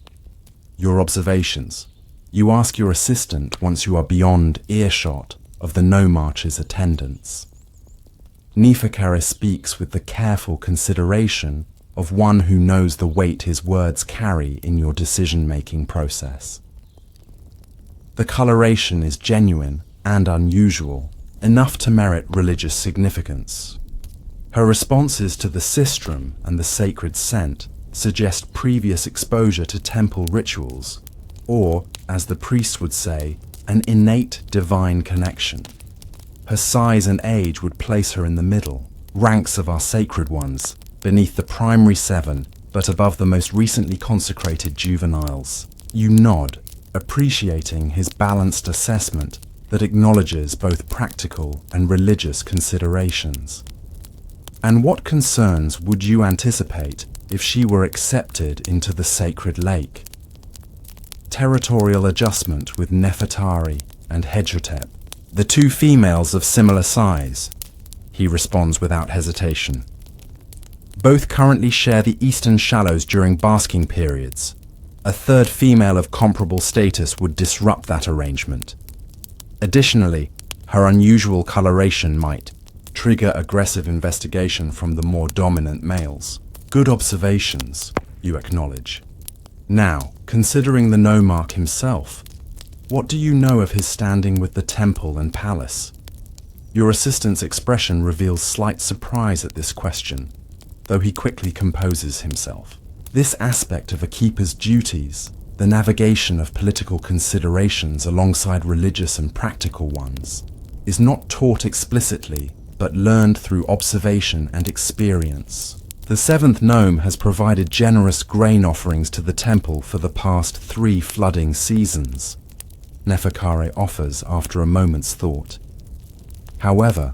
Your observations. You ask your assistant once you are beyond earshot of the nomarch's attendants. Neferkare speaks with the careful consideration of one who knows the weight his words carry in your decision-making process. The coloration is genuine and unusual, enough to merit religious significance. Her responses to the sistrum and the sacred scent suggest previous exposure to temple rituals, or, as the priests would say, an innate divine connection. Her size and age would place her in the middle, ranks of our sacred ones, beneath the primary 7, but above the most recently consecrated juveniles. You nod, appreciating his balanced assessment that acknowledges both practical and religious considerations. And what concerns would you anticipate if she were accepted into the sacred lake? Territorial adjustment with Nefertari and Hedjotep, the two females of similar size, he responds without hesitation. Both currently share the eastern shallows during basking periods. A third female of comparable status would disrupt that arrangement. Additionally, her unusual coloration might trigger aggressive investigation from the more dominant males. Good observations, you acknowledge. Now, considering the nomarch himself, what do you know of his standing with the temple and palace? Your assistant's expression reveals slight surprise at this question, though he quickly composes himself. This aspect of a keeper's duties, the navigation of political considerations alongside religious and practical ones, is not taught explicitly, but learned through observation and experience. The 7th nome has provided generous grain offerings to the temple for the past 3 flooding seasons, Neferkare offers after a moment's thought. However,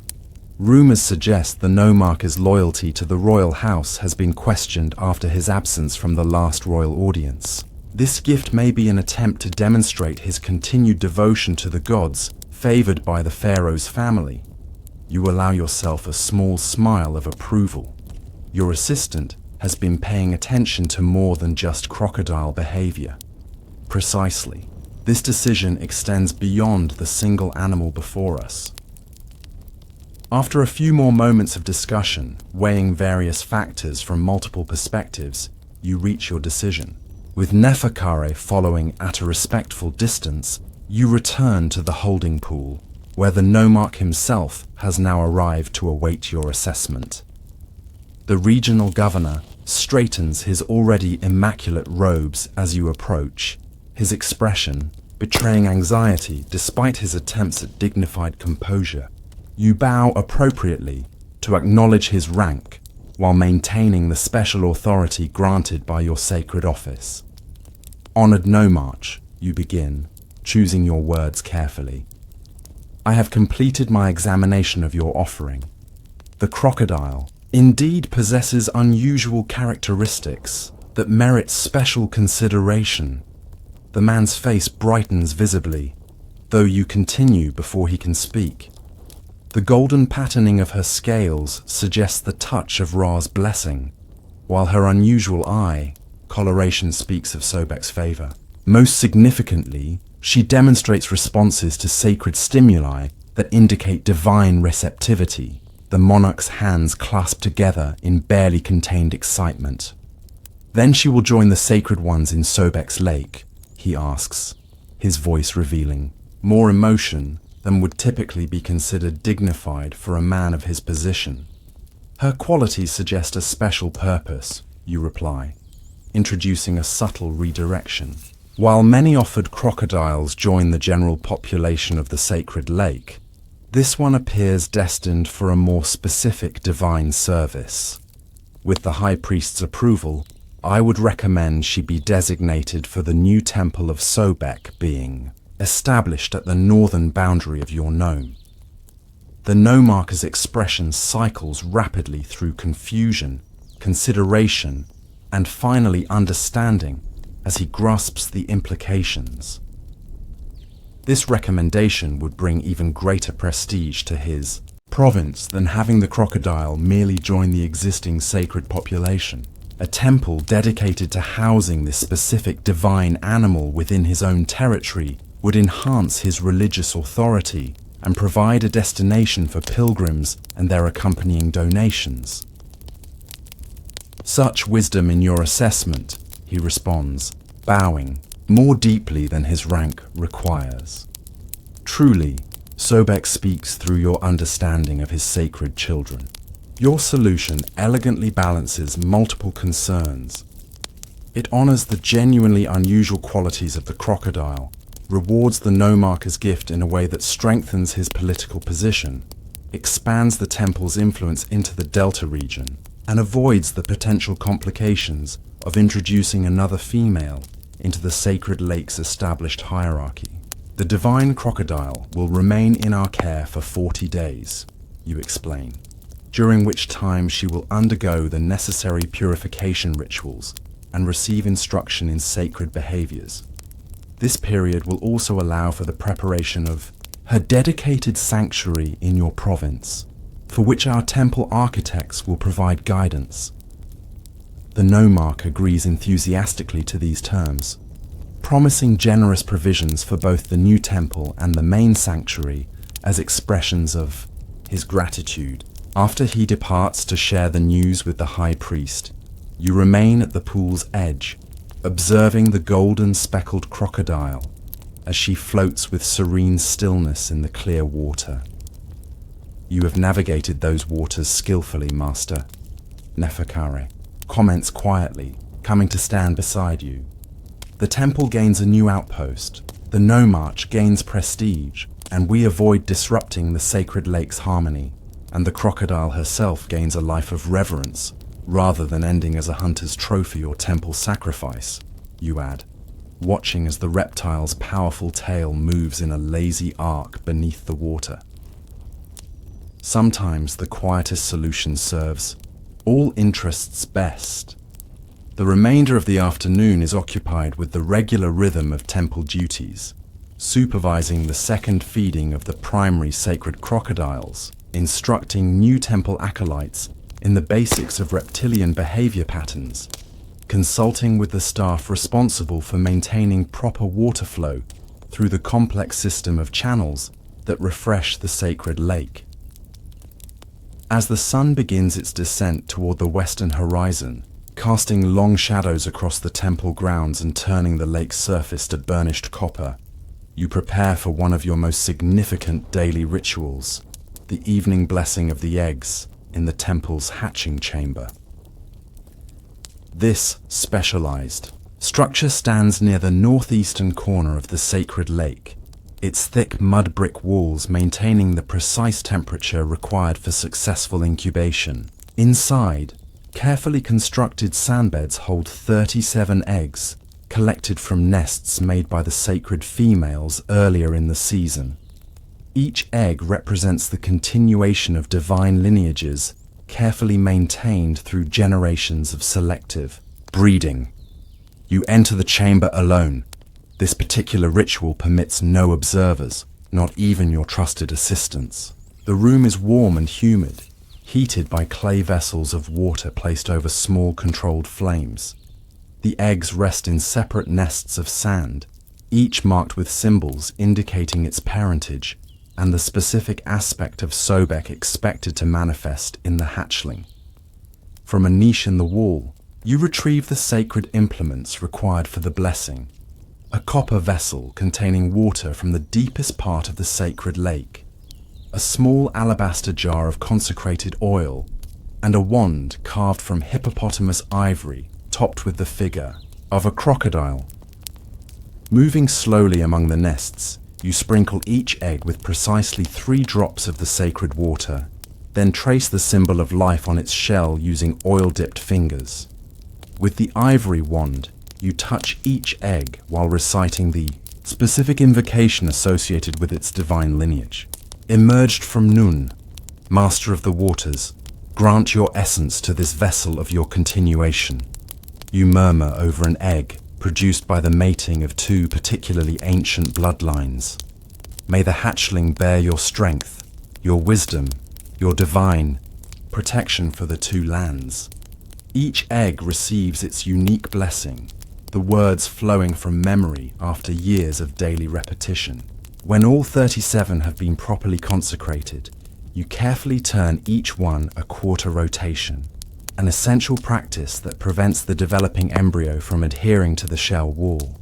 rumors suggest the nomarch's loyalty to the royal house has been questioned after his absence from the last royal audience. This gift may be an attempt to demonstrate his continued devotion to the gods favored by the pharaoh's family. You allow yourself a small smile of approval. Your assistant, has been paying attention to more than just crocodile behavior. Precisely. This decision extends beyond the single animal before us. After a few more moments of discussion, weighing various factors from multiple perspectives, you reach your decision. With Neferkare following at a respectful distance, you return to the holding pool, where the nomarch himself has now arrived to await your assessment. The regional governor straightens his already immaculate robes as you approach, his expression betraying anxiety despite his attempts at dignified composure. You bow appropriately to acknowledge his rank while maintaining the special authority granted by your sacred office. Honored nomarch, you begin, choosing your words carefully. I have completed my examination of your offering. The crocodile indeed possesses unusual characteristics that merit special consideration. The man's face brightens visibly, though you continue before he can speak. The golden patterning of her scales suggests the touch of Ra's blessing, while her unusual eye coloration speaks of Sobek's favor. Most significantly, she demonstrates responses to sacred stimuli that indicate divine receptivity, the monarch's hands clasped together in barely contained excitement. Then she will join the sacred ones in Sobek's lake, he asks, his voice revealing more emotion than would typically be considered dignified for a man of his position. Her qualities suggest a special purpose, you reply, introducing a subtle redirection. While many offered crocodiles join the general population of the sacred lake, this one appears destined for a more specific divine service. With the high priest's approval, I would recommend she be designated for the new temple of Sobek being established at the northern boundary of your nome. The nomarch's expression cycles rapidly through confusion, consideration, and finally understanding as he grasps the implications. This recommendation would bring even greater prestige to his province than having the crocodile merely join the existing sacred population. A temple dedicated to housing this specific divine animal within his own territory would enhance his religious authority and provide a destination for pilgrims and their accompanying donations. Such wisdom in your assessment, he responds, bowing more deeply than his rank requires. Truly, Sobek speaks through your understanding of his sacred children. Your solution elegantly balances multiple concerns. It honors the genuinely unusual qualities of the crocodile, rewards the nomarch's gift in a way that strengthens his political position, expands the temple's influence into the Delta region, and avoids the potential complications of introducing another female into the sacred lake's established hierarchy. The divine crocodile will remain in our care for 40 days, you explain, during which time she will undergo the necessary purification rituals and receive instruction in sacred behaviors. This period will also allow for the preparation of her dedicated sanctuary in your province, for which our temple architects will provide guidance. The nomarch agrees enthusiastically to these terms, promising generous provisions for both the new temple and the main sanctuary as expressions of his gratitude. After he departs to share the news with the high priest, you remain at the pool's edge, observing the golden speckled crocodile as she floats with serene stillness in the clear water. You have navigated those waters skillfully, Master, Neferkare comments quietly, coming to stand beside you. The temple gains a new outpost, the nomarch gains prestige, and we avoid disrupting the sacred lake's harmony, and the crocodile herself gains a life of reverence, rather than ending as a hunter's trophy or temple sacrifice, you add, watching as the reptile's powerful tail moves in a lazy arc beneath the water. Sometimes the quietest solution serves all interests best. The remainder of the afternoon is occupied with the regular rhythm of temple duties, supervising the second feeding of the primary sacred crocodiles, instructing new temple acolytes, in the basics of reptilian behavior patterns, consulting with the staff responsible for maintaining proper water flow through the complex system of channels that refresh the sacred lake. As the sun begins its descent toward the western horizon, casting long shadows across the temple grounds and turning the lake's surface to burnished copper, you prepare for one of your most significant daily rituals, the evening blessing of the eggs in the temple's hatching chamber. This specialized structure stands near the northeastern corner of the sacred lake, its thick mud brick walls maintaining the precise temperature required for successful incubation. Inside, carefully constructed sandbeds hold 37 eggs, collected from nests made by the sacred females earlier in the season. Each egg represents the continuation of divine lineages, carefully maintained through generations of selective breeding. You enter the chamber alone. This particular ritual permits no observers, not even your trusted assistants. The room is warm and humid, heated by clay vessels of water placed over small controlled flames. The eggs rest in separate nests of sand, each marked with symbols indicating its parentage and the specific aspect of Sobek expected to manifest in the hatchling. From a niche in the wall, you retrieve the sacred implements required for the blessing. A copper vessel containing water from the deepest part of the sacred lake, a small alabaster jar of consecrated oil, and a wand carved from hippopotamus ivory topped with the figure of a crocodile. Moving slowly among the nests, you sprinkle each egg with precisely 3 drops of the sacred water, then trace the symbol of life on its shell using oil-dipped fingers. With the ivory wand, you touch each egg while reciting the specific invocation associated with its divine lineage. Emerged from Nun, Master of the Waters, grant your essence to this vessel of your continuation. You murmur over an egg produced by the mating of 2 particularly ancient bloodlines. May the hatchling bear your strength, your wisdom, your divine protection for the 2 lands. Each egg receives its unique blessing, the words flowing from memory after years of daily repetition. When all 37 have been properly consecrated, you carefully turn each one a quarter rotation, an essential practice that prevents the developing embryo from adhering to the shell wall.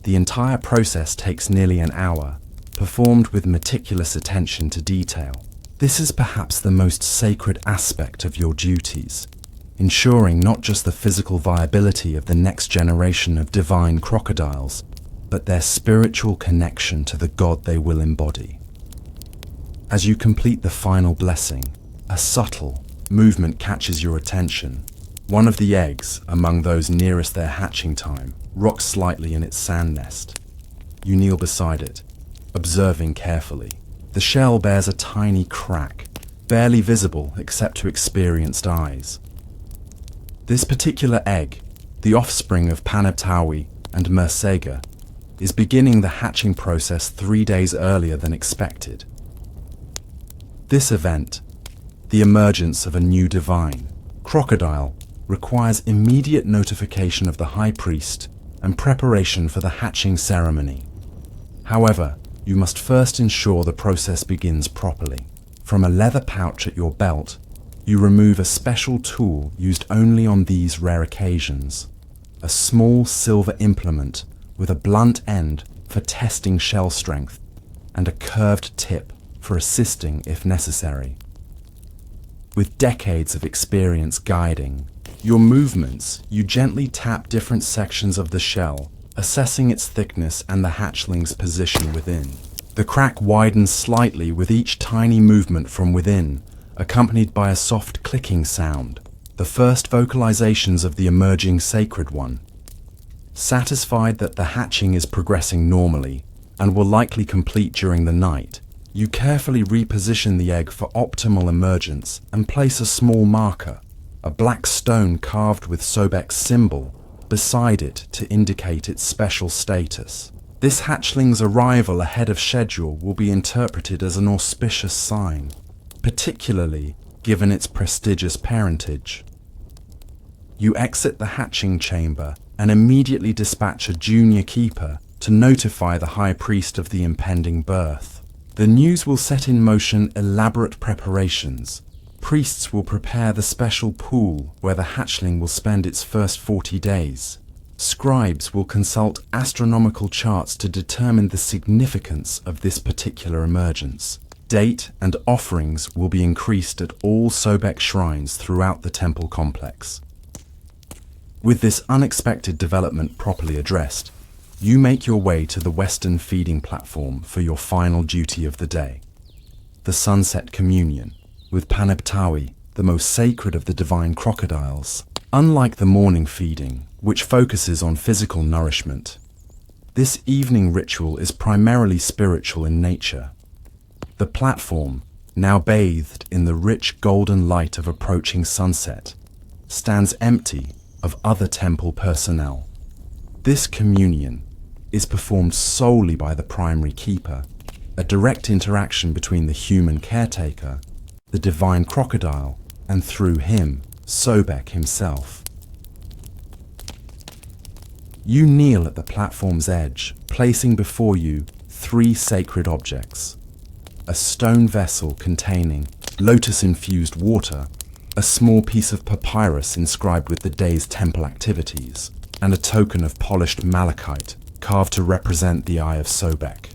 The entire process takes nearly an hour, performed with meticulous attention to detail. This is perhaps the most sacred aspect of your duties, ensuring not just the physical viability of the next generation of divine crocodiles, but their spiritual connection to the God they will embody. As you complete the final blessing, a subtle movement catches your attention. One of the eggs, among those nearest their hatching time, rocks slightly in its sand nest. You kneel beside it, observing carefully. The shell bears a tiny crack, barely visible except to experienced eyes. This particular egg, the offspring of Panabtawi and Mersega, is beginning the hatching process 3 days earlier than expected. This event, the emergence of a new divine crocodile, requires immediate notification of the high priest and preparation for the hatching ceremony. However, you must first ensure the process begins properly. From a leather pouch at your belt, you remove a special tool used only on these rare occasions, a small silver implement with a blunt end for testing shell strength and a curved tip for assisting if necessary. With decades of experience guiding your movements, you gently tap different sections of the shell, assessing its thickness and the hatchling's position within. The crack widens slightly with each tiny movement from within, accompanied by a soft clicking sound, the first vocalizations of the emerging sacred one. Satisfied that the hatching is progressing normally and will likely complete during the night, you carefully reposition the egg for optimal emergence and place a small marker, a black stone carved with Sobek's symbol, beside it to indicate its special status. This hatchling's arrival ahead of schedule will be interpreted as an auspicious sign, particularly given its prestigious parentage. You exit the hatching chamber and immediately dispatch a junior keeper to notify the high priest of the impending birth. The news will set in motion elaborate preparations. Priests will prepare the special pool where the hatchling will spend its first 40 days. Scribes will consult astronomical charts to determine the significance of this particular emergence. Date and offerings will be increased at all Sobek shrines throughout the temple complex. With this unexpected development properly addressed, you make your way to the western feeding platform for your final duty of the day, the sunset communion with Paneptawi, the most sacred of the divine crocodiles. Unlike the morning feeding, which focuses on physical nourishment, this evening ritual is primarily spiritual in nature. The platform, now bathed in the rich golden light of approaching sunset, stands empty of other temple personnel. This communion is performed solely by the primary keeper, a direct interaction between the human caretaker, the divine crocodile, and through him, Sobek himself. You kneel at the platform's edge, placing before you 3 sacred objects: a stone vessel containing lotus-infused water, a small piece of papyrus inscribed with the day's temple activities, and a token of polished malachite carved to represent the Eye of Sobek.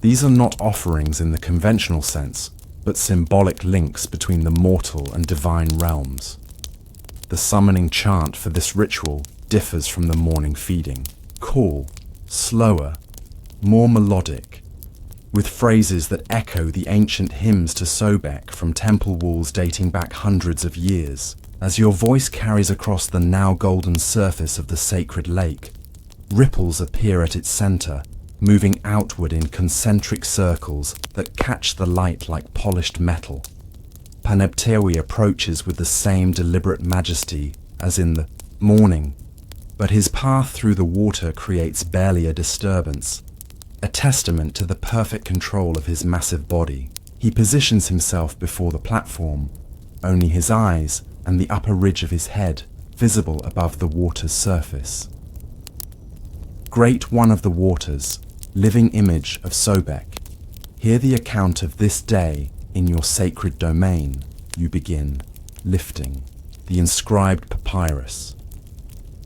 These are not offerings in the conventional sense, but symbolic links between the mortal and divine realms. The summoning chant for this ritual differs from the morning feeding: cool, slower, more melodic, with phrases that echo the ancient hymns to Sobek from temple walls dating back hundreds of years. As your voice carries across the now golden surface of the sacred lake, ripples appear at its center, moving outward in concentric circles that catch the light like polished metal. Paneptawi approaches with the same deliberate majesty as in the morning, but his path through the water creates barely a disturbance, a testament to the perfect control of his massive body. He positions himself before the platform, only his eyes and the upper ridge of his head visible above the water's surface. Great One of the Waters, living image of Sobek, hear the account of this day in your sacred domain. You begin lifting the inscribed papyrus.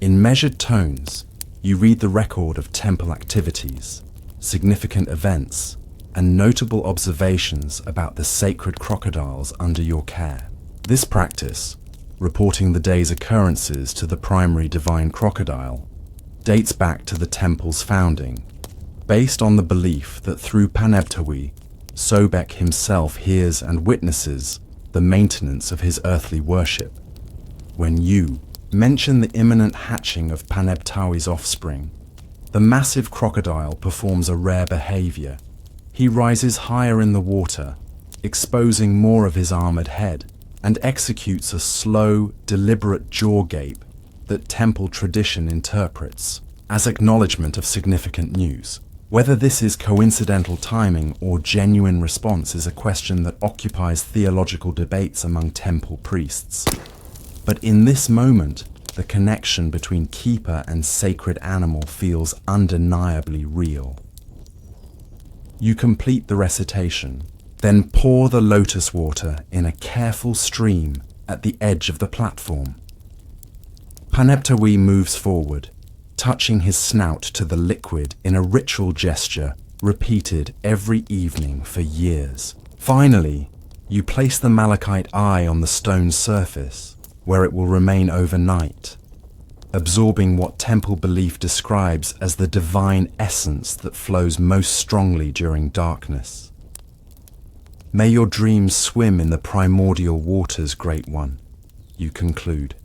In measured tones, you read the record of temple activities, significant events, and notable observations about the sacred crocodiles under your care. This practice, reporting the day's occurrences to the primary divine crocodile, dates back to the temple's founding, based on the belief that through Paneptawi, Sobek himself hears and witnesses the maintenance of his earthly worship. When you mention the imminent hatching of Paneptawi's offspring, the massive crocodile performs a rare behavior. He rises higher in the water, exposing more of his armored head, and executes a slow, deliberate jaw gape that temple tradition interprets as acknowledgement of significant news. Whether this is coincidental timing or genuine response is a question that occupies theological debates among temple priests. But in this moment, the connection between keeper and sacred animal feels undeniably real. You complete the recitation, then pour the lotus water in a careful stream at the edge of the platform. Paneptawi moves forward, touching his snout to the liquid in a ritual gesture repeated every evening for years. Finally, you place the malachite eye on the stone surface, where it will remain overnight, absorbing what temple belief describes as the divine essence that flows most strongly during darkness. May your dreams swim in the primordial waters, Great One, you conclude.